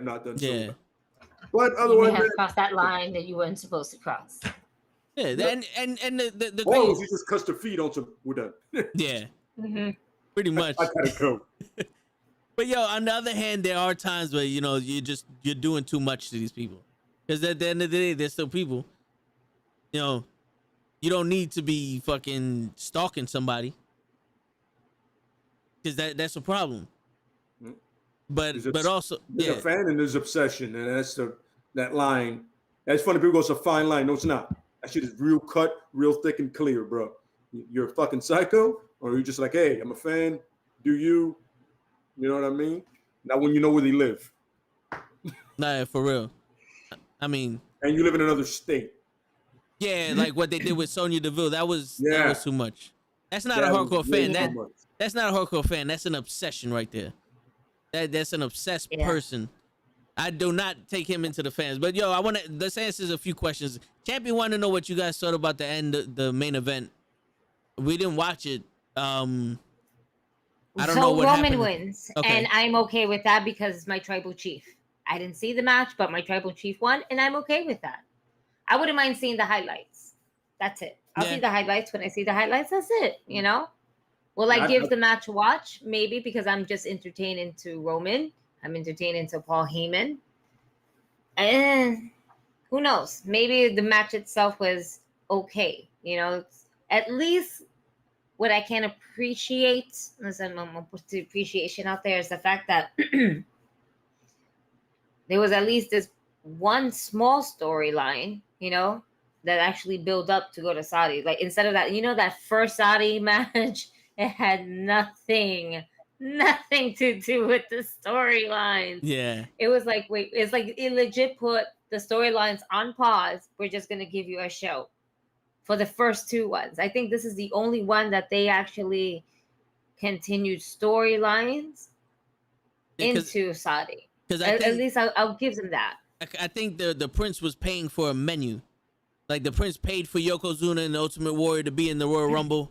not done so. Yeah. But You otherwise, may have crossed that line that you weren't supposed to cross. Yeah, and the oh, crazy, you just cussed her feet on some. We're done. yeah, Mm-hmm. pretty much. I gotta go. But yo, on the other hand, there are times where you're doing too much to these people, because at the end of the day, they're still people. You know, you don't need to be fucking stalking somebody, because that's a problem. But also, there's a fan and there's obsession, and that's that line. That's funny. People go, it's a fine line. No, it's not. That shit is real cut, real thick and clear, bro. You're a fucking psycho, or you're just like, hey, I'm a fan. Do you? You know what I mean? Not when you know where they live. Nah, for real. I mean, and you live in another state. Yeah, like what they did with Sonya Deville. That was too much. That's not a hardcore fan. That's not a hardcore fan. That's an obsession right there. That's an obsessed person. I do not take him into the fans. But yo, let's answer a few questions. Champion want to know what you guys thought about the main event. We didn't watch it. I don't know what Roman happened. wins, and I'm okay with that because it's my tribal chief. I didn't see the match, but my tribal chief won, and I'm okay with that. I wouldn't mind seeing the highlights. That's it. I'll see the highlights when I see the highlights. That's it. You know, will I give the match a watch? Maybe, because I'm just entertained into Roman. I'm entertained into Paul Heyman. And who knows? Maybe the match itself was okay. You know, at least what I can appreciate, listen, I'm gonna put the appreciation out there, is the fact that there was at least this one small storyline, you know, that actually built up to go to Saudi. Like, instead of that, you know, that first Saudi match, it had nothing to do with the storylines. Yeah. It was like, wait, it's like it legit put the storylines on pause. We're just going to give you a show for the first two ones. I think this is the only one that they actually continued storylines into Saudi. At least I'll give them that. I think the Prince was paying for a menu. Like, the Prince paid for Yokozuna and the Ultimate Warrior to be in the Royal Rumble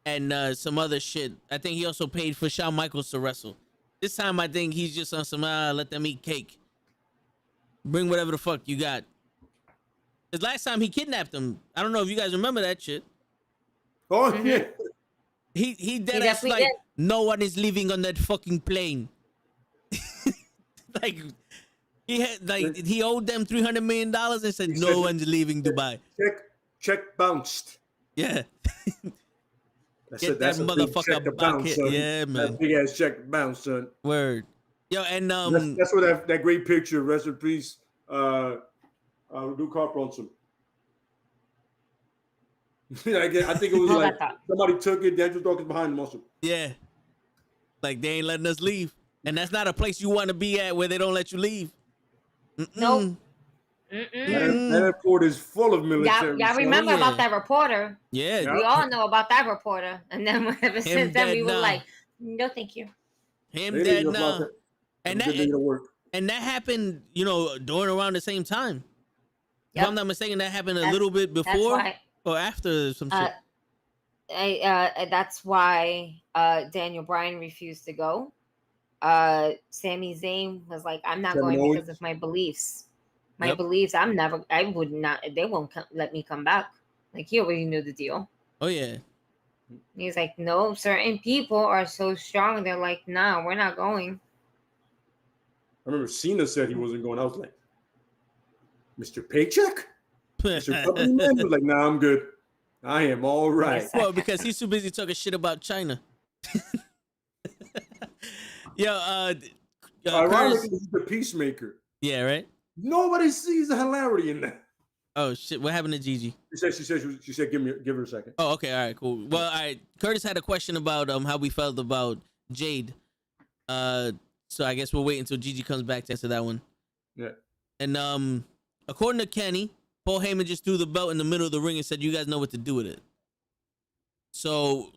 and some other shit. I think he also paid for Shawn Michaels to wrestle. This time, I think he's just on some, let them eat cake. Bring whatever the fuck you got. Because last time he kidnapped him, I don't know if you guys remember that shit. Oh, yeah. He dead ass like, no one is leaving on that fucking plane. Like, he owed them $300 million and said no one's leaving Dubai. Check bounced. Yeah. Get that motherfucker back here. Yeah, man. That big ass check bounced, son. Word. Yo, and that's what that great picture. Rest in peace. Do Carp on some. I think it was like somebody took it. Daniel Dawkins behind them also. Yeah. Like, they ain't letting us leave. And that's not a place you want to be at where they don't let you leave. Nope. That airport is full of military. Y'all remember about that reporter? Yeah. We all know about that reporter. And then ever since then, we were like, no, thank you. Him dead now. And that happened, you know, during around the same time. If I'm not mistaken, that happened a little bit before or after some shit. That's why Daniel Bryan refused to go. Sami Zayn was like, I'm not going because of my beliefs. My beliefs, I would not, they won't let me come back. Like, he already knew the deal. Oh, yeah. He's like, no, certain people are so strong. They're like, nah, we're not going. I remember Cena said he wasn't going. I was like, Mr. Paycheck? Mr. Company Man? He was like, nah, I'm good. I am all right. Yes, Well, because he's too busy talking shit about China. Yo, Ironically, Curtis, he's the peacemaker. yeah, right. Nobody sees the hilarity in that. Oh shit, what happened to Gigi? She said, give her a second. Oh, okay, all right, cool. Well, all right. Curtis had a question about how we felt about Jade. So I guess we'll wait until Gigi comes back to answer that one. Yeah. And according to Kenny, Paul Heyman just threw the belt in the middle of the ring and said, "You guys know what to do with it." So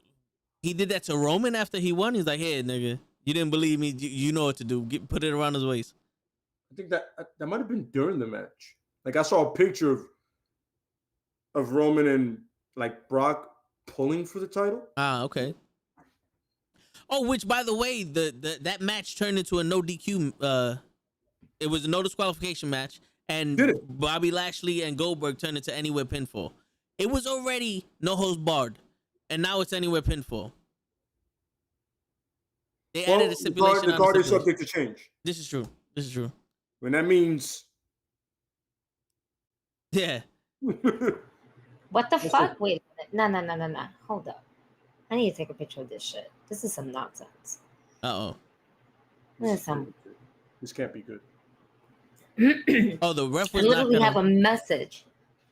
he did that to Roman after he won. He's like, "Hey, nigga, you didn't believe me. You know what to do. Put it around his waist." I think that might have been during the match. Like I saw a picture of Roman and like Brock pulling for the title. Ah, okay. Oh, which by the way, that match turned into a no DQ. It was a no disqualification match, and Did it? Bobby Lashley and Goldberg turned into anywhere pinfall. It was already no holds barred, and now it's anywhere pinfall. They added a stipulation. The card is subject to change. This is true. This is true. When that means, Yeah. What the Yes, fuck? sir. Wait a minute. No. Hold up. I need to take a picture of this shit. This is some nonsense. Uh This is some. this can't be good. oh. Oh, the ref I was literally not have gonna... a message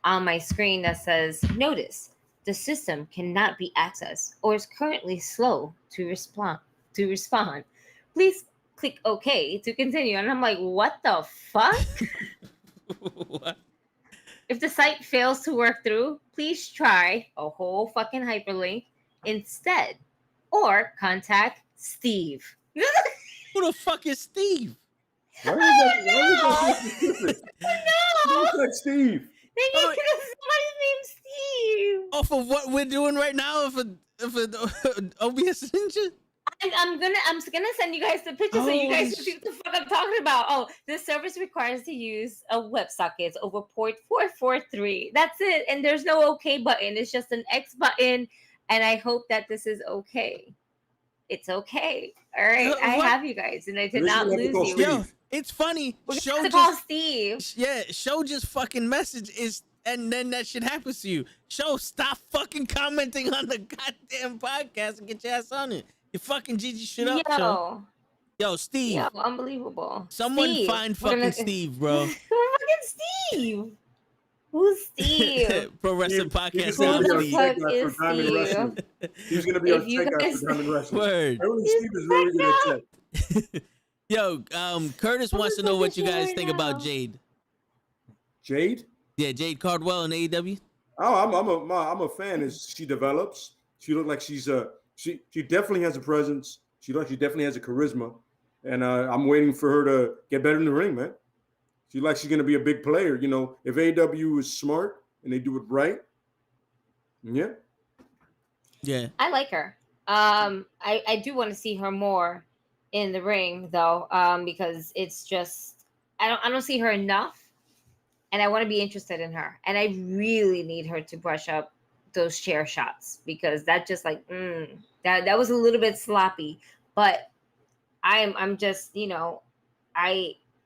on my screen that says, "Notice the system cannot be accessed or is currently slow to respond. Please click OK to continue." And I'm like, "What the fuck?" What? If the site fails to work through, please try a whole fucking hyperlink instead, or contact Steve. Who the fuck is Steve? Why is that so specific? Who's that Steve? They need Oh, to know somebody's named Steve. Off of what we're doing right now, if OBS Ninja. I'm gonna send you guys the picture so you guys can Holy see what the fuck I'm talking about. Oh, this service requires to use a WebSocket over port 443. That's it, and there's no OK button. It's just an X button, and I hope that this is okay. It's okay. All right, I What? have you guys, and I did This not is what we lose call you. Steve. Yo, it's funny. We're Show gonna have to call just Steve. yeah, show just fucking message is, and then that shit happens to you. Show, stop fucking commenting on the goddamn podcast and get your ass on it. You fucking Gigi shit up, Show. Yo, Steve. Yo, unbelievable. Someone Steve. find We're fucking gonna- Steve, bro. Who's fucking Steve? Who's Steve? Pro Wrestling Steve, Podcast. he's Who gonna the be Steve. our fuck tech guy is for Diamond Steve? Wrestling. He's gonna be our If you tech guy guys- for Diamond Wrestling. Word. Everyone, Steve is very good at tech. Yo, Curtis wants to know what you guys think about now. Jade. Jade? Yeah, Jade Cardwell in AEW. Oh, I'm a fan. As she develops, she looks like she's she definitely has a presence. She definitely has a charisma, and I'm waiting for her to get better in the ring, man. She like she's gonna be a big player. You know, if AEW is smart and they do it right, yeah. Yeah. I like her. I do want to see her more in the ring though, because it's just I don't see her enough, and I want to be interested in her, and I really need her to brush up those chair shots because that just like that was a little bit sloppy, but I'm just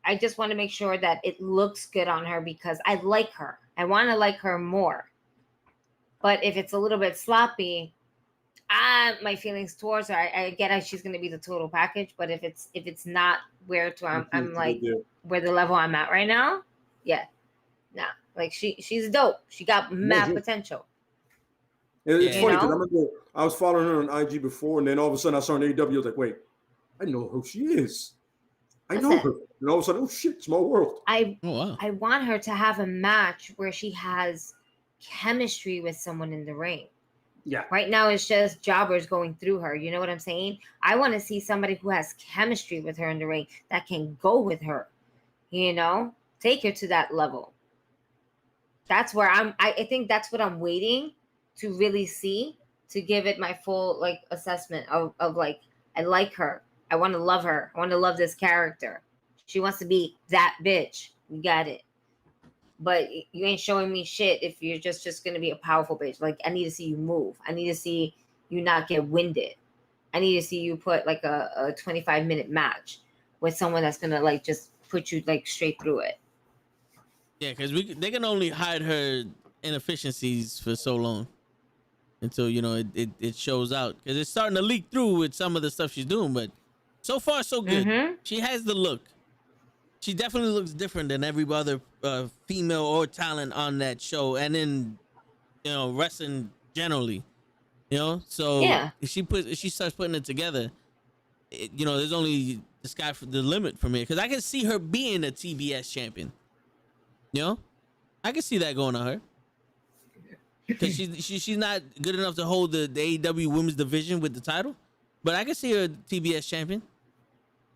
I just want to make sure that it looks good on her because I like her. I want to like her more, but if it's a little bit sloppy, my feelings towards her, I get how she's going to be the total package, but if it's not where I'm like where the level I'm at right now, yeah, nah, like she's dope. She got mad potential. It's Yeah. funny You because I know? remember I was following her on IG before, and then all of a sudden I saw her on AEW. I was like, wait, I know who she is. I know Listen. her. And all of a sudden, oh shit, small world. I Oh wow. I want her to have a match where she has chemistry with someone in the ring. Yeah. Right now, it's just jobbers going through her. You know what I'm saying? I want to see somebody who has chemistry with her in the ring that can go with her. Take her to that level. That's where I think that's what I'm waiting to really see to give it my full like assessment of like I like her. I want to love her. I want to love this character. She wants to be that bitch. We got it. But you ain't showing me shit if you're just gonna be a powerful bitch. Like I need to see you move. I need to see you not get winded. I need to see you put like a 25-minute match with someone that's gonna like just put you like straight through it. Yeah, because they can only hide her inefficiencies for so long until it shows out, because it's starting to leak through with some of the stuff she's doing. But so far so good. Mhm. She has the look. She definitely looks different than every other female or talent on that show, and in wrestling generally. So Yeah. if she starts putting it together, there's only the sky for the limit for me, because I can see her being a TBS champion. I can see that going on her, because she's not good enough to hold the AEW women's division with the title, but I can see her TBS champion.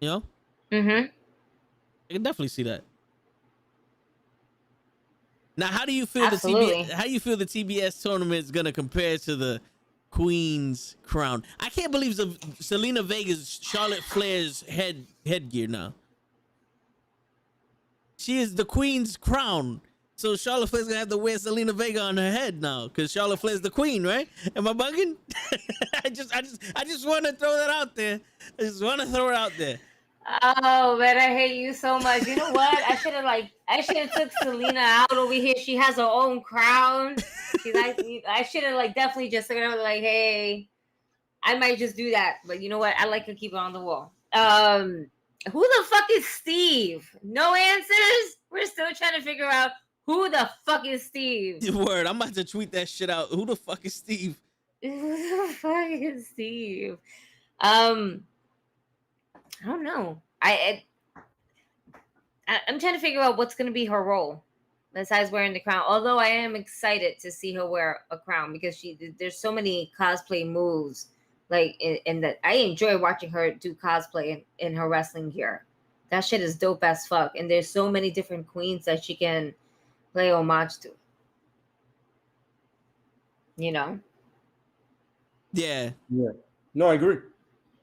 Mhm. I can definitely see that. Now, how do you feel Absolutely. how do you feel the TBS tournament is gonna compare to the Queen's Crown? I can't believe Selena Vega's Charlotte Flair's headgear now. She is the Queen's Crown, so Charlotte Flair's gonna have to wear Selena Vega on her head now, because Charlotte Flair's the Queen, right? Am I bugging? I just want to throw that out there. I just want to throw it out there. Oh man, I hate you so much. You know what? I should have took Selena out over here. She has her own crown. She's like, I should have definitely just said like, hey, I might just do that. But you know what? I like to keep it on the wall. Who the fuck is Steve? No answers. We're still trying to figure out who the fuck is Steve. Word, I'm about to tweet that shit out. Who the fuck is Steve? Who the fuck is Steve? I don't know. I'm trying to figure out what's going to be her role besides wearing the crown. Although I am excited to see her wear a crown, because there's so many cosplay moves. In that I enjoy watching her do cosplay in her wrestling gear. That shit is dope as fuck. And there's so many different queens that she can play homage to. Yeah. Yeah. No, I agree.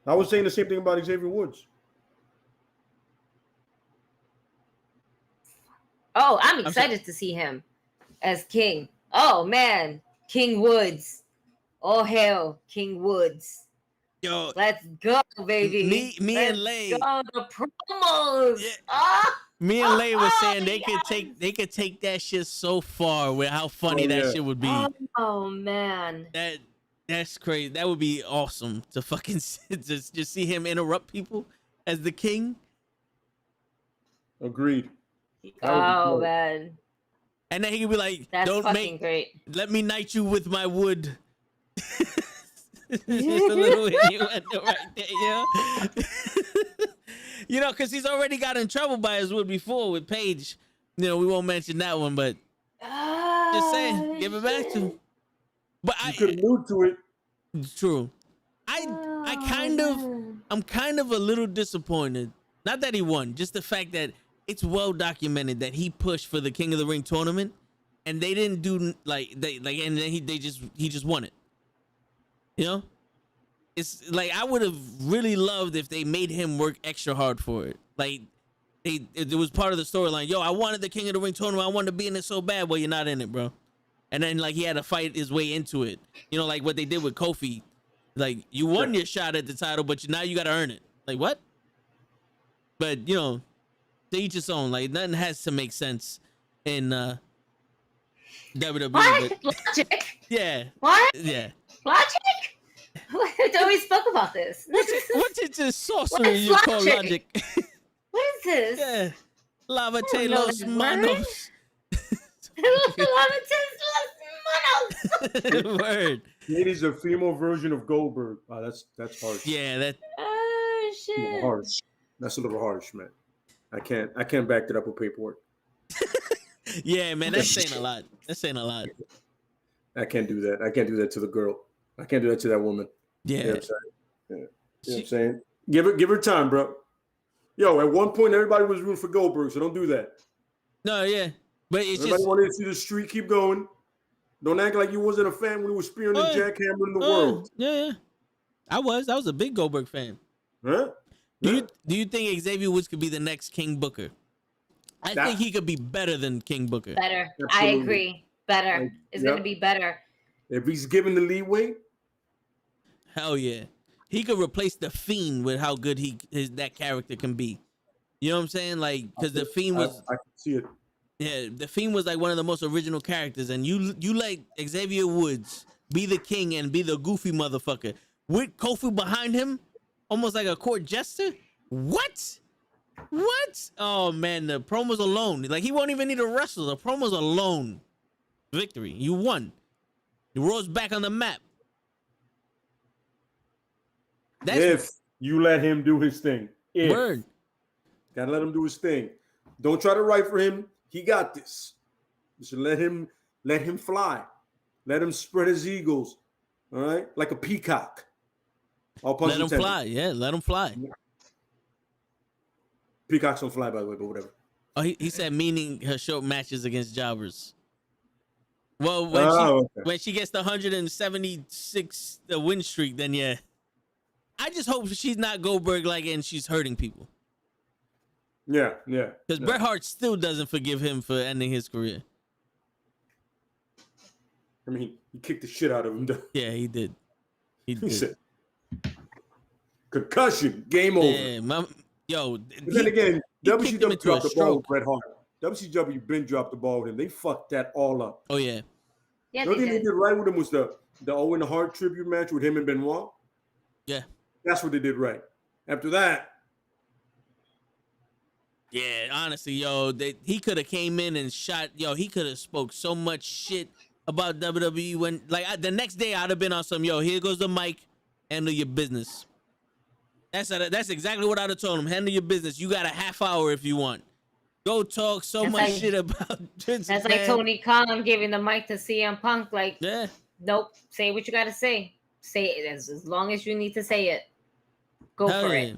I was saying the same thing about Xavier Woods. Oh, I'm excited to see him as King. Oh man, King Woods. Oh hell, King Woods. Yo, Let's go, baby. Me and Lay. Go, the promos. Yeah. Oh, Me and Lay was saying yes. they could take that shit so far with how funny that shit would be. Oh man. That's crazy. That would be awesome to fucking just see him interrupt people as the king. Agreed. Oh man. And then he could be like, That's fucking great. Let me knight you with my wood. Just a little innuendo right there, because he's already got in trouble by his wood before with Paige. We won't mention that one, but just saying, give it back to him. But you could allude to it. True. I'm kind of a little disappointed. Not that he won, just the fact that it's well documented that he pushed for the King of the Ring tournament, and they didn't do and then he just won it. It's like I would have really loved if they made him work extra hard for it. It was part of the storyline. Yo, I wanted the King of the Ring tournament. I wanted to be in it so bad. Well, you're not in it, bro. And then he had to fight his way into it. Like what they did with Kofi. You won your shot at the title, but now you got to earn it. What? But to each its own. Nothing has to make sense in WWE. What? Logic? Yeah. What? Yeah. Logic? I thought we spoke about this. What's it to sorcery you call logic? What is this? Yeah. Lavache los manos. Word. It is a female version of Goldberg. That's harsh. Yeah, that. Oh shit. Harsh. That's a little harsh, man. I can't back that up with paperwork. Yeah, man, that's saying a lot. That's saying a lot. I can't do that. I can't do that to the girl. I can't do that to that woman. Yeah. You know what I'm saying? Yeah. You know what I'm saying? Give her time, bro. Yo, at one point everybody was rooting for Goldberg, so don't do that. No, yeah. But it's everybody just wanted to see the streak keep going. Don't act like you wasn't a fan when he was spearing and jackhammering the world. Yeah. I was a big Goldberg fan. Huh? Do you think Xavier Woods could be the next King Booker? I think he could be better than King Booker. Better. Absolutely. I agree. Better. It's going to be better. If he's given the leeway. Hell yeah. He could replace the Fiend with how good that character can be. You know what I'm saying? Like, because the Fiend was, I can see it. yeah, the Fiend was like one of the most original characters, and you let Xavier Woods be the king and be the goofy motherfucker with Kofi behind him, almost like a court jester. What? What? Oh man, the promos alone, like he won't even need to wrestle. The promos alone, victory. You won. The Raw's back on the map. That's If you let him do his thing. word. Gotta let him do his thing. Don't try to write for him. He got this. You should let him fly. Let him spread his eagles. All right? Like a peacock. All puns Let him intended. fly. Yeah, let him fly. Peacocks don't fly, by the way, but whatever. Oh, he said meaning her short matches against jobbers. Well, when she gets the 176 win streak, then yeah. I just hope she's not Goldberg like and she's hurting people. Yeah. Because Bret Hart still doesn't forgive him for ending his career. I mean, he kicked the shit out of him. Yeah, he did. He He did. said, concussion, game over. Yeah, yo. But then again, kicked him WCW into dropped a the ball stroke. with Bret Hart. WCW been dropped the ball with him. They fucked that all up. Oh yeah. Yeah, The only they thing they did. did right with him was the Owen Hart tribute match with him and Benoit. Yeah. That's what they did right. After that, Yeah, honestly, yo, he could have came in and shot. Yo, he could have spoke so much shit about WWE when, like, the next day I'd have been on some. Yo, here goes the mic. Handle your business. That's exactly what I'd have told him. Handle your business. You got a half hour if you want. Go talk so That's much like- shit about Vince That's like McMahon. Tony Khan giving the mic to CM Punk. Like, Yeah, nope, say what you got to say. Say it as long as you need to say it. Go hell for yeah. it.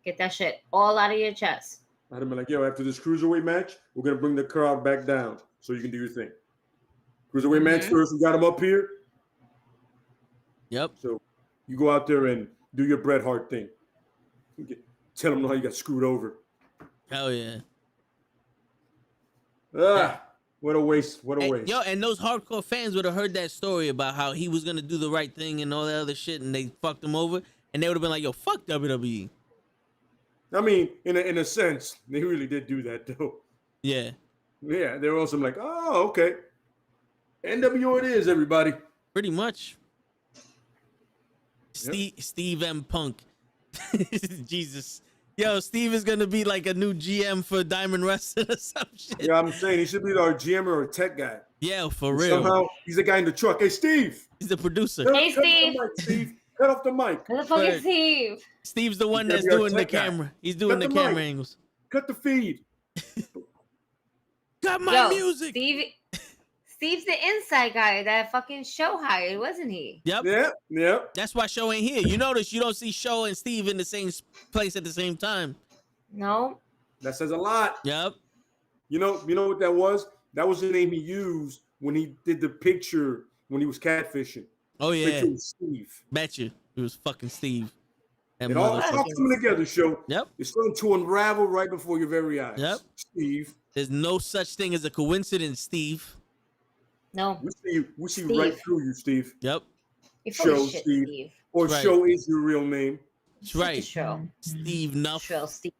Get that shit all out of your chest. I'd have been like, yo, after this cruiserweight match, we're going to bring the crowd back down so you can do your thing. Cruiserweight match Mhm. first, we got him up here. Yep. So you go out there and do your Bret Hart thing. Tell them how you got screwed over. Hell yeah. What a waste. What a And, waste. yo, and those hardcore fans would have heard that story about how he was gonna do the right thing and all that other shit, and they fucked him over, and they would have been like, "Yo, fuck WWE." I mean, in a sense, they really did do that, though. Yeah, Yeah, they were also like, oh, okay. NWO it is, everybody. pretty much. Yep. Steve M. Punk. Jesus. Yo, Steve is gonna be like a new GM for Diamond Wrestling or some shit. Yeah, I'm saying he should be our GM or our tech guy. Yeah, for real. Somehow, he's the guy in the truck. Hey, Steve. He's the producer. Hey, cut Steve. the mic, Steve. Cut off the mic. Motherfucking Word. Steve. Steve's the one gotta that's be our doing the tech guy. camera. He's doing Cut the the camera mic. angles. Cut the feed. Got my Yo, music. Steve's the inside guy that fucking show hired, wasn't he? Yep. Yeah. That's why Show ain't here. You notice you don't see Show and Steve in the same place at the same time. No. That says a lot. Yep. You know what that was? That was the name he used when he did the picture when he was catfishing. Oh yeah. Picture with Steve. Bet you it was fucking Steve. That It all motherfucker. coming together, show. Yep. It's starting to unravel right before your very eyes. Yep. Steve, There's no such thing as a coincidence, Steve. No. we see Steve. right through you, Steve. Yep. You're full Show of shit, Steve. Steve. Or Right. Show is your real name. That's Such a right. show. Steve Nuff. Show, Steve.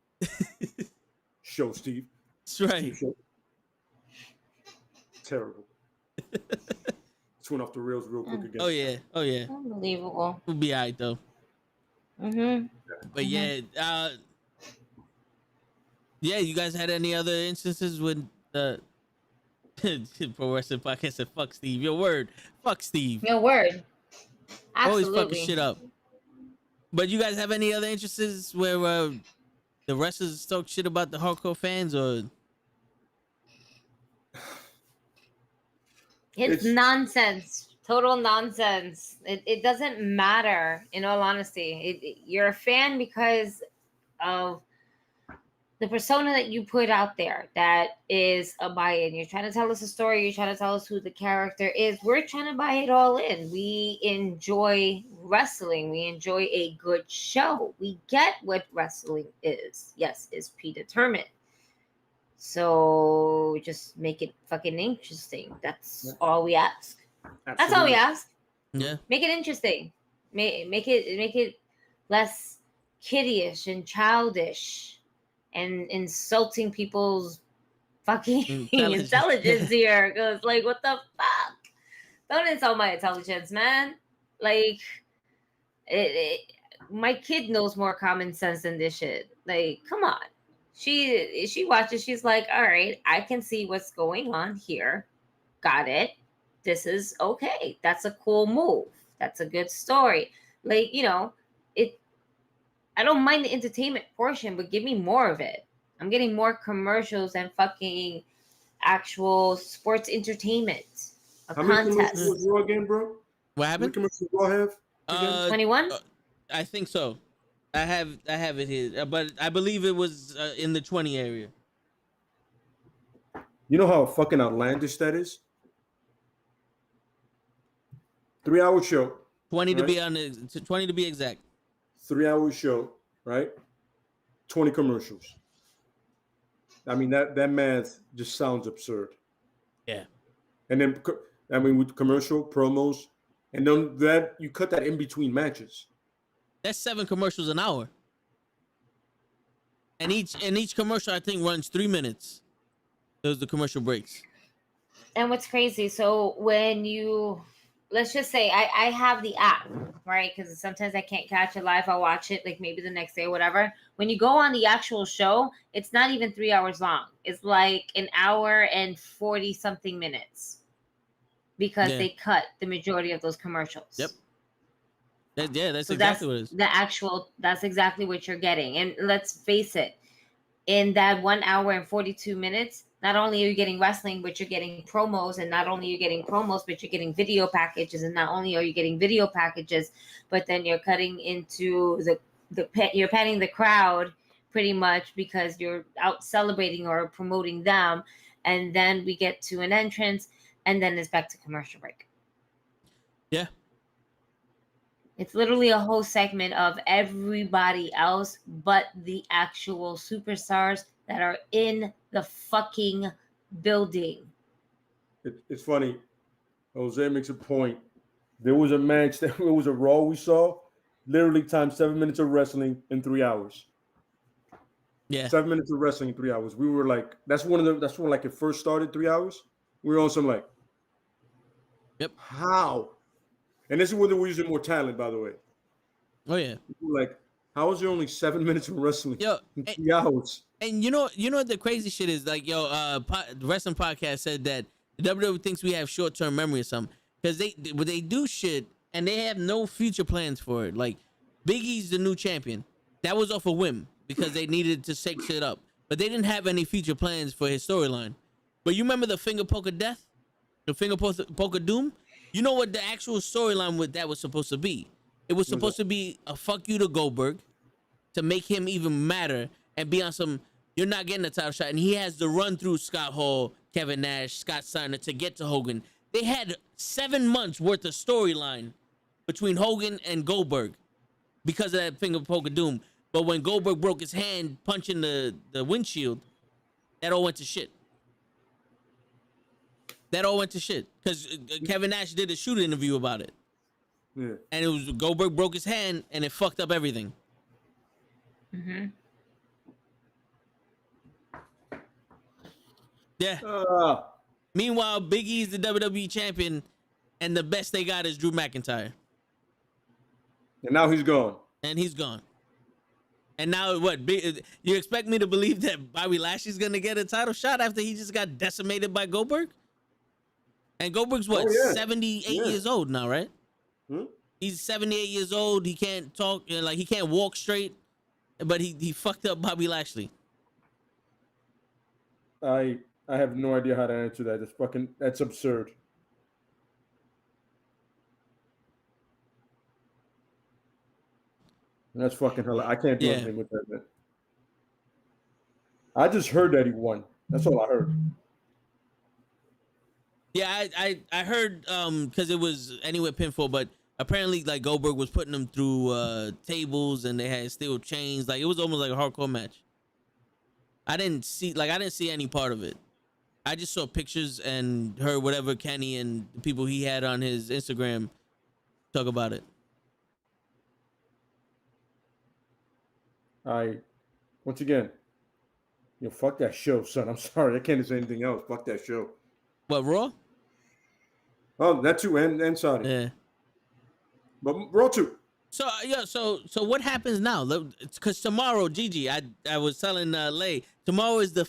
Show Steve. That's right. Show. Terrible. This went off the rails real quick again. Oh yeah. Oh yeah. Unbelievable. We'll be alright though. Mm-hmm. But yeah, yeah. You guys had any other instances with the Pro Wrestling Podcast said, "Fuck Steve." Your word. Fuck Steve. Your word. Always Absolutely. fucking shit up. But you guys have any other instances where the wrestlers talk shit about the hardcore fans, or It's nonsense. Total nonsense. It doesn't matter, in all honesty. You're a fan because of the persona that you put out there that is a buy-in. You're trying to tell us a story. You're trying to tell us who the character is. We're trying to buy it all in. We enjoy wrestling. We enjoy a good show. We get what wrestling is. Yes, is predetermined. So just make it fucking interesting. That's all we ask. That's all we ask. yeah, Make it interesting. Make it less kiddyish and childish and insulting people's fucking intelligence here. Because like, what the fuck? Don't insult my intelligence, man. Like, my kid knows more common sense than this shit. Like, come on. She watches. She's like, all right, I can see what's going on here. Got it. This is okay. That's a cool move. That's a good story. Like, I don't mind the entertainment portion, but give me more of it. I'm getting more commercials and fucking actual sports entertainment. How many commercials was Raw again, bro? What How many happened? commercials Raw have? 21? I think so. I have it here, but I believe it was in the 20 area. You know how fucking outlandish that is? 3-hour show. 20 right? to be 20 to be exact. 3-hour show, right? 20 commercials. I mean, that math just sounds absurd. Yeah. And then, I mean, with commercial promos, and then that you cut that in between matches. That's 7 commercials an hour. And each commercial I think runs 3 minutes. Those are the commercial breaks. And what's crazy, so when you, let's just say I have the app, right? Because sometimes I can't catch it live. I'll watch it like maybe the next day or whatever. When you go on the actual show, it's not even 3 hours long. It's like an hour and 40 something minutes because they cut the majority of those commercials. Yep. That's exactly what it is. That's exactly what you're getting. And let's face it, in that 1 hour and 42 minutes, not only are you getting wrestling, but you're getting promos, and not only are you getting promos, but you're getting video packages, and not only are you getting video packages, but then you're cutting into you're petting the crowd pretty much because you're out celebrating or promoting them, and then we get to an entrance, and then it's back to commercial break. Yeah. It's literally a whole segment of everybody else but the actual superstars that are in the fucking building. It's funny. Jose makes a point. There was a match it was a Raw we saw, literally times 7 minutes of wrestling in 3 hours. Yeah. 7 minutes of wrestling in 3 hours. We were like, that's when like it first started, 3 hours. We were on some like, yep. How? And this is when they were using more talent, by the way. Oh yeah. We were like, how is there only 7 minutes of wrestling in 3 hours? And you know what the crazy shit is? Like, the Wrestling Podcast said that the WWE thinks we have short-term memory or something because they do shit and they have no future plans for it. Like, Big E's the new champion. That was off a whim because they needed to shake shit up, but they didn't have any future plans for his storyline. But you remember the finger poke of death, the finger poke of doom? You know what the actual storyline with that was supposed to be? It was supposed to be a fuck you to Goldberg to make him even matter and be on some, you're not getting a title shot. And he has to run through Scott Hall, Kevin Nash, Scott Steiner to get to Hogan. They had 7 months worth of storyline between Hogan and Goldberg because of that finger poke of doom. But when Goldberg broke his hand punching the windshield, that all went to shit. That all went to shit because Kevin Nash did a shoot interview about it. Yeah. And it was Goldberg broke his hand and it fucked up everything. Mm-hmm. Yeah. Meanwhile, Big E's the WWE champion and the best they got is Drew McIntyre. And now he's gone. And he's gone. And now what? You expect me to believe that Bobby Lashley's going to get a title shot after he just got decimated by Goldberg? And Goldberg's what, 78 years old now, right? He's 78 years old. He can't talk, like he can't walk straight, but he fucked up Bobby Lashley. I have no idea how to answer that. That's absurd. That's fucking hell. I can't do anything with that, man. I just heard that he won. That's all I heard. Yeah, I heard because it was anyway pinfall, but apparently like Goldberg was putting them through tables and they had steel chains. Like it was almost like a hardcore match. I didn't see any part of it. I just saw pictures and heard whatever Kenny and the people he had on his Instagram talk about it. Once again, fuck that show, son. I'm sorry, I can't say anything else. Fuck that show. What, Raw? Oh, that too, and Saudi. Yeah. But Raw too. So so what happens now? Because tomorrow, Gigi, I was telling Lay, tomorrow is the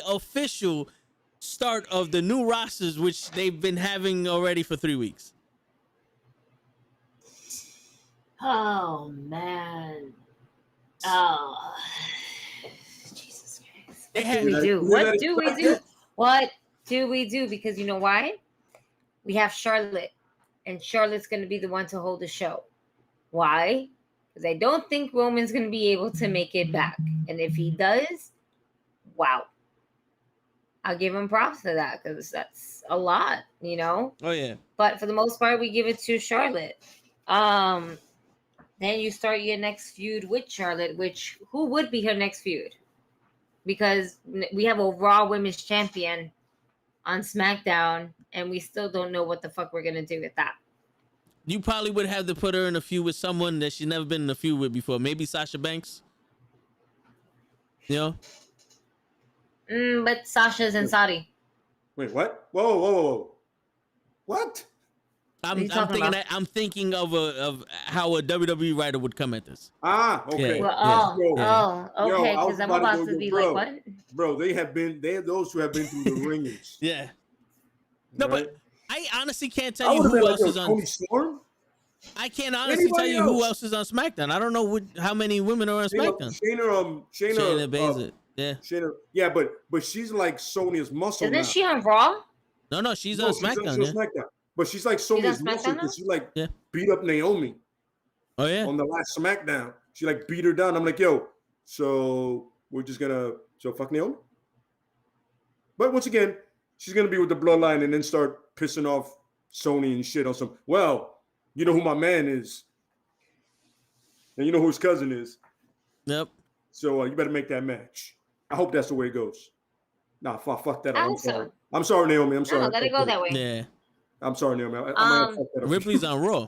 official start of the new rosters, which they've been having already for 3 weeks. Oh man. Oh, Jesus Christ. What do we do? What do we do? What do we do? Because you know why? We have Charlotte, and Charlotte's going to be the one to hold the show. Why? Because I don't think Roman's going to be able to make it back. And if he does, wow. I'll give him props for that because that's a lot, Oh, yeah. But for the most part, we give it to Charlotte. Then you start your next feud with Charlotte, who would be her next feud? Because we have a Raw Women's Champion on SmackDown, and we still don't know what the fuck we're going to do with that. You probably would have to put her in a feud with someone that she's never been in a feud with before. Maybe Sasha Banks. But Sasha's in Saudi. Wait, what? Whoa. What? I'm thinking of how a WWE writer would come at this. Okay. Yeah. Well, okay, because I'm about to be like, what? Bro, they have those who have been through the ringers. Yeah. No, right? but I honestly can't tell you who else is on. Tony Storm? I can't honestly tell you who else is on SmackDown. I don't know how many women are on SmackDown. Shayna Baszler. Yeah. Shayna, yeah, but she's like Sonya's muscle. Isn't now. she on Raw? No, she's on SmackDown. She's on SmackDown. But she's like Sonya's muscle because she beat up Naomi. Oh yeah. On the last SmackDown, she like beat her down. I'm like, yo, so we're just gonna fuck Naomi. But once again, she's gonna be with the bloodline and then start pissing off Sony and shit on some. Well, you know who my man is, and you know who his cousin is. Yep. So you better make that match. I hope that's the way it goes. Nah, fuck that. I'm sorry. So. I'm sorry, Naomi. I'm sorry. No, let it go that way. Yeah. I'm sorry, Naomi. I might have fucked that up. Ripley's on Raw.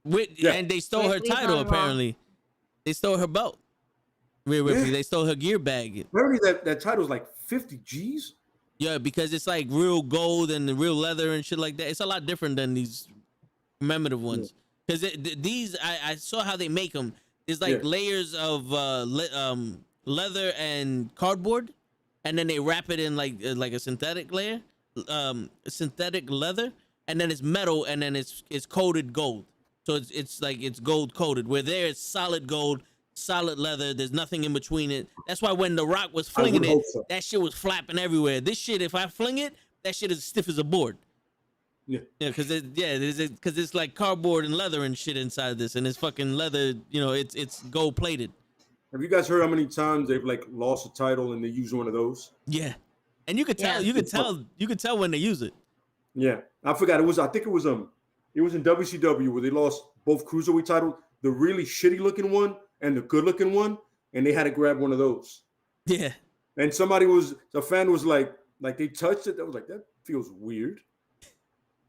And they stole her title, apparently. They stole her belt. Rhea Ripley. They stole her gear bag. Apparently that title's like 50 G's. Yeah, because it's like real gold and real leather and shit like that. It's a lot different than these commemorative ones. Because these, I saw how they make them. It's like layers of leather and cardboard, and then they wrap it in like a synthetic layer, synthetic leather, and then it's metal, and then it's coated gold. So it's like it's gold coated. Where there it's solid gold, solid leather. There's nothing in between it. That's why when The Rock was flinging it, that shit was flapping everywhere. This shit, if I fling it, that shit is stiff as a board. Yeah, because it's like cardboard and leather and shit inside this, and it's fucking leather. It's gold plated. Have you guys heard how many times they've like lost a title and they use one of those? Yeah, and you could tell. You could tell when they use it. Yeah, I forgot. I think it was in WCW where they lost both cruiserweight titles, the really shitty looking one and the good looking one, and they had to grab one of those. Yeah, and a fan was like they touched it. I was like, that feels weird.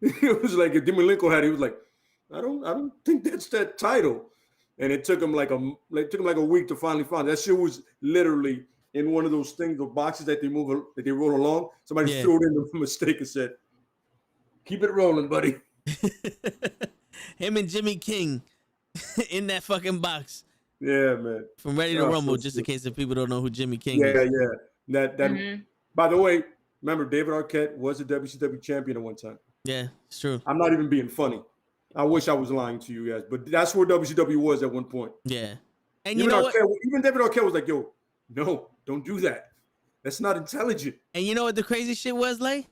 It was like if Malenko had it, he was like, I don't think that's that title. And it took him like a week to finally find it. That shit was literally in one of those things, the boxes that they roll along. Somebody threw it in the mistake and said, keep it rolling, buddy. Him and Jimmy King in that fucking box. Yeah, man. From Ready to Rumble, just in case if people don't know who Jimmy King is. Yeah. That By the way, remember David Arquette was a WCW champion at one time. Yeah, it's true. I'm not even being funny. I wish I was lying to you guys, but that's where WCW was at one point. Yeah. And even you know what? Even David Arquette was like, yo, no, don't do that. That's not intelligent. And you know what the crazy shit was, Lay?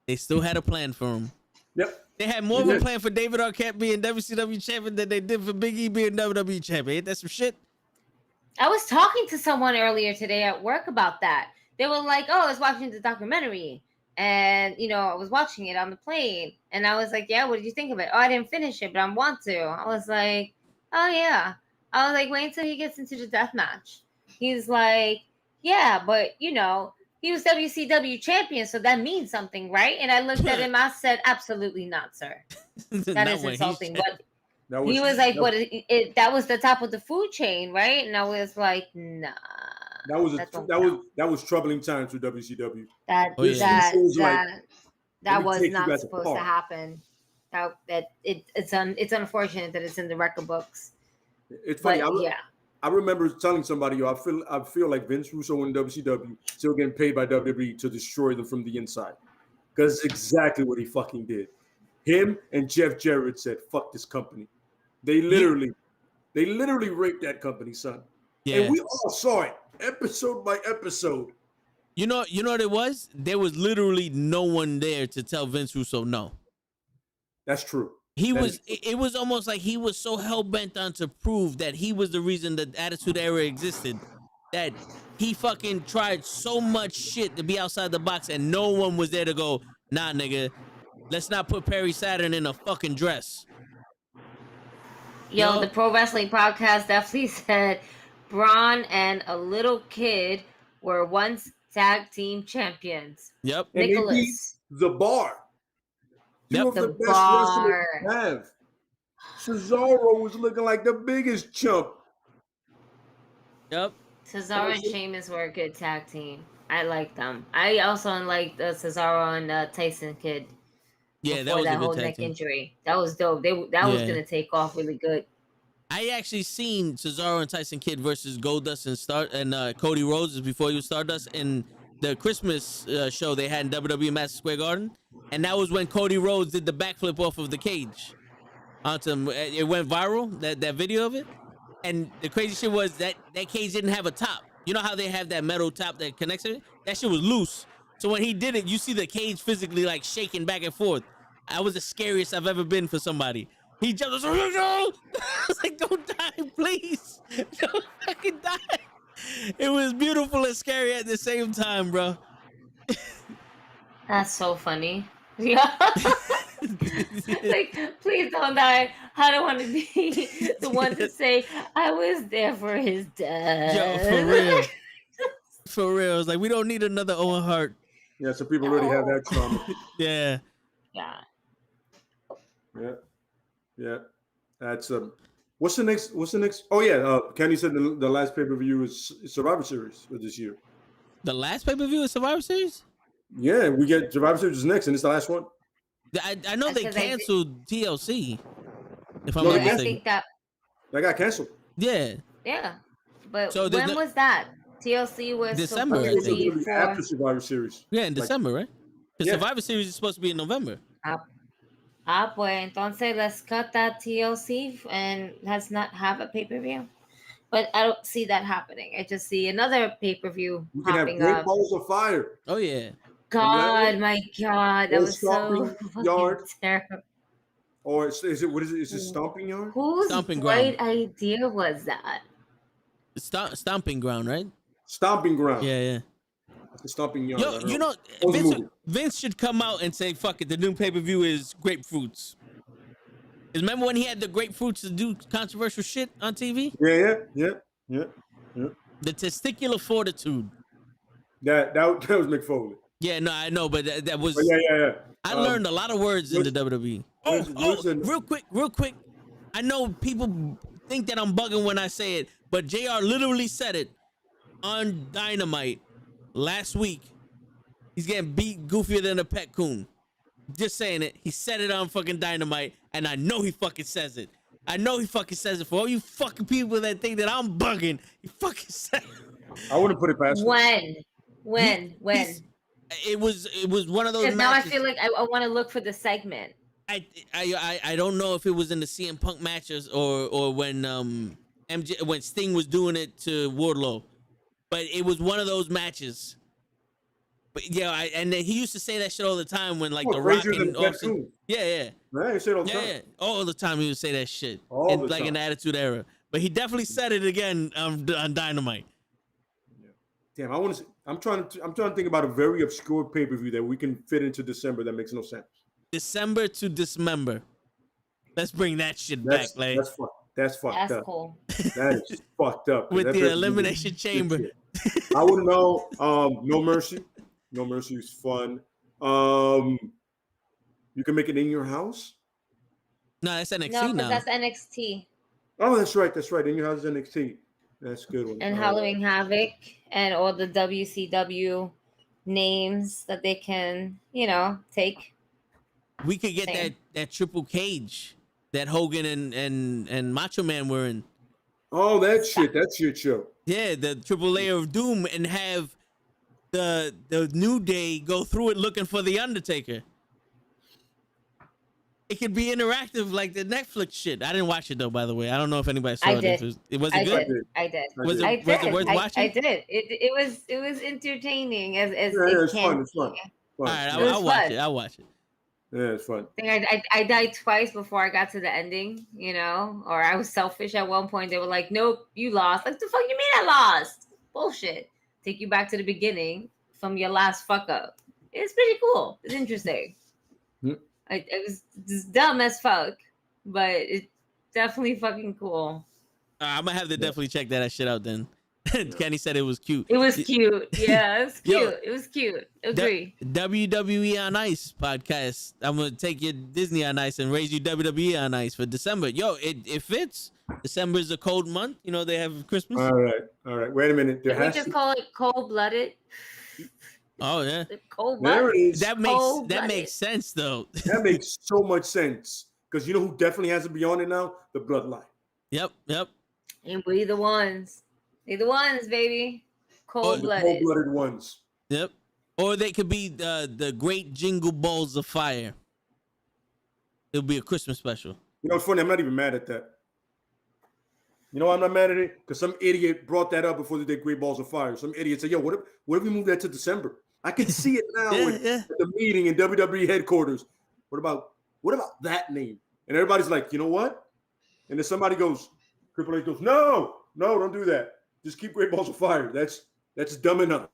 They still had a plan for him. Yep. They had more of a plan for David Arquette being WCW champion than they did for Big E being WWE champion. Ain't that some shit? I was talking to someone earlier today at work about that. They were like, oh, I was watching the documentary. And, I was watching it on the plane. And I was like, yeah, what did you think of it? Oh, I didn't finish it, but I want to. I was like, oh, yeah. I was like, wait until he gets into the death match. He's like, yeah, but, he was WCW champion, so that means something, right? And I looked at him. I said, absolutely not, sir. That is insulting. He was like, "What? That was the top of the food chain, right?" And I was like, "Nah." That was troubling times for WCW. That was not supposed to happen. It's unfortunate that it's in the record books. It's funny. I remember telling somebody, I feel like Vince Russo in WCW still getting paid by WWE to destroy them from the inside, because it's exactly what he fucking did. Him and Jeff Jarrett said, "Fuck this company." They literally raped that company, son. Yeah. And we all saw it, episode by episode. You know what it was? There was literally no one there to tell Vince Russo no. That's true. It was almost like he was so hell-bent on to prove that he was the reason the Attitude Era existed, that he fucking tried so much shit to be outside the box, and no one was there to go, "Nah, nigga, let's not put Perry Saturn in a fucking dress." The Pro Wrestling Podcast definitely said Braun and a little kid were once tag team champions. Yep. Nicholas. The Bar. Two of the best wrestlers we have. Cesaro was looking like the biggest chump. Yep. Cesaro and Sheamus were a good tag team. I like them. I also like Cesaro and Tyson Kidd. Yeah, that was a good whole tag neck team. Injury. That was dope. That was gonna take off really good. I actually seen Cesaro and Tyson Kidd versus Goldust and Cody Rhodes before he was Stardust in the Christmas show they had in WWE Madison Square Garden, and that was when Cody Rhodes did the backflip off of the cage onto him. It went viral, that video of it, and the crazy shit was that cage didn't have a top. You know how they have that metal top that connects it? That shit was loose. So when he did it, you see the cage physically like shaking back and forth. I was the scariest I've ever been for somebody. He jumped. I was like, "Don't die, please! Don't fucking die!" It was beautiful and scary at the same time, bro. That's so funny. Yeah. Like, please don't die. I don't want to be the one to say I was there for his death. Yo, for real. For real. It's like, we don't need another Owen Hart. Yeah, some people already have that trauma. Yeah. Yeah. Yeah. That's what's the next? Oh yeah, Kenny said the last pay-per-view is Survivor Series for this year. The last pay-per-view is Survivor Series? Yeah, we get Survivor Series next, and it's the last one. I know they canceled TLC. If I'm No, not I mistaken. think that got canceled. Yeah. But so when was that? TLC was December, I supposed to think. be After Survivor Series. Yeah, in December, right? Because Survivor Series is supposed to be in November. Pues entonces let's cut that TLC and let's not have a pay-per-view. But I don't see that happening. I just see another pay-per-view We can have popping Great up. Balls of Fire. Oh yeah. God, my God, that was so Yard. terrible. Or is it what is it? Is it Stomping Yard? Whose Stomping great Ground. idea was that? Stomping Ground, right? Stomping Ground. Yeah. The Stomping Yard. Yo, you know, Vince should come out and say, "Fuck it, the new pay-per-view is grapefruits." Remember when he had the grapefruits to do controversial shit on TV? Yeah. The testicular fortitude. That was Mick Foley. Yeah, no, I know, but that was. But yeah. I learned a lot of words in the WWE. Real quick. I know people think that I'm bugging when I say it, but JR literally said it on Dynamite last week. He's getting beat goofier than a pet coon. Just saying it. He said it on fucking Dynamite, and I know he fucking says it. I know he fucking says it. For all you fucking people that think that I'm bugging, he fucking said it. I wouldn't put it past him. When? It was one of those matches. Now I feel like I want to look for the segment. I don't know if it was in the CM Punk matches or when when Sting was doing it to Wardlow, but it was one of those matches. But yeah, and then he used to say that shit all the time when like the Rock and Austin. Yeah. Right, he said all the time. Yeah, all the time he would say that shit. In the Attitude Era. But he definitely said it again on Dynamite. Damn, I'm trying to think about a very obscure pay-per-view that we can fit into December that makes no sense. December to Dismember. Let's bring that shit back, like that's fucked up. That's cool. That is fucked up. With the Elimination Chamber. I wouldn't know. No Mercy. No Mercy is fun. You can make it in your house. No, that's NXT No, because now. that's NXT. Oh, that's right. That's right. And you have NXT. That's a good one. And Halloween Havoc and all the WCW names that they can, take. We could get Same. that triple cage that Hogan and Macho Man were in. Oh, that shit show. Yeah, the triple layer of doom, and have the New Day go through it looking for the Undertaker. It could be interactive like the Netflix shit. I didn't watch it though, by the way. I don't know if anybody saw I it. did. Was it good? I did. Was I it did. worth watching? I did. It was entertaining as Yeah, it it's can fun. It's fun. be. All right, It was I'll watch fun. it. I'll watch it. Yeah, it's fun. I think I died twice before I got to the ending, or I was selfish at one point. They were like, "Nope, you lost." Like, the fuck you mean I lost? Bullshit. Take you back to the beginning from your last fuck up. It's pretty cool. It's interesting. It was just dumb as fuck, but it's definitely fucking cool. I'm gonna have to definitely check that shit out then. Kenny said it was cute. It was cute. Yeah, it was cute. Yo, It was cute. Agree. WWE on Ice podcast. I'm gonna take your Disney on Ice and raise you WWE on Ice for December. Yo, it fits. December is a cold month. They have Christmas. All right. Wait a minute. Can we just call it cold-blooded? Oh yeah, There Cold-blooded. it is. that Cold-blooded. makes sense though. That makes so much sense. Because you know who definitely has to be on it now? The Bloodline. Yep. And we the ones. They the ones, baby. The Cold-blooded. cold-blooded ones. Yep. Or they could be the Great Jingle Balls of Fire. It'll be a Christmas special. You know, it's funny. I'm not even mad at that. You know why I'm not mad at it? Because some idiot brought that up before they did Great Balls of Fire. Some idiot said, yo, what if we move that to December? I can see it now at the meeting in WWE headquarters. What about that name? And everybody's like, you know what? And then somebody goes, Triple H goes, no, don't do that. Just keep Great Balls of Fire. That's dumb enough.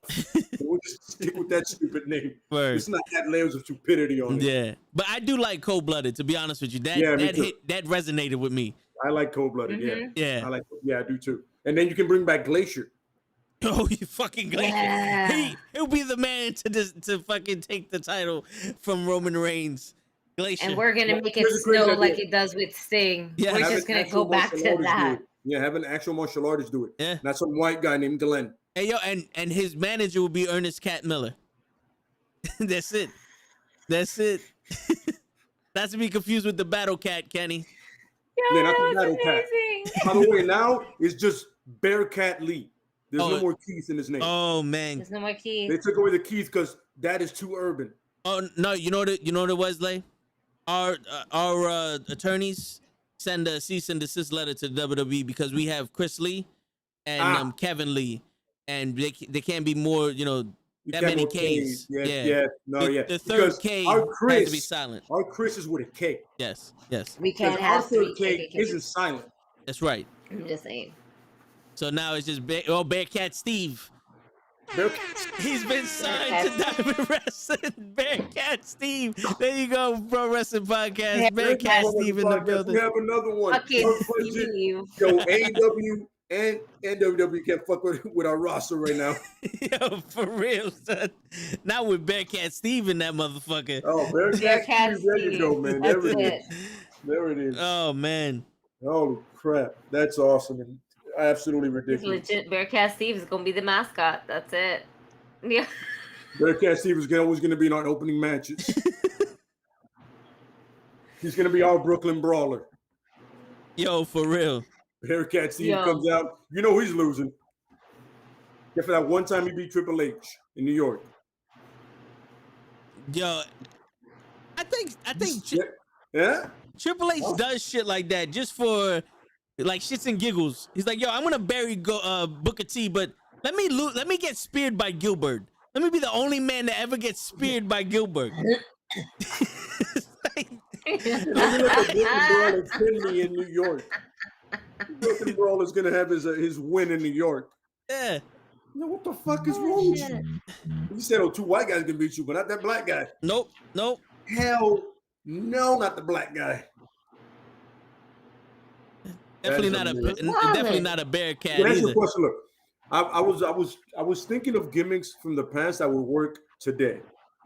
We'll just stick with that stupid name. Word. It's not that layers of stupidity on it. Yeah, but I do like Cold Blooded. To be honest with you, that resonated with me. I like cold-blooded. Mhm. Yeah. I do too. And then you can bring back Glacier. Oh, you fucking Glacier. Yeah. He'll be the man to fucking take the title from Roman Reigns. Glacier. And we're gonna make it Here's a crazy snow idea. like it does with Sting. Yeah. We're Have just an gonna actual go back martial to artist do that. it. Yeah, have an actual martial artist do it. Yeah. Not some white guy named Glenn. Hey, yo, and his manager will be Ernest Cat Miller. That's it. Not to be confused with the Battle Cat, Kenny. Yeah, not the Yo, Battle that's Cat. amazing. By the way, now it's just Bearcat Lee. There's Oh. no more Keith in his name. Oh man. There's no more keys. They took away the Keith because that is too urban. Oh no, you know what it was, Lay? Our attorneys send a cease and desist letter to WWE because we have Chris Lee and Kevin Lee, and they can't be more, You that can't many go K's. Yeah. The third Because K our has to be silent. Our Chris is with a K. Yes, We Because can't our have third three K KKKs. isn't silent. that's right. I'm just saying. So now it's just Bearcat Steve. He's been signed to Diamond Wrestling. Bearcat Steve. There you go, Pro Wrestling Podcast. Bearcat Steve in the building. We have another one. Fucking Unfortunate- Steve. Yo, AEW and WWE can't fuck with our roster right now. Yo, for real, son. Not with Bearcat Steve in that motherfucker. Oh, Bearcat Steve. There you go, man. There That's it it. is. There it is. Oh man. Holy crap. That's awesome and absolutely He's ridiculous. legit. Bearcat Steve is gonna be the mascot. That's it. Yeah. Bearcat Steve is always going to be in our opening matches. He's going to be our Brooklyn Brawler. Yo, for real. Bearcat Steve Yo. comes out. You know he's losing. Except for that one time he beat Triple H in New York. Yo, I think Yeah? Triple H does shit like that just for like shits and giggles. He's like, yo, I'm gonna bury Booker T, but let me get speared by Gilbert. Let me be the only man to ever get speared by Gilbert. Let me let the Brooklyn Brawler pin me in New York. Brooklyn Brawler's going to have his win in New York. Yeah. No, what the fuck is wrong with you? You said, two white guys can beat you, but not that black guy. Nope. Hell no, not the black guy. Definitely That's not a Bearcat To answer either. your question, look, I was thinking of gimmicks from the past that would work today.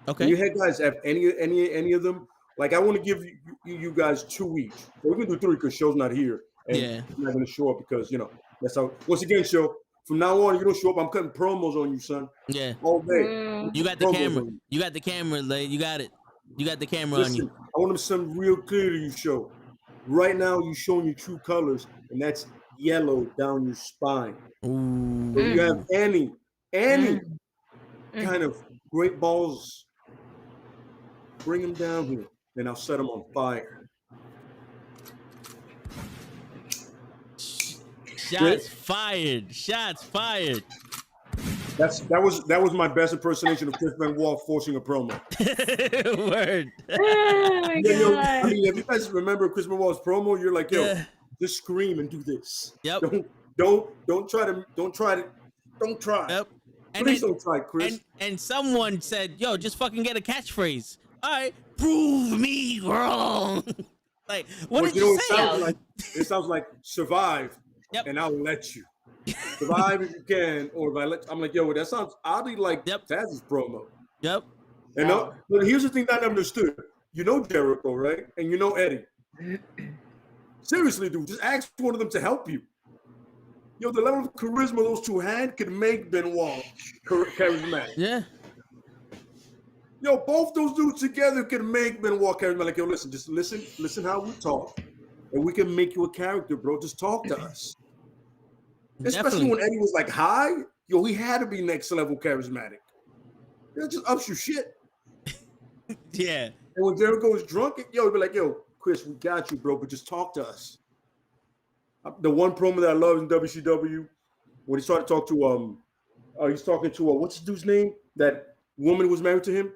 Okay. You had guys have any of them Like I want to give you guys 2 each. So we can do 3 because Show's not here, and Yeah. I'm not gonna show up because that's how. Once again, Show. From now on, you don't show up. I'm cutting promos on you, son. Yeah. All day. Mm. You got the Promos camera. on you. You got the camera, Lay. You got it. You got the camera on Listen, you. I want them something real clear to you, Show. Right now, you showing your true colors, and that's yellow down your spine. Ooh. So you have any Mm. kind of great balls, bring them down here, and I'll set them on fire. Shots fired. Shots fired. That was my best impersonation of Chris Benoit forcing a promo. Word. Oh my Yeah, yo, I god. mean, if you guys remember Chris Benoit's promo, you're like, yo, Yeah. just scream and do this. Yep. Don't try. Yep. And Please then- don't try, Chris. and someone said, "Yo, just fucking get a catchphrase." All right, prove me wrong. Like, what Well, did you it say? sounds like? It sounds like survive, Yep. and I'll let you survive if you can, or if I let. I'm like, yo, that sounds oddly like Yep. Taz's promo. Yep. And but here's the thing that I understood. You know Jericho, right? And you know Eddie. Seriously, dude, just ask one of them to help you. Yo, the level of charisma those two had could make Benoit charismatic. Yeah. Yo, both those dudes together could make Benoit charismatic. Like, yo, listen, just listen how we talk, and we can make you a character, bro. Just talk to us. Especially Definitely. when Eddie was like high, yo, he had to be next level charismatic. It just ups your shit. Yeah. And when Jericho was drunk, yo, he'd be like, yo, Chris, we got you, bro, but just talk to us. The one promo that I love in WCW, when he started to talk to he's talking to what's the dude's name? That woman who was married to him,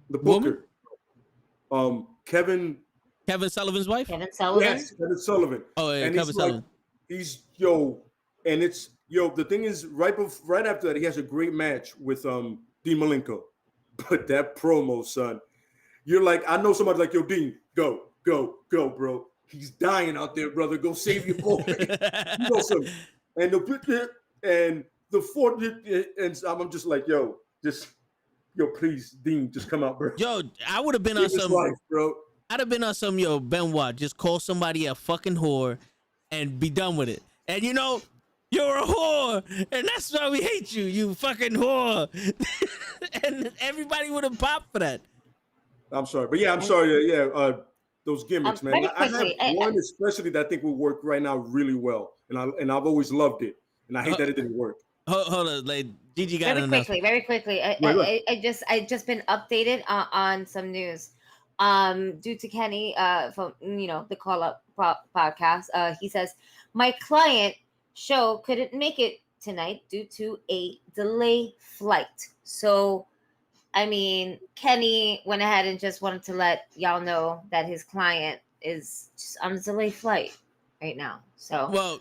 the Woman? Booker, Kevin Sullivan's wife. Kevin Sullivan. Yes, Kevin Sullivan. Oh yeah, And Kevin he's Sullivan. and it's the thing is right after that he has a great match with Dean Malenko, but that promo, son, you're like, I know somebody like, yo, Dean, go, bro. He's dying out there, brother. Go save your boy. You know something. And the fourth, and I'm just like, yo, please, Dean, just come out, bro. Yo, I would have been on Live his some. life, bro. I'd have been on some. Yo, Benoit, just call somebody a fucking whore, and be done with it. And you know, you're a whore, and that's why we hate you, you fucking whore. And everybody would have popped for that. I'm sorry, but yeah, I'm sorry. Yeah, those gimmicks, man. Very I have quickly, one especially that I think will work right now really well, and I've always loved it, and I hate that it didn't work. Hold on, like Gigi got Very quickly. I just been updated on some news. Due to Kenny from the Call Up podcast, he says my client show couldn't make it tonight due to a delay flight. So, I mean, Kenny went ahead and just wanted to let y'all know that his client is just on a delay flight right now. So, Well,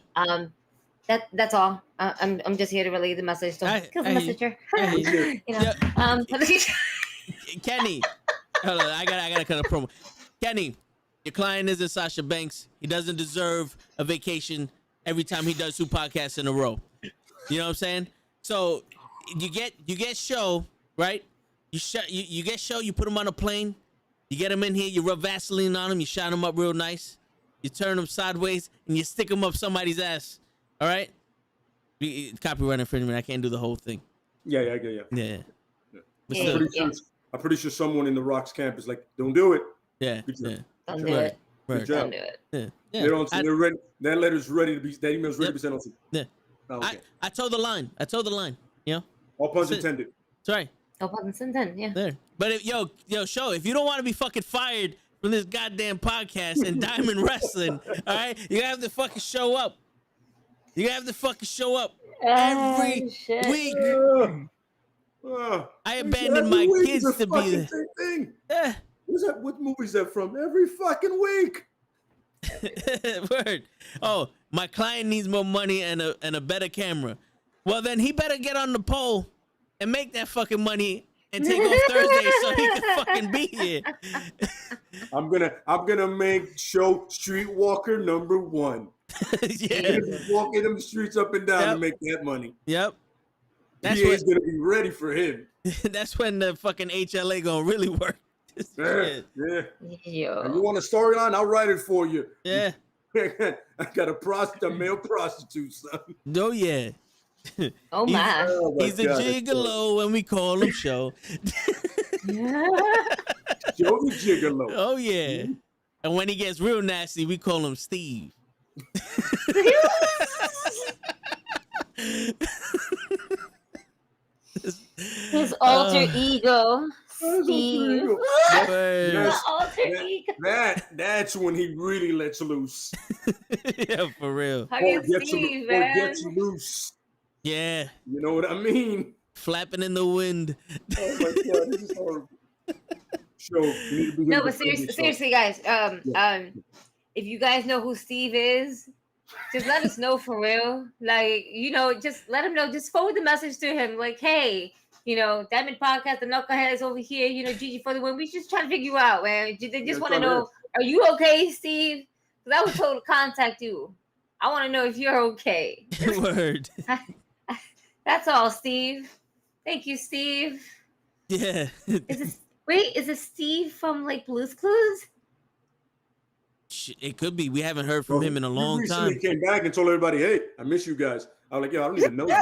that's all. I'm just here to relay the message. So, kill the messenger. Kenny, hold on, I gotta cut a promo. Kenny, your client isn't Sasha Banks. He doesn't deserve a vacation every time he does 2 podcasts in a row. You know what I'm saying? So you get show, right? You get show. You put him on a plane. You get him in here. You rub Vaseline on him. You shine him up real nice. You turn him sideways and you stick him up somebody's ass. All right? Copyright infringement. I can't do the whole thing. Yeah. Yeah. But Yeah. still, I'm pretty sure someone in the Rock's camp is like, don't do it. yeah. Good job. Yeah. Don't do Right. it. Good Right. job. Don't do it. Yeah. They don't. I- They're ready. That letter's ready to be. That email's ready to be sent on to. Yeah. Oh, okay. I told the line. You know? All puns That's it. intended. Sorry. No pun intended. Yeah. There. But if, yo, show, if you don't want to be fucking fired from this goddamn podcast and Diamond Wrestling, all right, you have to fucking show up. You have to fucking show up every shit. week. I Every abandoned my week kids is a to be fucking there. same thing. Yeah. What movie is that from? Every fucking week. Word. Oh, my client needs more money and a better camera. Well, then he better get on the pole and make that fucking money and take off Thursday so he can fucking be here. I'm gonna make show Streetwalker number 1. Yeah. Walking them streets up and down Yep. to make that money. Yep. PA's gonna be ready for him. That's when the fucking HLA gonna really work. Yeah. And you Yo. want a storyline? I'll write it for you. Yeah. I got a male prostitute, son. Oh yeah. Oh He's- my. Oh, my He's a God, gigolo, and we call him Show. Joe the Gigolo. Oh yeah. And when he gets real nasty, we call him Steve. His alter ego, Steve. Word. The alter ego. That's when he really lets loose. Yeah, for real. Hugging Steve, or man. gets loose. Yeah. You know what I mean? Flapping in the wind. Oh my God, this is horrible. So, you need to be No, here but to finish, so- seriously, guys. If you guys know who Steve is, just let us know for real. Like, just let him know. Just forward the message to him. Like, hey, Diamond Podcast, the Knuckleheads over here. Gigi for the win. We just trying to figure you out, man. They just want to know, are you okay, Steve? Because I was told to contact you. I want to know if you're okay. Word. That's all, Steve. Thank you, Steve. Yeah. Is it Steve from like Blue's Clues? It could be. We haven't heard from him in a long He time. recently came back and told everybody, hey, I miss you guys. I was like, yo, I don't even know you.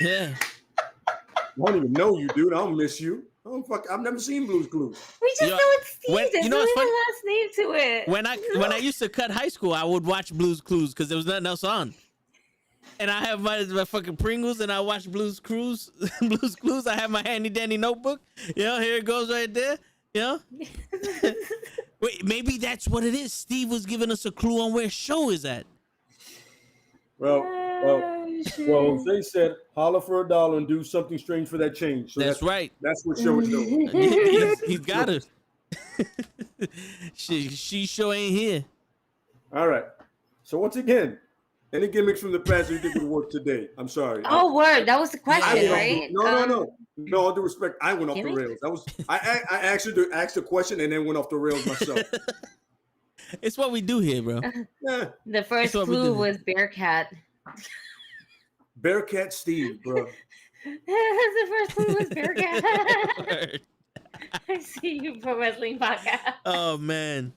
Yeah. I don't even know you, dude. I don't miss you. I've never seen Blue's Clues. We just Yo, know it's Steve. when- There's you know no what's funny? last name to it. When I used to cut high school, I would watch Blue's Clues because there was nothing else on. And I have my fucking Pringles, and I watch Blue's Clues. Blue's Clues. I have my handy dandy notebook. Here it goes right there. Wait, maybe that's what it is. Steve was giving us a clue on where Show is at. Well, Jose said, holler for $1 and do something strange for that change. So That's right. That's what Show is doing. He's got it. she Show ain't here. All right. So once again, any gimmicks from the past that you think would work today? I'm sorry. Oh, word. That was the question, right? No. All due respect, I went off the Gimmicks? rails. I actually asked a question and then went off the rails myself. It's what we do here, bro. Yeah. The first That's what we clue do. was Bearcat. Bearcat Steve, bro. The first clue was Bearcat. Word. I see you pro wrestling podcast. Oh man.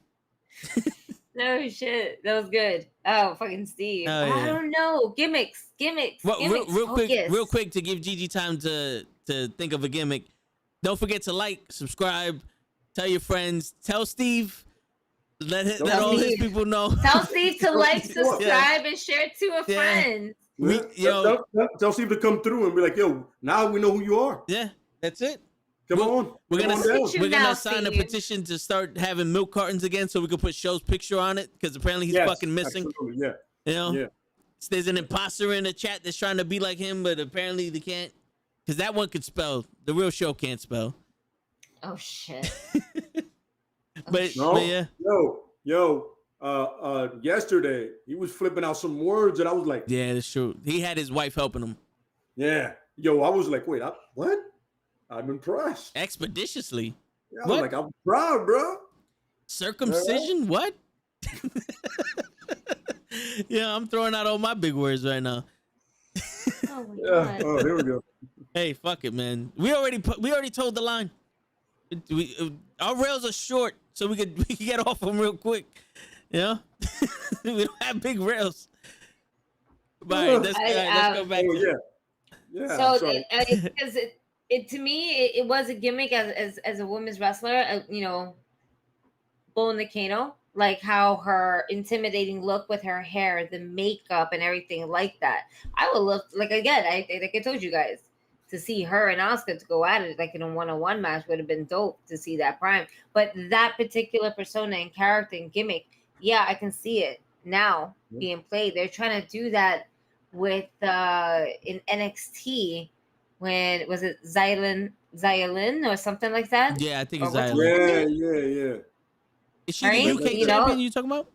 No shit. That was good. Oh, fucking Steve. Oh, yeah. I don't know. Gimmicks. Well, real Focus. quick to give Gigi time to think of a gimmick. Don't forget to like, subscribe, tell your friends, tell Steve, let all his Steve. people know. Tell Steve to like, subscribe, and share it to a Yeah. friend. Tell Steve to come through and be like, yo, now we know who you are. Yeah, that's it. Come on. We're Come gonna on down. Look at you we're now, gonna sign a Steve. petition to start having milk cartons again, so we can put Show's picture on it because apparently he's Yes, fucking missing. absolutely, yeah. You know, Yeah. There's an imposter in the chat that's trying to be like him, but apparently they can't because that one could spell. The real Show can't spell. Oh shit. But, No. but yeah, Yesterday he was flipping out some words and I was like, yeah, that's true. He had his wife helping him yeah. Yo, I was like, wait, what? I'm impressed. expeditiously. Yeah, I was What? like, I'm proud, bro. Circumcision? What? Yeah, I'm throwing out all my big words right now. Oh my Yeah. god. Oh, here we go. Hey, fuck it, man. We already told the line. Our rails are short, so we could get off them real quick. You know, we don't have big rails. But all right, let's go back. Oh, to yeah. Yeah. So sorry. because it to me it was a gimmick as a women's wrestler, Bull Nakano, like how her intimidating look with her hair, the makeup and everything like that. I would love, like again, I told you guys, to see her and Asuka to go at it like in a one-on-one match would have been dope to see that prime. But that particular persona and character and gimmick, yeah, I can see it now being played. They're trying to do that with in NXT when was it Xylin or something like that? Yeah, I think it's Or what's Island. Yeah. Is she Right? the UK You know- champion you talking about?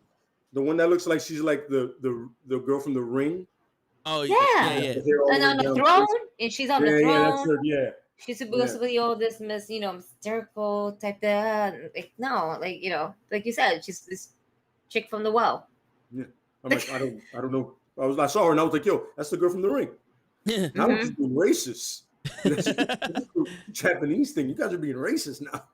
The one that looks like she's like the girl from the Ring. Oh Yeah. yeah. Her hair all And the on way the down. throne, and she's on the Yeah, that's throne. her. Yeah. She's supposed to be all this mystical type of like no, like like you said, she's this chick from the well. I'm like, I don't know. I saw her and I was like, yo, that's the girl from the Ring. Yeah. Now we're just being racist. Japanese thing. You guys are being racist now.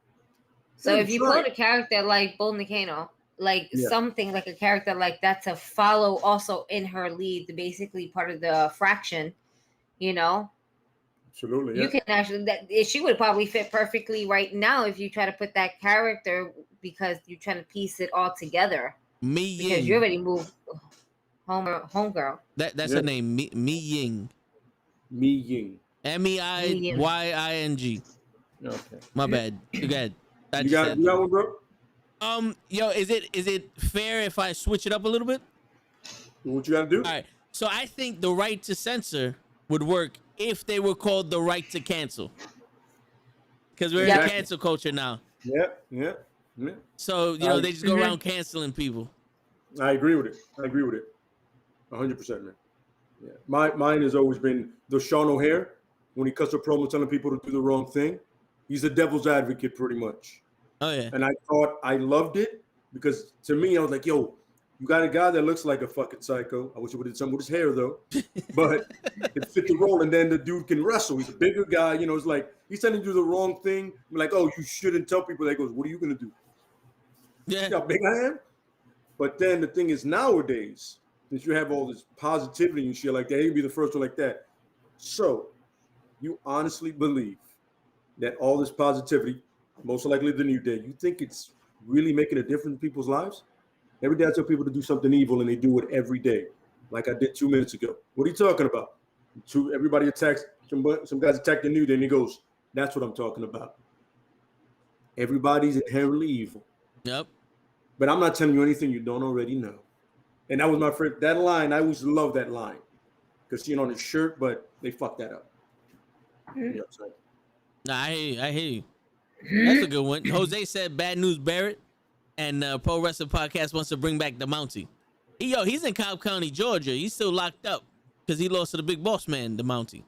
So Yeah, if you try. put a character like Bull Nakano, like Yeah. something like a character like that to follow also in her lead, basically part of the fraction, you know, Absolutely, you yeah. can actually she would probably fit perfectly right now if you try to put that character because you're trying to piece it all together Mi because you Ying. already moved homegirl. That's Yeah. her name. Mi Ying. Mi Ying. Meiying. Okay. My bad. You got. I You just got said. you got one, bro? Yo, is it fair if I switch it up a little bit? What you gotta do? All right. So I think the right to censor would work if they were called the right to cancel. Because we're in Exactly. cancel culture now. Yeah. So, you know, they just go around canceling people. I agree with it. 100%, man. Yeah. Mine has always been the Sean O'Hare when he cuts a promo telling people to do the wrong thing. He's the devil's advocate, pretty much. Oh, yeah. And I thought I loved it because to me, I was like, yo, you got a guy that looks like a fucking psycho. I wish he would have did something with his hair, though. But it fit the role. And then the dude can wrestle. He's a bigger guy. You know, it's like he's telling you to do the wrong thing. I'm like, oh, you shouldn't tell people that. He goes, what are you going to do? Yeah. See how big I am? But then the thing is, nowadays, since you have all this positivity and shit like that, he'd be the first one like that. So you honestly believe that all this positivity, most likely the New Day, you think it's really making a difference in people's lives? Every day I tell people to do something evil and they do it every day, like I did 2 minutes ago. What are you talking about? Everybody attacks, some guys attack the New Day and he goes, that's what I'm talking about. Everybody's inherently evil. Yep. But I'm not telling you anything you don't already know. And that was my friend. That line, I always love that line. Because seeing on his shirt, but they fucked that up. You know what I'm saying? Nah, I hear you. That's a good one. Jose said Bad News Barrett and Pro Wrestling Podcast wants to bring back the Mountie. He's in Cobb County, Georgia. He's still locked up because he lost to the big boss man, the Mountie.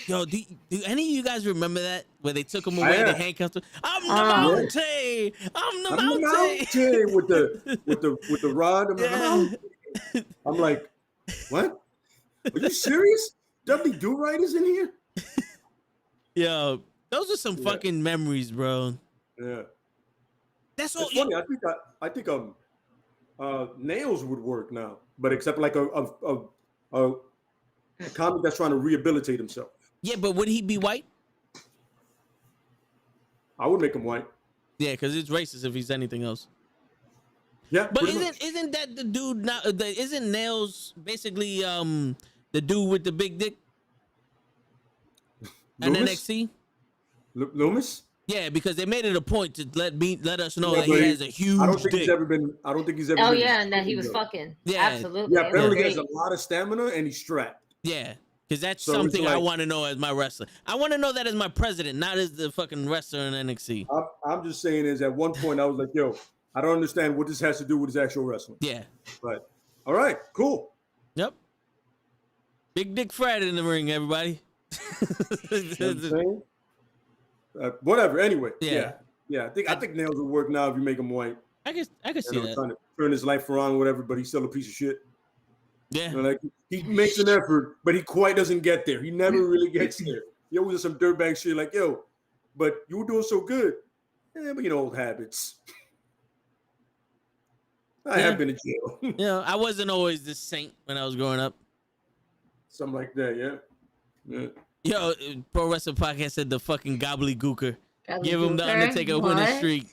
Yo, do any of you guys remember that where they took him away, they handcuffed him? I'm the Mountie. I'm the Mountie with the rod. I'm like, what? Are you serious? Dudley Do-Right is in here? Yo, those are some fucking memories, bro. Yeah. That's all. It's funny. I think nails would work now, but except like a comic that's trying to rehabilitate himself. Yeah, but would he be white? I would make him white. Yeah, because it's racist if he's anything else. Yeah, but isn't that the dude now? Isn't Nails basically the dude with the big dick? And NXT? Loomis? Yeah, because they made it a point to let us know that he has a huge I don't think dick. he's ever been. Oh yeah, and that he was fucking. Yeah, absolutely. Yeah, apparently he has a lot of stamina and he's strapped. Yeah, because that's something I want to know as my wrestler. I want to know that as my president, not as the fucking wrestler in NXT. I'm just saying is at one point I was like, yo, I don't understand what this has to do with his actual wrestling. Yeah. But all right, cool. Yep. Big Dick Fred in the ring, everybody. Whatever. Anyway, yeah. I I think Nails would work now if you make him white. I can see that. Trying to turn his life around, whatever, but he's still a piece of shit. Yeah. You know, like he makes an effort, but he quite doesn't get there. He never really gets there. He always does some dirtbag shit like, yo, but you were doing so good. Yeah, but old habits. I have been in jail. I wasn't always the saint when I was growing up. Something like that, yeah. Yo, Pro Wrestling Podcast said the fucking gobbledygooker. Give him the Undertaker winning streak.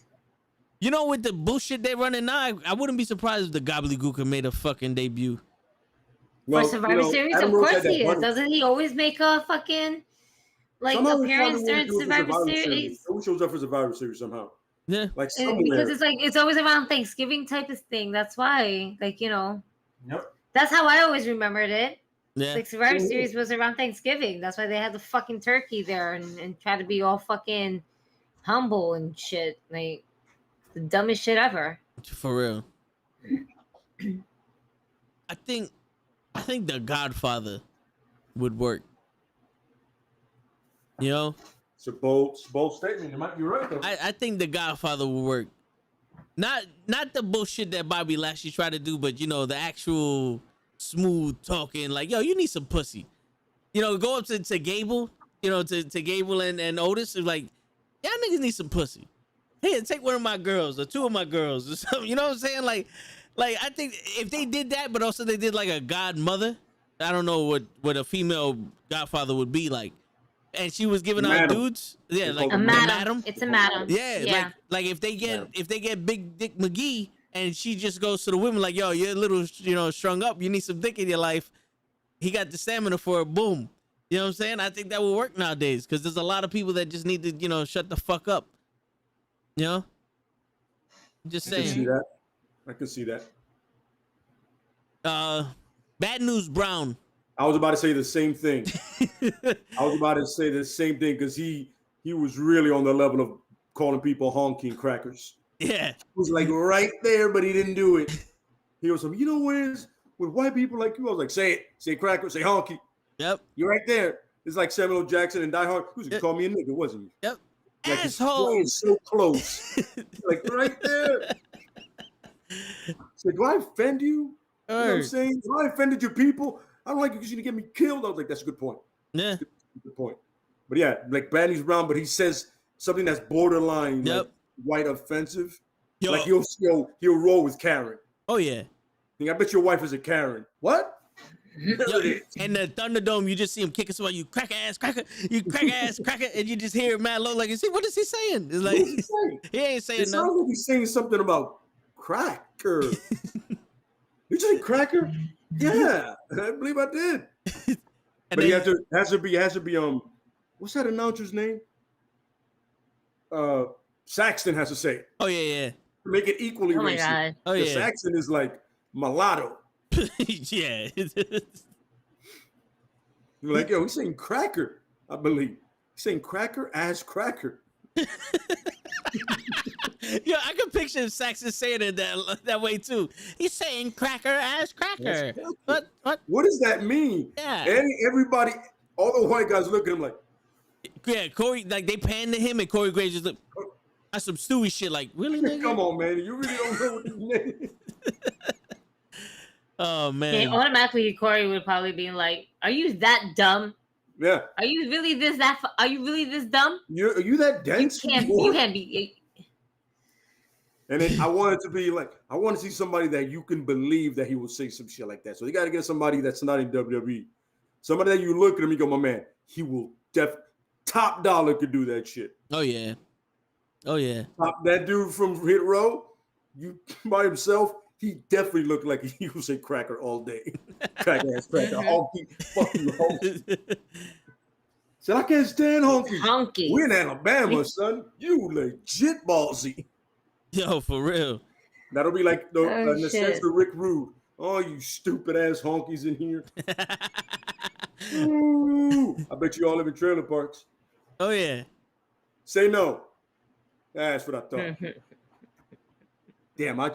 You know, with the bullshit they running now, I wouldn't be surprised if the gobbledygooker made a fucking debut. For Survivor Series, of course he is. Doesn't he always make a fucking appearance during Survivor Series? He always shows up for Survivor Series somehow. Yeah, like because it's always around Thanksgiving type of thing. That's why, Yep. That's how I always remembered it. Yeah. Like Survivor Series was around Thanksgiving. That's why they had the fucking turkey there and try to be all fucking humble and shit. Like the dumbest shit ever. For real. I think The Godfather would work. You know? It's a bold statement. You might be right though. I think The Godfather would work. Not the bullshit that Bobby Lashley tried to do, but the actual smooth talking, like, yo, you need some pussy. Go up to Gable, to Gable and Otis, and like, y'all niggas need some pussy. Here, take one of my girls or two of my girls or something. You know what I'm saying? Like I think if they did that, but also they did like a godmother, I don't know what a female godfather would be like. And she was giving out Madam. dudes, yeah, It's like called A a madam. It's a madam. yeah, like if they get Big Dick McGee and she just goes to the women like, yo, you're a little, strung up, you need some dick in your life. He got the stamina for it. Boom. You know what I'm saying? I think that will work nowadays because there's a lot of people that just need to, shut the fuck up. You know? Just I can see saying. that. I can see that. Bad News Brown. I was about to say the same thing. Because he was really on the level of calling people honking crackers. Yeah. He was like right there, but he didn't do it. He was like, with white people like you, I was like, say it, say cracker, say honky. Yep. You're right there. It's like Samuel L. Jackson and Die Hard. He was gonna call me a nigga, wasn't he? Yep. Like Asshole. he's so close. Like right there. So do I offend you? You know what I'm saying? If I offended your people, I don't like you because you didn't get me killed. I was like, that's a good point. Yeah. Good point. But yeah, like Bad News Brown, but he says something that's borderline like white offensive. Yo. Like he'll roll with Karen. Oh yeah. I bet your wife is a Karen. What? Yo, and the Thunderdome, you just see him kicking somebody, you cracker ass cracker, and you just hear mad low like, see, what is he saying? It's like, What is he saying? he ain't saying It sounds nothing. like he's saying something about cracker. You say cracker? Yeah, I believe I did. But he has to be what's that announcer's name? Saxton has to say it. Oh yeah. To make it equally Oh my racist. God. Oh Because yeah. Saxton is like mulatto. Yeah. You're like, yo, he's saying cracker, I believe. He's saying cracker as cracker. Yeah, I can picture Saxon saying it that way too. He's saying cracker ass cracker. What? What does that mean? Yeah. Everybody, all the white guys look at him like, Yeah, Corey, like they pan to him and Corey Graves just look, that's some Stewie shit. Like, really, nigga? come on, man. You really don't know what this name. Oh man. And automatically, Corey would probably be like, "Are you that dumb? Yeah. Are you really this Are you really this dumb? Are you that dense? You can't be." And then I want to see somebody that you can believe that he will say some shit like that. So you got to get somebody that's not in WWE. Somebody that you look at him, you go, my man, he will top dollar could do that shit. Oh yeah. That dude from Hit Row, you by himself, he definitely looked like he would say cracker all day. Cracker ass cracker. Honky, fuck you, honky. Said, I can't stand honky. Honky. We're in Alabama, son. You legit ballsy. Yo, for real. That'll be like the shit. sense of Rick Rude. Oh, you stupid ass honkies in here. Ooh, I bet you all live in trailer parks. Oh yeah. Say no. That's what I thought. Damn, I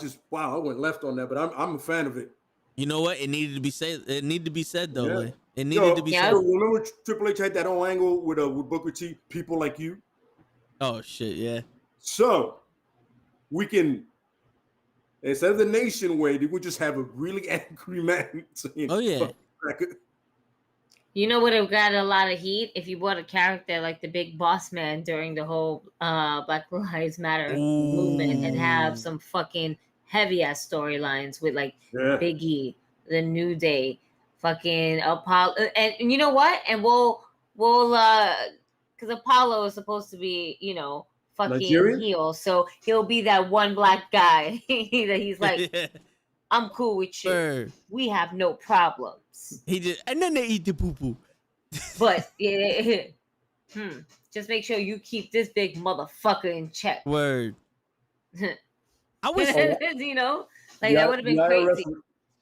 went left on that, but I'm a fan of it. You know what? It needed to be said. It needed to be said though. Yeah. Like, it needed to be said. Remember Triple H had that whole angle with Booker T, people like you? Oh shit, yeah. So we can, instead of the nation way, we just have a really angry man saying, Oh yeah. You know what have got a lot of heat? If you brought a character like the Big Boss Man during the whole Black Lives Matter movement and have some fucking heavy ass storylines with like Biggie, the New Day, fucking Apollo, and you know what? And we'll because Apollo is supposed to be, fucking Nigerian? heel, so he'll be that one black guy that he's like, I'm cool with you. Bird. We have no problems. And then they eat the poo poo. But just make sure you keep this big motherfucker in check. Word. I wish That would have been crazy.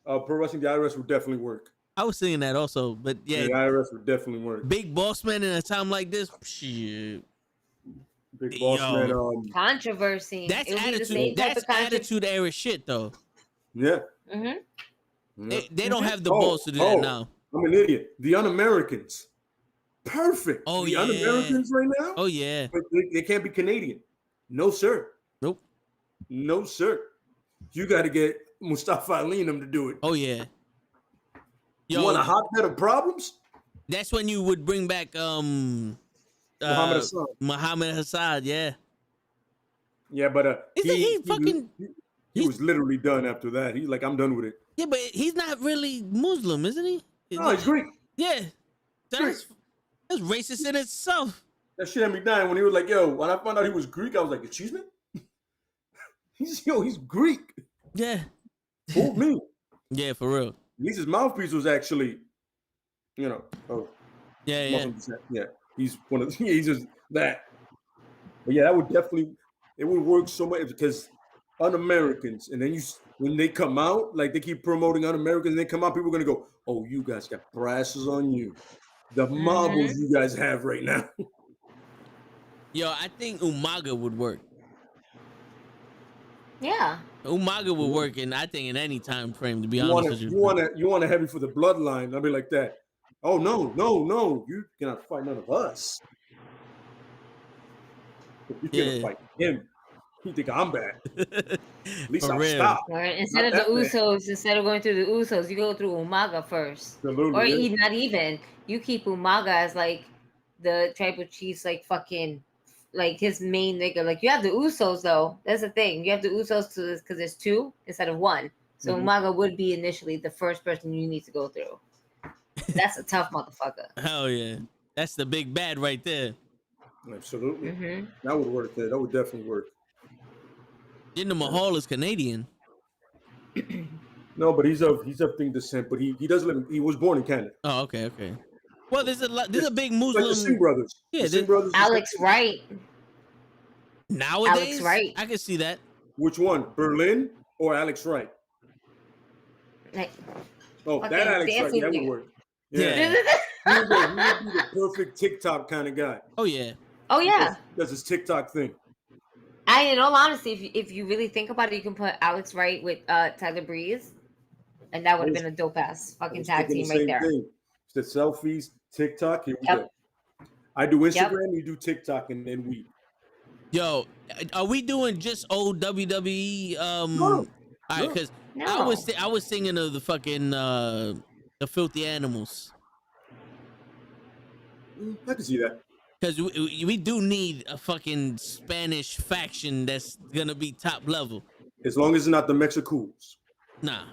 Pro Wrestling, the IRS would definitely work. I was thinking that also, but yeah, The IRS would definitely work. Big Boss Man in a time like this, shit. Big Boss Man. Controversy. That's It would be the attitude. same type That's of controversy. attitude era shit though. Yeah. Mm-hmm. They don't have the balls to do that now. I'm an idiot. The Un-Americans. Perfect. Oh, the yeah. Un-Americans right now? Oh yeah. But they can't be Canadian. No, sir. Nope. No, sir. You got to get Mustafa Ali and them to do it. Oh yeah. You want a hotbed of problems? That's when you would bring back Muhammad Hassan. Muhammad Hassan, yeah. Yeah, but Isn't he fucking? he was literally done after that. He's like, I'm done with it. Yeah, but he's not really Muslim, isn't he? No, he's Greek. Yeah, that's racist in itself. That shit had me dying when he was like, yo, when I found out he was Greek, I was like, excuse me? he's Greek. Yeah. Fooled me. Yeah, for real. At least his mouthpiece was actually, Yeah. Yeah, he's one of he's just that. But yeah, that would definitely, it would work so much because un-Americans, and then when they come out, like they keep promoting un-Americans, and they come out, people are gonna go, oh, you guys got brasses on you. The marbles you guys have right now. Yo, I think Umaga would work. Yeah. Umaga would work in any time frame, to be You honest with you. You want a heavy for the bloodline. I'll be like that. Oh no. You cannot fight none of us. You can't fight him. You think I'm bad. At least I'll stop. Or instead of the Usos, instead of going through the Usos, you go through Umaga first. Absolutely, or not even. You keep Umaga as like the tribal chief's like fucking like his main nigga. Like you have the Usos though. That's the thing. You have the Usos because there's two instead of one. So Umaga would be initially the first person you need to go through. That's a tough motherfucker. Hell yeah. That's the big bad right there. Absolutely. That would work there. That would definitely work. Jinder Mahal is Canadian. No, but he's of thing descent, but he doesn't live. He was born in Canada. Oh, okay. Well, there's a big Muslim. Like the Singh brothers. Yeah, the Singh brothers. Alex Wright. Nowadays, Alex Wright. I can see that. Which one, Berlin or Alex Wright? Like, that Alex Wright, that would work. Yeah. He would be the perfect TikTok kind of guy. Oh yeah. Oh yeah. That's his TikTok thing. And in all honesty, if you really think about it, you can put Alex Wright with Tyler Breeze, and that would have been a dope ass fucking tag team right there. The selfies, TikTok. Here we go. I do Instagram, you do TikTok, and then we. Yo, are we doing just old WWE? No. All right, because I was thinking of the fucking the Filthy Animals. I can see that. Because we do need a fucking Spanish faction that's gonna be top level. As long as it's not the Mexicools. Nah.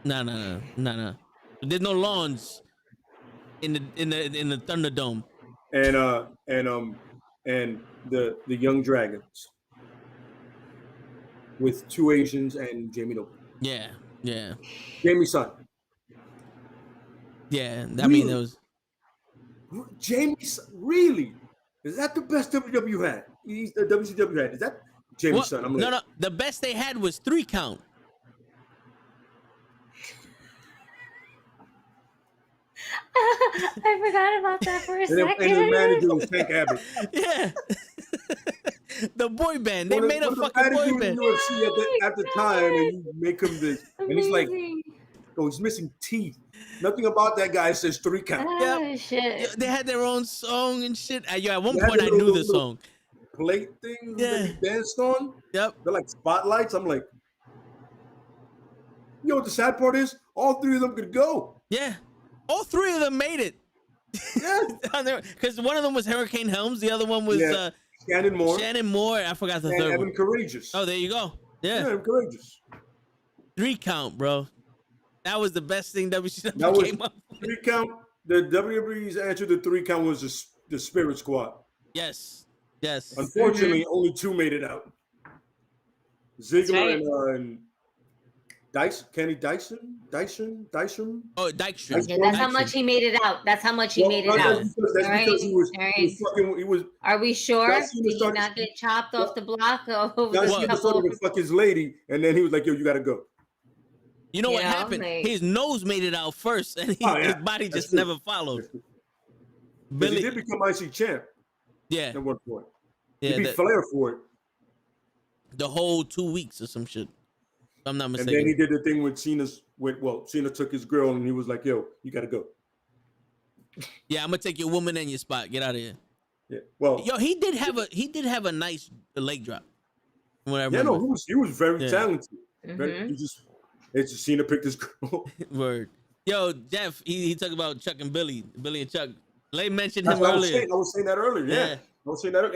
There's no lawns in the Thunderdome. And the Young Dragons with two Asians and Jamie Noble. Yeah. Jamie's son. Yeah, I mean, that was. Jamie's really? Is that the best WCW had? WCW had? Is that Jamie's son? No. The best they had was 3 count. I forgot about that for a second. And the manager was Tank Abbott. Yeah. The boy band. They made a fucking boy band. UFC at the time, and you make him this, and he's like, oh, he's missing teeth. Nothing about that guy says 3 count. Oh, shit. They had their own song and shit. At one point, I knew the song. Plate thing that he danced on. Yep. They're like spotlights. I'm like, you know what the sad part is? All 3 of them could go. Yeah. All 3 of them made it. Yeah. Because one of them was Hurricane Helms. The other one was Shannon Moore. I forgot the and third Evan one. Courageous. Oh, there you go. Yeah. Evan Courageous. 3 count, bro. That was the best thing WCW came up with. 3 count. The WWE's answer to 3 count was the Spirit Squad. Yes. Unfortunately, only 2 made it out. Ziggler and Kenny Dyson. Oh, Dykstra. Yeah, that's how much he made it out. That's because he was. Are we sure? Did he not get chopped off the block over the couple? To fuck his lady, and then he was like, "Yo, you gotta go." You know what happened? His nose made it out first, and his body just never followed. He did become IC champ. Yeah. At one point. Yeah, he beat Flair for it. The whole 2 weeks or some shit. If I'm not mistaken. And then he did the thing with Cena took his girl and he was like, yo, you gotta go. Yeah, I'm gonna take your woman and your spot. Get out of here. Yeah. Well, yo, he did have a nice leg drop. He was very talented. Mm-hmm. It's just Cena picked his girl. Word. Yo, Jeff, he talked about Chuck and Billy and Chuck. Lay mentioned him earlier. I was saying that earlier. Yeah. I was saying that.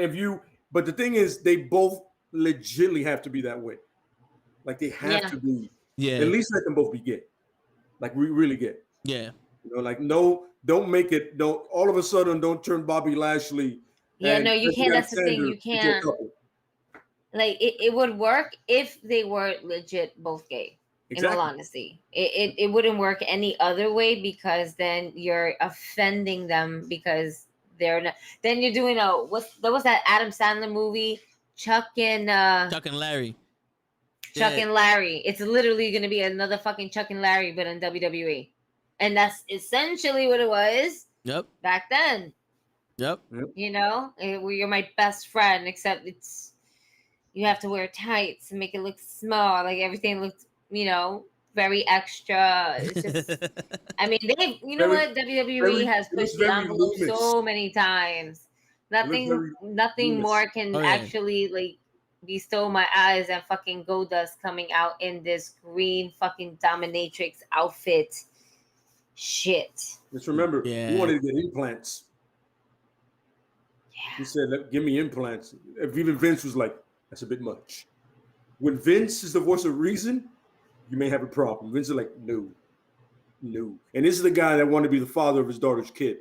But the thing is, they both legitimately have to be that way. Like they have to be. Yeah. At least let them both be gay. Like we really gay. Yeah. You know, like no, don't make it. Don't all of a sudden don't turn Bobby Lashley. Yeah, and no, you Jesse can't. That's the thing. Alexander You into a can't. couple. Like it would work if they were legit both gay. In all Exactly. honesty, it wouldn't work any other way because then you're offending them because they're not. Then you're doing there was that Adam Sandler movie, Chuck and Larry. Chuck Yeah. and Larry. It's literally going to be another fucking Chuck and Larry, but in WWE, and that's essentially what it was Yep. back then. Yep. You know, where you're my best friend, except you have to wear tights and make it look small, like everything looks, you know, very extra. It's just, I mean, WWE has pushed the envelope so many times. Nothing more can actually like bestow my eyes than fucking Goldust coming out in this green fucking dominatrix outfit. Shit. Just remember, he wanted to get implants. Yeah. He said, "Give me implants." If even Vince was like, "That's a bit much." When Vince is the voice of reason, you may have a problem. Vince is like, no. And this is the guy that wanted to be the father of his daughter's kid.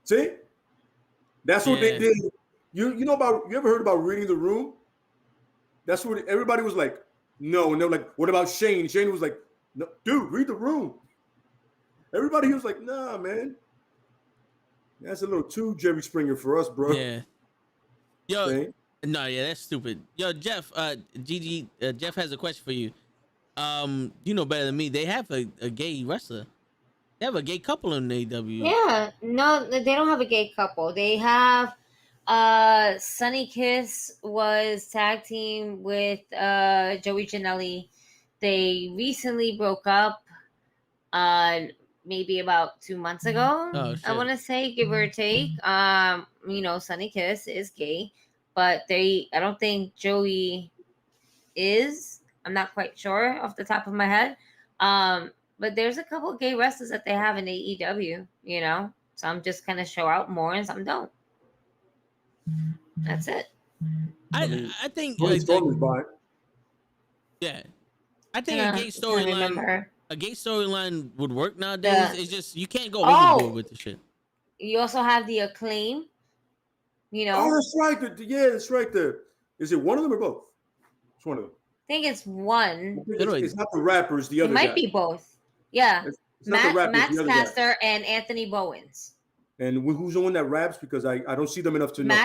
See? That's what they did. You ever heard about reading the room? That's what everybody was like, no. And they were like, what about Shane? Shane was like, no, dude, read the room. Everybody was like, nah, man. That's a little too Jerry Springer for us, bro. Yeah. Yo, See? no, yeah, that's stupid. Yo, Jeff, Gigi, Jeff has a question for you. You know better than me. They have a gay wrestler. They have a gay couple in AEW. Yeah, no, they don't have a gay couple. They have Sunny Kiss was tag team with Joey Janela. They recently broke up maybe about 2 months ago. Oh, shit. I want to say, give or take. You know, Sunny Kiss is gay, but I don't think Joey is. I'm not quite sure off the top of my head. But there's a couple of gay wrestlers that they have in AEW, you know. Some just kind of show out more and some don't. That's it. I think Tony Storm is by. yeah. I think a gay storyline would work nowadays. It's just you can't go overboard with the shit. You also have the Acclaim. You know. Oh, that's right. Yeah, that's right there. Is it one of them or both? It's one of them. I think it's one. It's not the rappers, the other guy. It might guy. be both. Yeah. It's not the rappers, Max the other Caster guy. and Anthony Bowens. And who's the one that raps? Because I don't see them enough to know.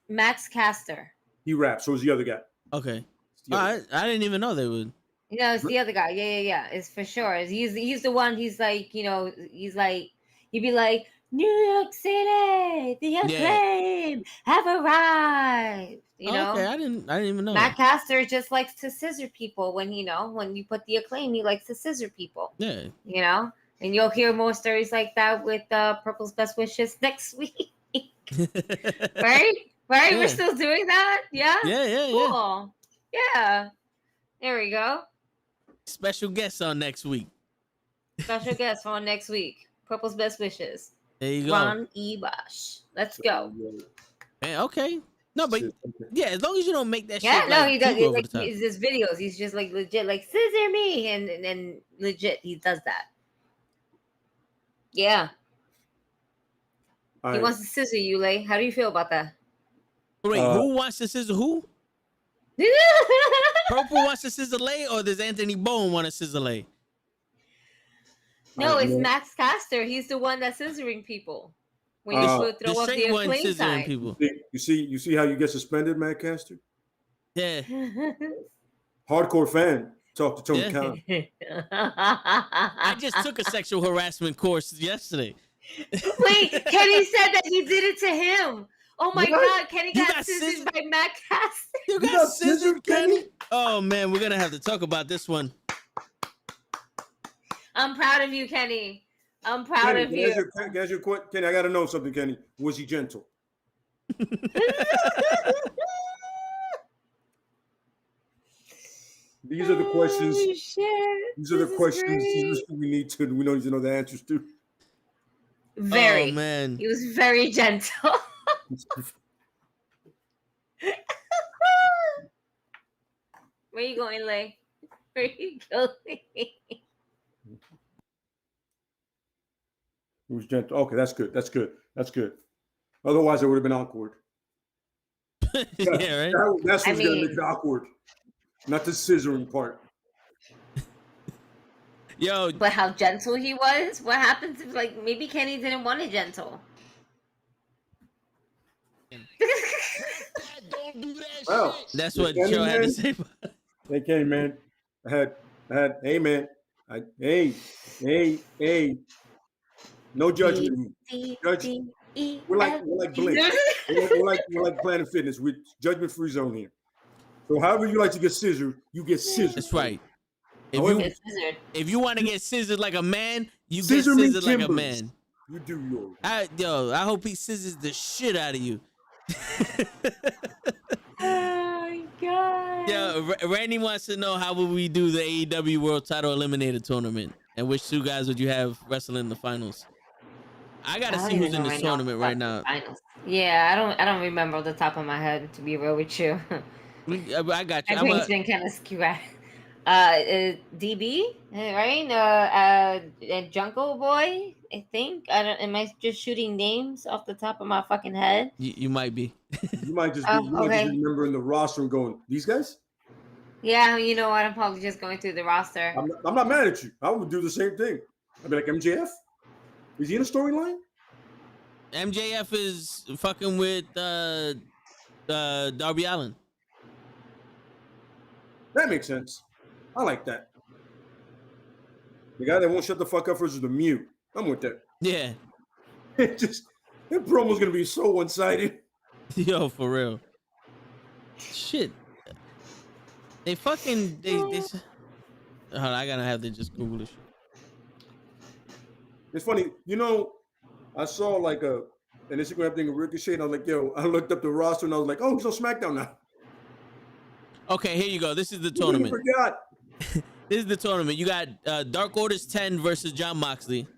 Max Caster. He raps. So is the other guy. Okay. I didn't even know they would. You know, it's the other guy. Yeah. It's for sure. He's the one. He's like, you know, he'd be like, New York City, the Acclaim have arrived. You know. Okay, I didn't even know. Matt Caster just likes to scissor people when you put the Acclaim, he likes to scissor people. Yeah. You know, and you'll hear more stories like that with Purple's Best Wishes next week. Right? Yeah. We're still doing that? Yeah? Yeah. Cool. Yeah. There we go. Special guest on next week. Special guest on next week. Purple's Best Wishes. There you go. Ron E. Bosch. Let's go. Man, okay. No, but yeah, as long as you don't make that shit. Yeah, no, like, he does. over Like, the top. it's just videos. He's just like legit, like scissor me, and legit, he does that. Yeah. He wants to scissor you, Lay. How do you feel about that? Wait, who wants to scissor who? Purple wants to scissor Lay, or does Anthony Bowen want to scissor Lay? No, it's Max Caster. He's the one that's scissoring people. When you throw up the Acclaim sign. People. You see how you get suspended, Matt Caster? Yeah. Hardcore fan. Talk to Tony Khan. I just took a sexual harassment course yesterday. Wait, Kenny said that he did it to him. Oh my God, Kenny got scissored by Matt Caster. You got scissored, Kenny? Oh man, we're gonna have to talk about this one. I'm proud of you, Kenny. I'm proud of you. Kenny, I gotta know something, Kenny. Was he gentle? These are the questions. These are the questions we need to know the answers to. Very. Oh man. He was very gentle. Where you going, Lay? Where you going? It was gentle. Okay, that's good. That's good. That's good. Otherwise, it would have been awkward. Yeah, right. That's what's I gonna make mean- it awkward, not the scissoring part. Yo, But how gentle he was? What happens if, like, maybe Kenny didn't want it gentle? don't do that Well, shit. That's the what Kenny Joe had to man- say. About it. Hey, Kenny, man. I had, hey, man. Hey. No judgment. Judge. We're like Blink. We're like Planet Fitness. We're judgment free zone here. So however you like to get scissored, you get scissored. That's right. However, Get scissored. If you want to get scissored like a man, you Scissor me get scissored like a timbers. man. You do yours. I hope he scissors the shit out of you. Oh my god. Yeah, Randy wants to know how would we do the AEW World Title Eliminator Tournament, and which two guys would you have wrestling in the finals? I gotta see who's in this tournament right now. Yeah, I don't remember off the top of my head, to be real with you. I got you. My brain's been kind of skewed. DB, right? And Jungle Boy, I think. I don't. Am I just shooting names off the top of my fucking head? You might be. You might just be, Okay. remembering the roster and going, these guys? Yeah, you know what? I'm probably just going through the roster. I'm not mad at you. I would do the same thing. I'd be like, MJF? Is he in a storyline? MJF is fucking with Darby Allin. That makes sense. I like that. The guy that won't shut the fuck up versus the mute. I'm with that. Yeah. It just, that promo's gonna be so one-sided. Yo, for real. Shit. They fucking Hold on, I gotta have to just Google this. It's funny, you know, I saw like an Instagram thing of Ricochet, and I was like, yo, I looked up the roster and I was like, oh, he's on SmackDown now. Okay, here you go. This is the I tournament. forgot. This is the tournament. You got Dark Order's 10 versus John Moxley.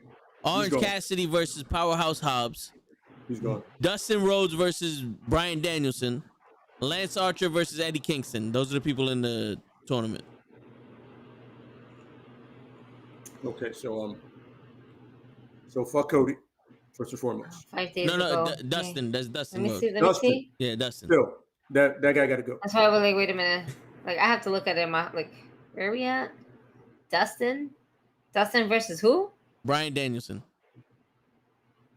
Orange gone. Cassidy versus Powerhouse Hobbs. He's gone. Dustin Rhodes versus Bryan Danielson. Lance Archer versus Eddie Kingston. Those are the people in the tournament. Okay, so fuck Cody, first and foremost. 5 days No, ago. Dustin. That's Let Dustin me Rhodes. see. Let me Dustin. see. Yeah, Dustin. Still, that guy got to go. That's why I was like, wait a minute. Like, I have to look at it. Like, where are we at? Dustin versus who? Bryan Danielson.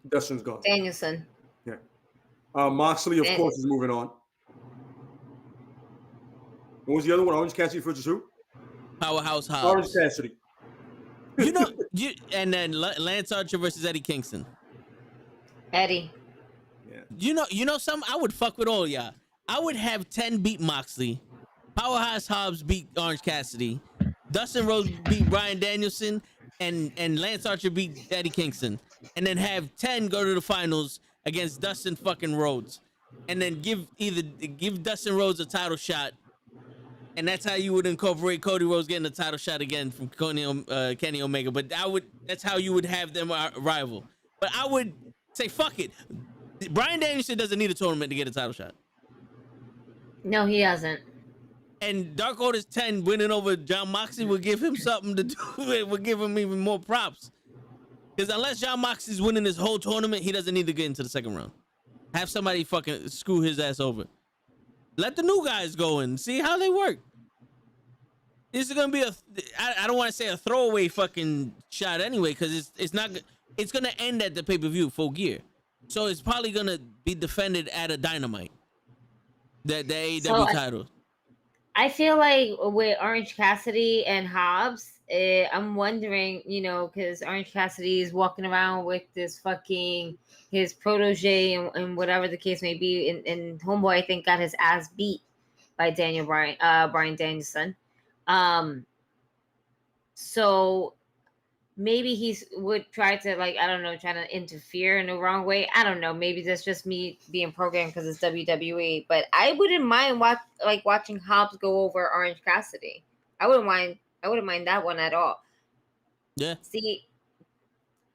Dustin's gone. Danielson. Moxley, of Dan- course, is moving on. What was the other one? Orange Cassidy versus who? Powerhouse Hobbs. Orange Cassidy. You know, and then Lance Archer versus Eddie Kingston. Eddie. Yeah. You know something? I would fuck with all y'all. I would have 10 beat Moxley. Powerhouse Hobbs beat Orange Cassidy. Dustin Rhodes beat Bryan Danielson. And Lance Archer beat Eddie Kingston. And then have 10 go to the finals against Dustin fucking Rhodes. And then give Dustin Rhodes a title shot. And that's how you would incorporate Cody Rhodes getting a title shot again from Kenny Omega. But that's how you would have them rival. But I would say, fuck it. Bryan Danielson doesn't need a tournament to get a title shot. No, he doesn't. And Dark Order's 10 winning over John Moxley would give him something to do. It would give him even more props. Because unless John Moxley's winning this whole tournament, he doesn't need to get into the second round. Have somebody fucking screw his ass over. Let the new guys go and see how they work. This is gonna be I don't want to say a throwaway fucking shot anyway, because it's not. It's gonna end at the pay-per-view Full Gear, so it's probably gonna be defended at a Dynamite. The AEW title. I feel like with Orange Cassidy and Hobbs, I'm wondering, because Orange Cassidy is walking around with this fucking his protege and whatever the case may be, and Homeboy I think got his ass beat by Bryan Danielson. So maybe he would try to try to interfere in the wrong way. I don't know. Maybe that's just me being programmed because it's WWE. But I wouldn't mind watching Hobbs go over Orange Cassidy. I wouldn't mind that one at all. Yeah. See,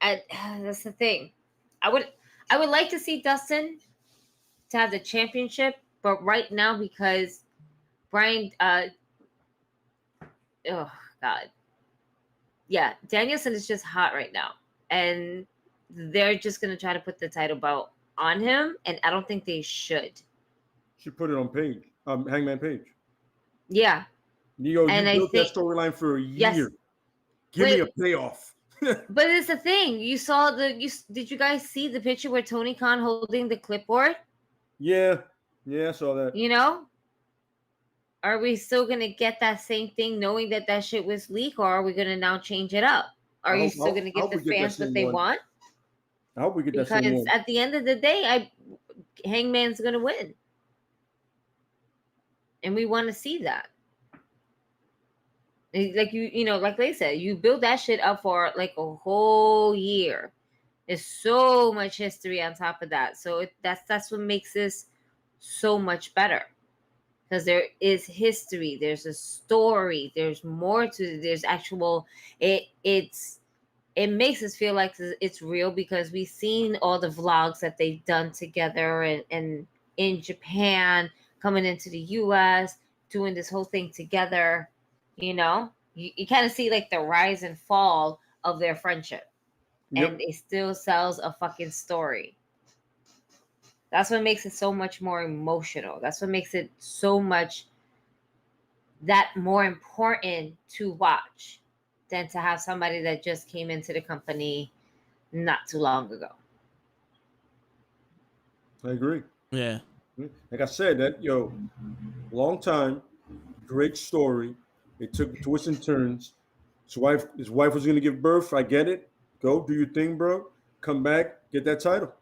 that's the thing. I would like to see Dustin to have the championship, but right now because Brian, oh God, yeah, Danielson is just hot right now, and they're just gonna try to put the title belt on him, and I don't think they should. Should put it on Page, Hangman Page. Yeah, Neo, and you I built think- that storyline for a Yes. year. Give me a payoff. but it's the thing. You saw did you guys see the picture where Tony Khan holding the clipboard? Yeah, I saw that. You know, are we still gonna get that same thing, knowing that that shit was leaked, or are we gonna now change it up? Are you still gonna give the fans what they want? I hope we get that same Because one. at the end of the day, Hangman's gonna win, and we want to see that. Like like they said, you build that shit up for like a whole year. There's so much history on top of that, so that's what makes this so much better. Because there is history, there's a story, there's more to it. There's actual. It makes us feel like it's real because we've seen all the vlogs that they've done together and in Japan, coming into the US, doing this whole thing together. You kind of see like the rise and fall of their friendship. Yep. And it still sells a fucking story. That's what makes it so much more emotional. That's what makes it so much that more important to watch than to have somebody that just came into the company not too long ago. I agree. Yeah. Like I said, long time, great story. It took twists and turns. His wife was going to give birth. I get it. Go do your thing, bro. Come back, get that title.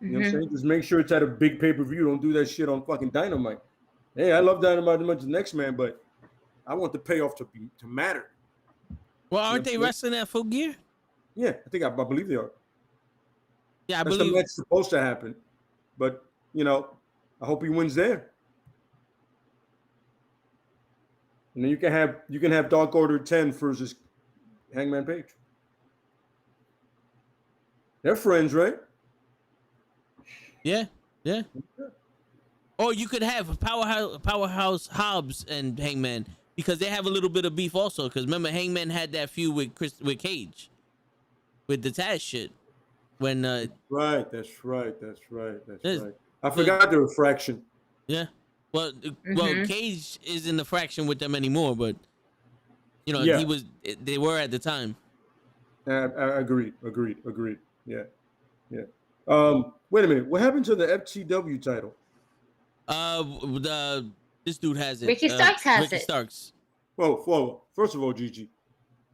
You know what I'm saying? Just make sure it's at a big pay-per-view. Don't do that shit on fucking Dynamite. Hey, I love Dynamite as much as the next man, but I want the payoff to matter. Well, aren't they wrestling at Full Gear? Yeah, I believe they are. Yeah, I That's believe the match supposed to happen. But, I hope he wins there. And then you can have Dark Order 10 versus Hangman Page. They're friends, right? Yeah. Or you could have Powerhouse Hobbs and Hangman because they have a little bit of beef also. Because remember, Hangman had that feud with Cage, with the Taz shit. When right, that's right. I forgot the fraction. Yeah, well, Cage is in the fraction with them anymore, but they were at the time. I agreed. Yeah. Wait a minute. What happened to the FTW title? This dude has it. Ricky Starks has Ricky it. Starks. Whoa. First of all, Gigi,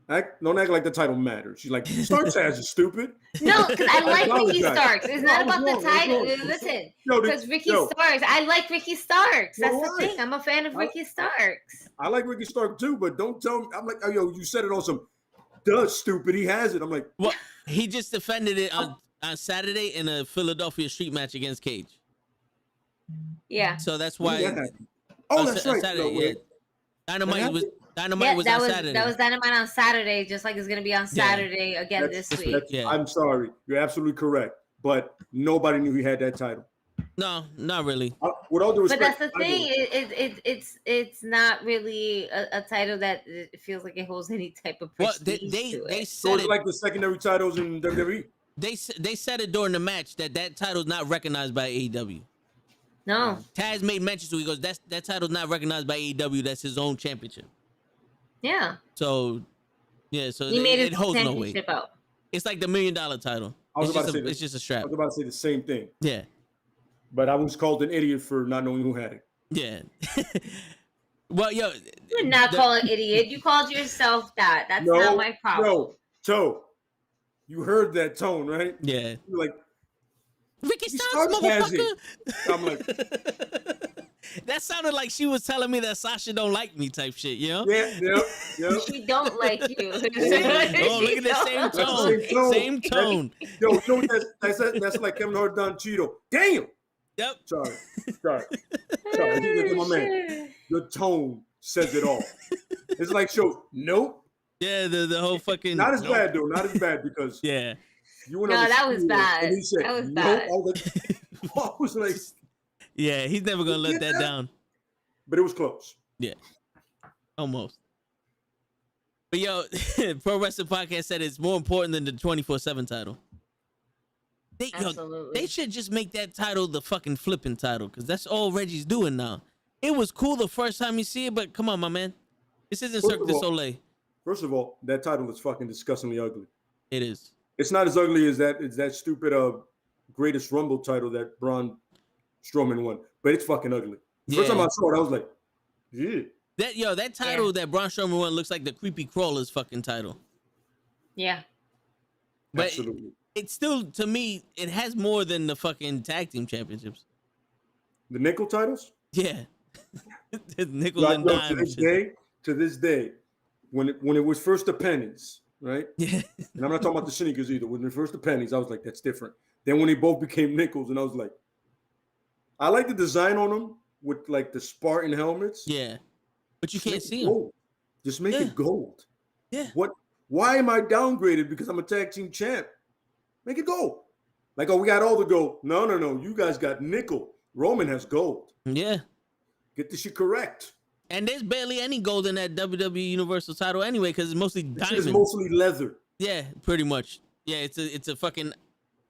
don't act like the title matters. She's like, Starks has it, stupid. No, because I like Ricky apologize. Starks. It's not about the title. Listen, because Ricky Starks, I like Ricky Starks. That's the thing. I'm a fan of Ricky Starks. I like Ricky Starks too, but don't tell me. I'm like, oh, yo, you said it on some, stupid. He has it. I'm like, well, he just defended it on Saturday in a Philadelphia street match against Cage. Yeah. So that's why. Yeah. Oh, that's right. Saturday, No, yeah. Dynamite was that on was Saturday. That was Dynamite on Saturday, just like it's gonna be on Saturday again this week. Yeah. I'm sorry. You're absolutely correct. But nobody knew he had that title. No, not really. With all due But respect, that's the thing. It's not really a title that it feels like it holds any type of prestige to it. They So said it's it. like the secondary titles in WWE. They said it during the match that title's not recognized by AEW. No. Taz made mention to it. He goes, that title's not recognized by AEW. That's his own championship. Yeah. So, yeah. So He made it his holds no weight. championship out. It's like the $1 million title. It's just a strap. I was about to say the same thing. Yeah. But I was called an idiot for not knowing who had it. Yeah. Well, yo. You did not call an idiot. You called yourself that. That's not my problem. No, Toe. You heard that tone, right? Yeah. You're like, Ricky He Starks, Starks has motherfucker. I'm like, that sounded like she was telling me that Sasha don't like me type shit, you know? yeah. She don't like you. Oh, look at the same That's the tone. same tone. Same tone. Yo, you know that's like Kevin Hart done Cheeto. Damn. Yep. Sorry. Look at my man. Your tone says it all. It's like, nope. Yeah, the whole fucking. Not as bad, though. Not as bad because Yeah. you went No, on the that was studio bad. and he said, That was nope. bad. I was like, I was like, Yeah, he's never gonna let get that that? down. but it was close. Yeah, almost. But yo, Pro Wrestling Podcast said it's more important than the 24/7 title. Absolutely. They should just make that title the fucking flipping title, because that's all Reggie's doing now. It was cool the first time you see it, but come on, my man. This isn't First Cirque of du all- Soleil. First of all, that title is fucking disgustingly ugly. It is. It's not as ugly as that stupid Greatest Rumble title that Braun Strowman won, but it's fucking ugly. The first Yeah. time I saw it, I was like, yeah. That title that Braun Strowman won looks like the Creepy Crawler's fucking title. Yeah. But Absolutely. it's still, to me, it has more than the fucking tag team championships. The nickel titles? Yeah. Nickel Like, and yo, dime. to this day, when it was first the pennies, right? Yeah. And I'm not talking about the sneakers either. When it first the pennies, I was like, that's different. Then when they both became nickels, and I was like, I like the design on them with like the Spartan helmets. Yeah. But you Just can't make it see them. gold. Just make Yeah. it gold. Yeah. What? Why am I downgraded because I'm a tag team champ? Make it gold. Like, oh, we got all the gold. No. You guys got nickel. Roman has gold. Yeah. Get this shit correct. And there's barely any gold in that WWE Universal title anyway, because it's mostly This shit diamond. is mostly leather. Yeah, pretty much. Yeah, it's a fucking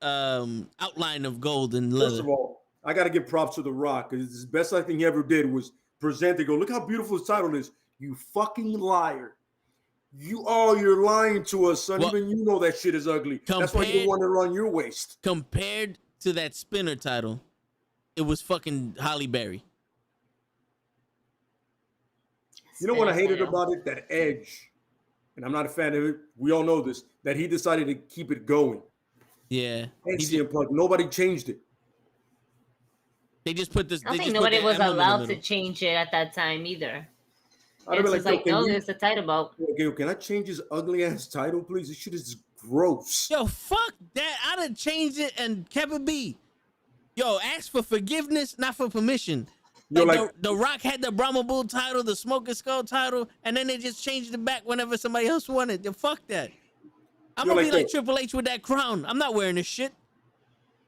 outline of gold and leather. First of all, I got to give props to The Rock, because the best thing he ever did was present it. Go, look how beautiful his title is. You fucking liar. You're lying to us, son. Well, Even you know that shit is ugly. That's why you don't want it around your waist. Compared to that spinner title, it was fucking Holly Berry. You know what I hated Title. about it? That Edge, and I'm not a fan of it. We all know this, that he decided to keep it going. Yeah. And He CM Punk, nobody changed it. They just put this. I don't they think just put nobody the was emblem in the allowed to middle. change it at that time either. I'd It's be just like, yo, no, can you- there's the title belt. okay, can I change his ugly ass title, please? This shit is gross. Yo, fuck that. I'd have changed it and kept it be. Yo, ask for forgiveness, not for permission. Yo, Like, like- the Rock had the Brahma Bull title, the Smoking Skull title, and then they just changed it back whenever somebody else wanted. Yo, fuck that. I'm Yo, gonna like be like the- Triple H with that crown. I'm not wearing this shit.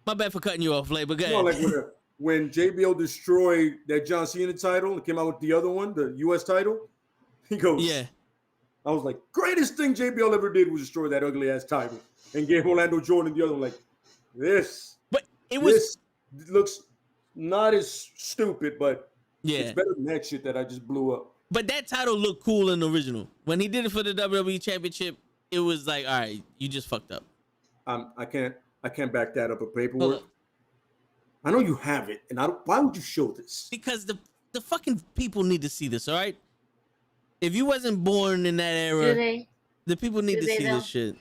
My bad for cutting you off, Lay, but go You know, ahead. like when JBL destroyed that John Cena title and came out with the other one, the US title, he goes, Yeah. I was like, greatest thing JBL ever did was destroy that ugly ass title and gave Orlando Jordan the other one. Like, this It was looks not as stupid, but yeah. it's better than that shit that I just blew up. But that title looked cool in the original. When he did it for the WWE Championship, it was like, all right, you just fucked up. I can't back that up with paperwork. Hold on. I know you have it, and why would you show this? Because the fucking people need to see this, all right? If you wasn't born in that Do era, they? the people need do to they see though? this shit.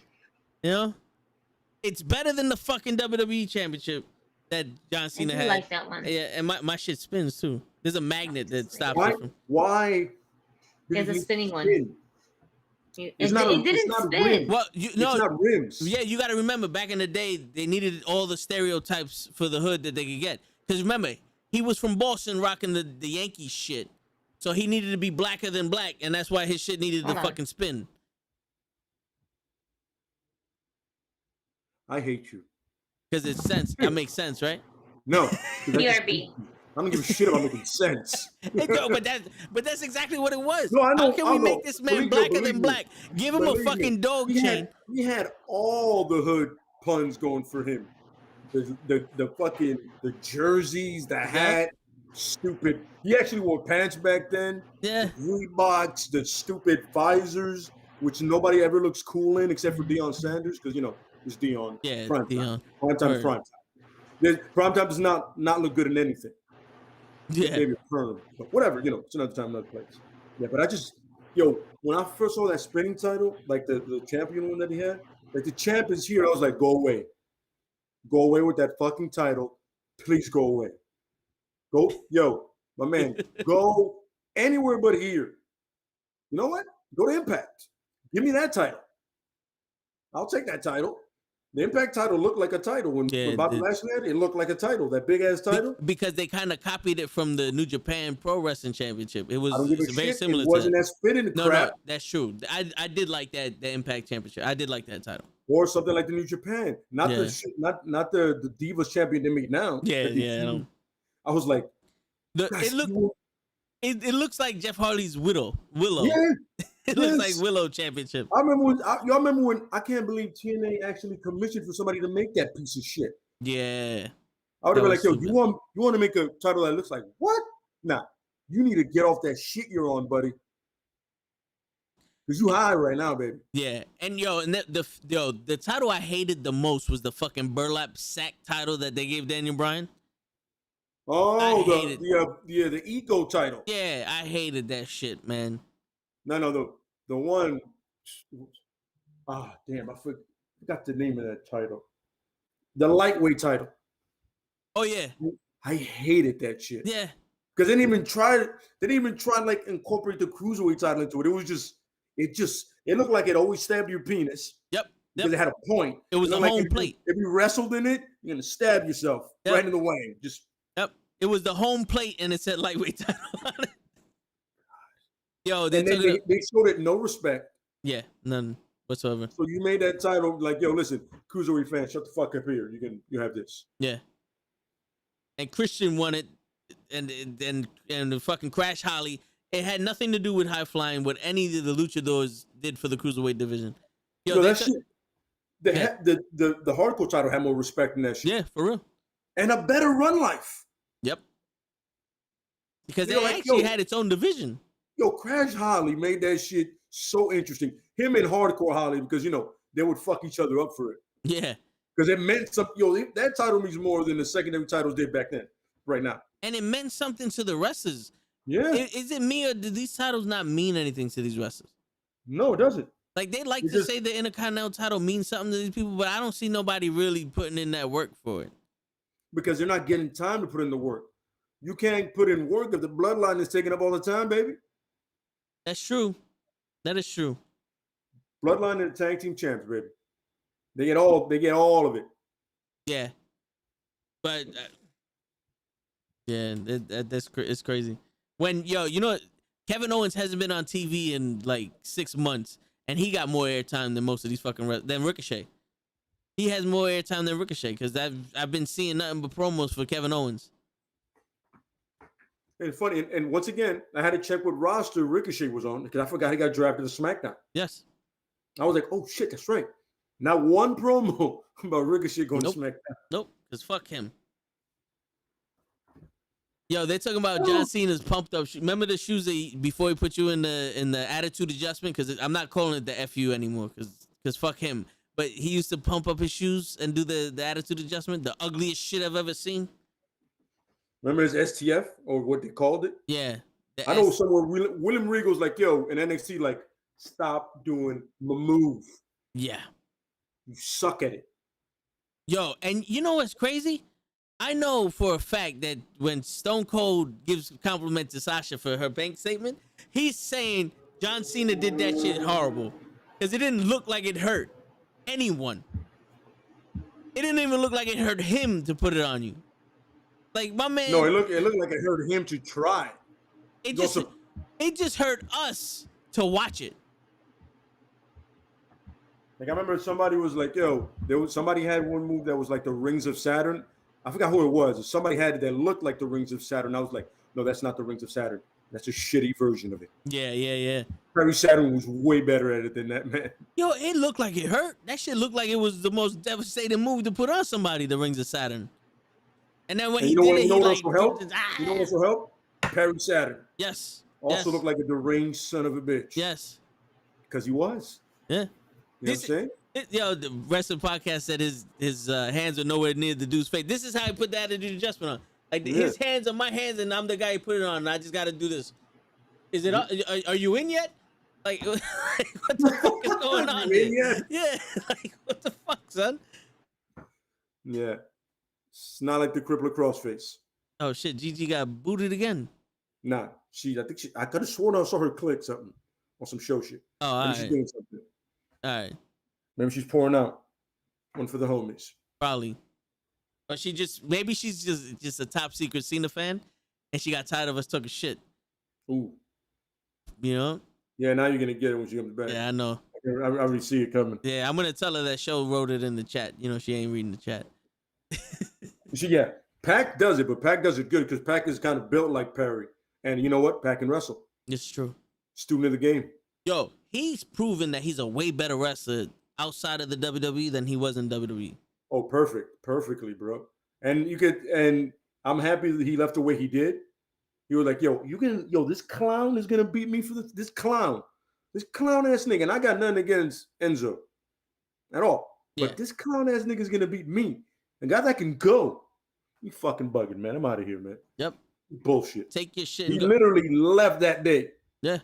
You know? It's better than the fucking WWE Championship that John I Cena do had. like that one. Yeah, and my shit spins too. There's a magnet that stops Why? it from. Why? did There's a he spinning one. spin? It It's not a- didn't it's not a spin. rim. Well, It's not rims. Yeah, you got to remember back in the day, they needed all the stereotypes for the hood that they could get. Because remember, he was from Boston rocking the Yankees shit. So he needed to be blacker than black, and that's why his shit needed to Hold on. fucking spin. I hate you. Because it's sense. That makes sense, right? No. 'cause I just- BRB. I don't give a shit about making sense. Yo, but that's exactly what it was. No, I know, How can we I know. make this man Believe me, blacker believe than me. black? Give him Believe a me, fucking dog he chain. He had all the hood puns going for him. The fucking the jerseys, the hat, stupid. He actually wore pants back then. Yeah. Reeboks, the stupid visors, which nobody ever looks cool in except for Deion Sanders, because it's Deion. Yeah, Prime time. Deion. Prime time is Word. prime time. Prime time does not look good in anything. Yeah. Maybe Furlong, but whatever, it's another time, another place. Yeah, but when I first saw that spinning title, like the champion one that he had, like the champ is here, I was like, go away with that fucking title, please go away. My man, go anywhere but here. You know what? Go to Impact. Give me that title. I'll take that title. The Impact title looked like a title when Bobby Lashley had it. It looked like a title, that big ass title. Because they kind of copied it from the New Japan Pro Wrestling Championship. It was I don't give a very shit. similar It wasn't to that spinning No, crap. that's true. I did like that the Impact Championship. I did like that title. or something like the New Japan, not Yeah. the shit, not the Divas champion they make now. Yeah, that they yeah. feud. I was like, It looks like Jeff Hardy's Willow. yeah, It looks like yes. Willow Championship. I remember when I can't believe TNA actually commissioned for somebody to make that piece of shit. Yeah. I would That have been was like, yo, stupid. you want to make a title that looks like what? Nah, you need to get off that shit you're on, buddy. Cause you high right now, baby. Yeah, and the title I hated the most was the fucking burlap sack title that they gave Daniel Bryan. Oh, hated the Eco title. Yeah, I hated that shit, man. No, the one. Damn, I forgot the name of that title. The lightweight title. Oh yeah, I hated that shit. yeah, Because they didn't even try to like incorporate the cruiserweight title into it. It was just it looked like it always stabbed your penis. yep. Because it had a point. It was a like home if plate. If you wrestled in it, you're gonna stab yourself right in the wang. Just Yep. It was the home plate, and it said lightweight title on it. Yo, they showed it no respect. Yeah, none whatsoever. So you made that title like, yo, listen, cruiserweight fans, shut the fuck up here. You have this. Yeah. And Christian won it, and the fucking Crash Holly. It had nothing to do with high flying. What any of the luchadors did for the cruiserweight division. Yo, that shit. The hardcore title had more respect than that shit. Yeah, for real. And a better run life. Yep. Because it actually had its own division. Yo, Crash Holly made that shit so interesting. Him and Hardcore Holly, because they would fuck each other up for it. Yeah. Because it meant something. Yo, that title means more than the secondary titles did back then. Right now. And it meant something to the wrestlers. Yeah. Is it me, or do these titles not mean anything to these wrestlers? No, it doesn't. Like, they like to say the Intercontinental title means something to these people, but I don't see nobody really putting in that work for it. Because they're not getting time to put in the work. You can't put in work if the bloodline is taking up all the time, baby. That's true. That is true. Bloodline and the tag team champs, baby. They get all of it. Yeah. But it's crazy. When Kevin Owens hasn't been on TV in like 6 months, and he got more airtime than most of these than Ricochet. He has more airtime than Ricochet because I've been seeing nothing but promos for Kevin Owens. And funny, and once again, I had to check what roster Ricochet was on because I forgot he got drafted to SmackDown. Yes. I was like, oh shit, that's right. Not one promo about Ricochet going to SmackDown. Nope, because fuck him. Yo, they're talking about John Cena's pumped up. Remember the shoes before he put you in the attitude adjustment? Because I'm not calling it the FU anymore because fuck him. But he used to pump up his shoes and do the attitude adjustment, the ugliest shit I've ever seen. Remember his STF or what they called it? Yeah. I know somewhere William Regal's like, yo, in NXT, like, stop doing the move. Yeah. You suck at it. Yo, and you know what's crazy? I know for a fact that when Stone Cold gives a compliment to Sasha for her bank statement, he's saying John Cena did that shit horrible. Because it didn't look like it hurt anyone. It didn't even look like it hurt him to put it on you. Like, my man. No, it looked like it hurt him to try. It just hurt us to watch it. Like, I remember somebody was like, yo, somebody had one move that was like the Rings of Saturn. I forgot who it was. Somebody had it that looked like the Rings of Saturn. I was like, no, that's not the Rings of Saturn. That's a shitty version of it. Yeah. Perry Saturn was way better at it than that, man. Yo, it looked like it hurt. That shit looked like it was the most devastating move to put on somebody, the Rings of Saturn. And then when he did it, you know what also helped? Perry Saturn. Yes. Also looked like a deranged son of a bitch. Yes. Because he was. Yeah. You know what I'm saying? The Wrestling Podcast said his hands are nowhere near the dude's face. This is how he put the attitude adjustment on. Like, his hands are my hands, and I'm the guy who put it on, and I just got to do this. Is it? Are you in yet? Like, what the fuck is going on here? Yeah. Like, what the fuck, son? Yeah. It's not like the crippler crossface. Oh shit, Gigi got booted again. Nah, I could have sworn I saw her click something on some show shit. Oh, all right. She's doing something. All right. Maybe she's pouring out one for the homies. Probably. Or maybe she's just a top secret Cena fan, and she got tired of us talking shit. Ooh. You know? Yeah, now you're gonna get it when she comes back. Yeah, I know. I already see it coming. Yeah, I'm gonna tell her that Show wrote it in the chat. You know, she ain't reading the chat. See, yeah, Pac does it, but Pac does it good because Pac is kind of built like Perry. And you know what? Pac can wrestle. It's true. Student of the game. Yo, he's proven that he's a way better wrestler outside of the WWE than he was in WWE. Oh, perfectly, bro. And I'm happy that he left the way he did. He was like, yo, this clown is gonna beat me for this clown ass nigga. And I got nothing against Enzo at all. Yeah. But this clown ass nigga is gonna beat me. And guys, I can go. You fucking bugging, man. I'm out of here, man. Yep. Bullshit. Take your shit. He literally left that day. Yeah.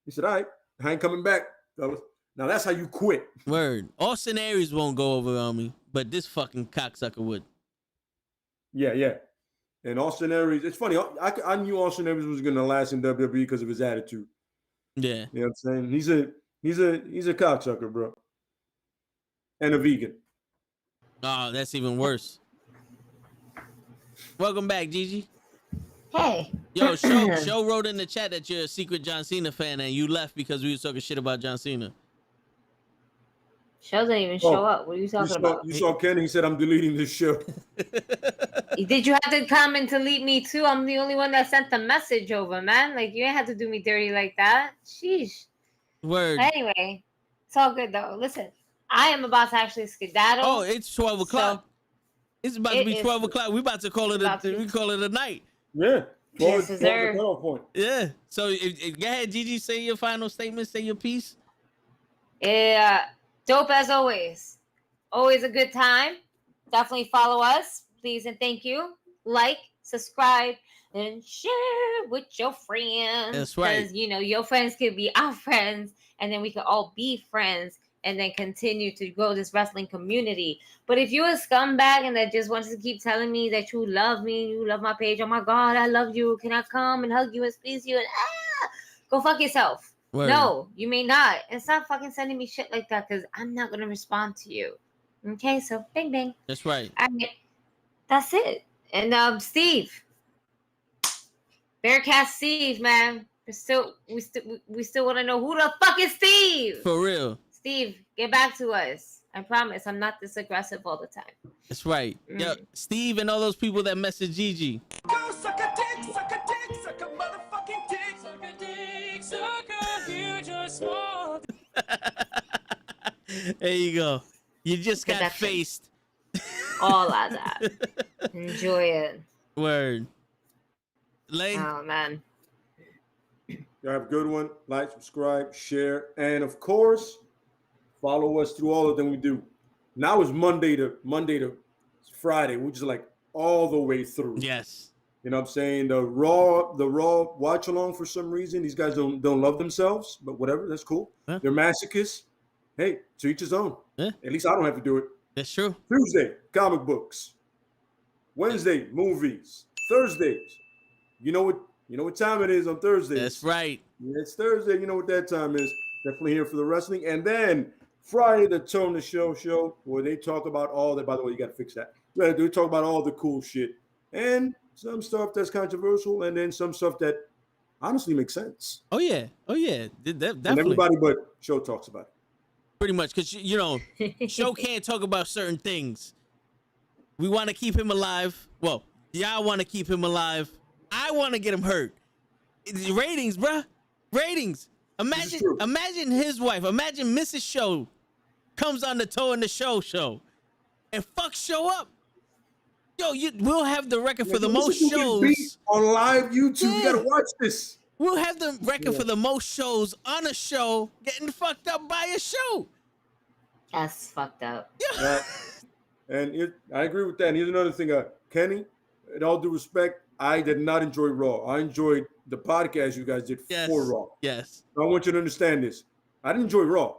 He said, all right, I ain't coming back, fellas. Now that's how you quit. Word. Austin Aries won't go over on me, but this fucking cocksucker would. Yeah. And Austin Aries, it's funny. I knew Austin Aries was gonna last in WWE because of his attitude. Yeah. You know what I'm saying? He's a cocksucker, bro. And a vegan. Oh, that's even worse. Welcome back, Gigi. Hey. Yo, Show wrote in the chat that you're a secret John Cena fan and you left because we was talking shit about John Cena. Show didn't even show up. What are you talking about? You saw Kenny. He said, I'm deleting this show. Did you have to come and delete me too? I'm the only one that sent the message over, man. Like, you ain't have to do me dirty like that. Sheesh. Word. Anyway, it's all good though. Listen, I am about to actually skedaddle. Oh, it's 12 o'clock. It's about to be 12 o'clock. We about to call it a night. Yeah. Yes, sir. Point. Yeah. So go ahead, Gigi, say your final statement, say your piece. Yeah, dope as always. Always a good time. Definitely follow us, please and thank you. Like, subscribe, and share with your friends. That's right. Because, you know, your friends could be our friends, and then we could all be friends and then continue to grow this wrestling community. But if you're a scumbag and that just wants to keep telling me that you love me, you love my page, oh my God, I love you, can I come and hug you and squeeze you? And go fuck yourself. Word. No, you may not. And stop fucking sending me shit like that because I'm not going to respond to you. Okay, so bang, bang. That's right. That's it. And Steve. Bearcat Steve, man. We still want to know who the fuck is Steve? For real. Steve, get back to us. I promise I'm not this aggressive all the time. That's right. Yo, Steve and all those people that message Gigi. Go suck a dick, suck a dick, suck a motherfucking dick, suck a dick, suck a huge or small. There you go. You just got Production. faced. All of that. Enjoy it. Word. Lane. Oh, man. Y'all have a good one. Like, subscribe, share, and of course, follow us through all of them we do. Now it's Monday to Friday, which is like all the way through. Yes. You know what I'm saying? The Raw watch along for some reason. These guys don't love themselves, but whatever, that's cool. Huh? They're masochists. Hey, to each his own. Yeah. At least I don't have to do it. That's true. Tuesday, comic books. Wednesday, movies. Thursdays. You know what time it is on Thursdays. That's right. It's Thursday. You know what that time is. Definitely here for the wrestling. And then Friday, the Tone the Show, where they talk about all that. By the way, you got to fix that. They talk about all the cool shit. And some stuff that's controversial. And then some stuff that honestly makes sense. Oh, yeah. Definitely. And everybody but Show talks about it. Pretty much. Because, you know, Show can't talk about certain things. We want to keep him alive. Well, y'all want to keep him alive. I want to get him hurt. It's ratings, bruh. Ratings. Imagine his wife. Imagine Mrs. Show comes on the Toe in the Show and fuck Show up. Yo, we'll have the record for the most shows on live YouTube. Yeah. You gotta watch this. We'll have the record for the most shows on a show getting fucked up by a show. That's fucked up. Yeah. I agree with that. And here's another thing, Kenny. In all due respect, I did not enjoy Raw. I enjoyed the podcast you guys did for Raw. Yes. I want you to understand this. I didn't enjoy Raw.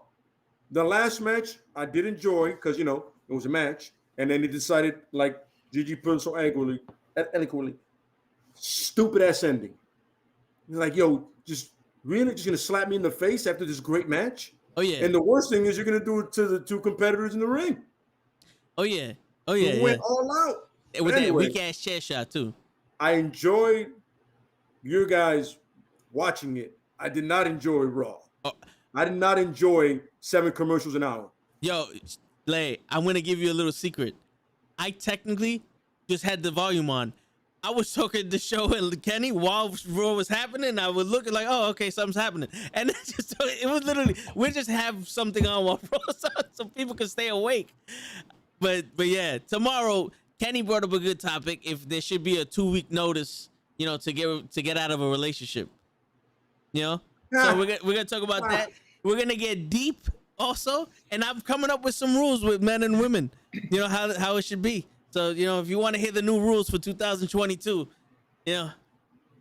The last match I did enjoy because, you know, it was a match. And then they decided, like Gigi put it so eloquently, stupid ass ending. You're like, yo, just going to slap me in the face after this great match? Oh, yeah. And the worst thing is you're going to do it to the two competitors in the ring. Oh, yeah. Who went all out. With Anyway, that weak-ass chair shot, too. I enjoyed your guys watching it. I did not enjoy Raw. I did not enjoy 7 commercials an hour. Yo, Lay, I'm gonna give you a little secret. I technically just had the volume on. I was talking the show and Kenny while Raw was happening. I was looking like, oh, okay, something's happening, and it was literally we just have something on while Raw's on so people can stay awake. But yeah, tomorrow Kenny brought up a good topic. If there should be a 2-week notice, you know, to get out of a relationship, you know. So we're gonna talk about that. We're gonna get deep also, and I'm coming up with some rules with men and women. You know how it should be. So, you know, if you want to hear the new rules for 2022, you know,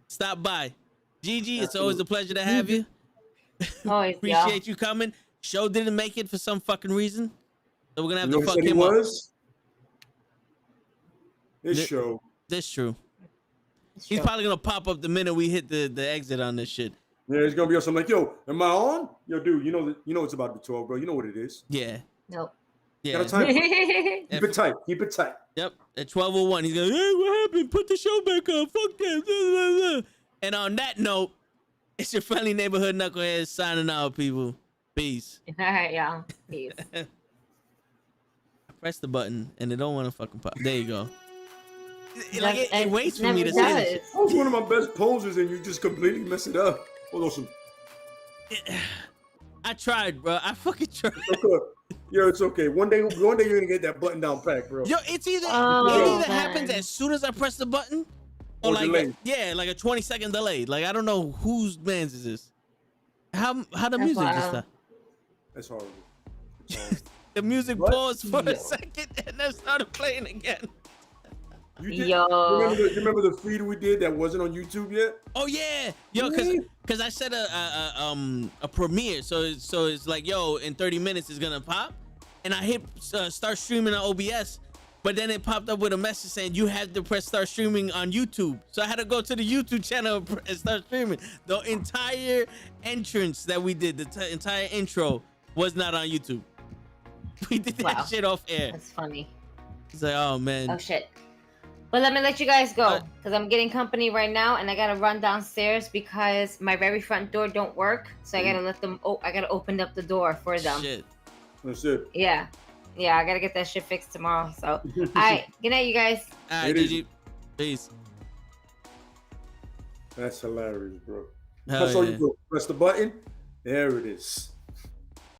stop by. Gigi, it's always a pleasure to have you. Always, Appreciate you coming. Show didn't make it for some fucking reason, so we're gonna have You know to what fuck he him up. was? This show. That's true. He's probably gonna pop up the minute we hit the exit on this shit. Yeah, it's gonna be something like, yo, am I on? Yo, dude, you know it's about to be 12, bro. You know what it is. Yeah. Nope. Yeah. Got a time. Keep it tight. Keep it tight. Yep. At 12:01, he's going, hey, what happened? Put the show back on. Fuck that. And on that note, it's your friendly neighborhood knucklehead signing out, people. Peace. All right, y'all. Peace. I press the button and it don't want to fucking pop. There you go. It waits for me to say this. That was one of my best poses, and you just completely mess it up. Hold on, some. I tried, bro. I fucking tried. Yo, it's okay. One day you're gonna get that button down pack, bro. Yo, it either happens as soon as I press the button, or like like a 20-second delay. Like I don't know whose man's is this. How the music just stopped? That's horrible. The music paused for a second and then started playing again. You did, Yo. remember the feed we did that wasn't on YouTube yet? Oh yeah, yo, cause I said a premiere, so it's like, yo, in 30 minutes it's gonna pop, and I hit start streaming on OBS, but then it popped up with a message saying you have to press start streaming on YouTube, so I had to go to the YouTube channel and start streaming. The entire entrance that we did, the entire intro was not on YouTube. We did that shit off air. That's funny. It's like, oh man. Oh shit. But let me let you guys go because I'm getting company right now, and I gotta run downstairs because my very front door don't work. So I gotta let them. Oh, I gotta open up the door for them. Shit. That's it. Yeah, I gotta get that shit fixed tomorrow. So, all right, good night, you guys. All right, GG. Peace. That's hilarious, bro. Hell That's all yeah. you do. Press the button. There it is.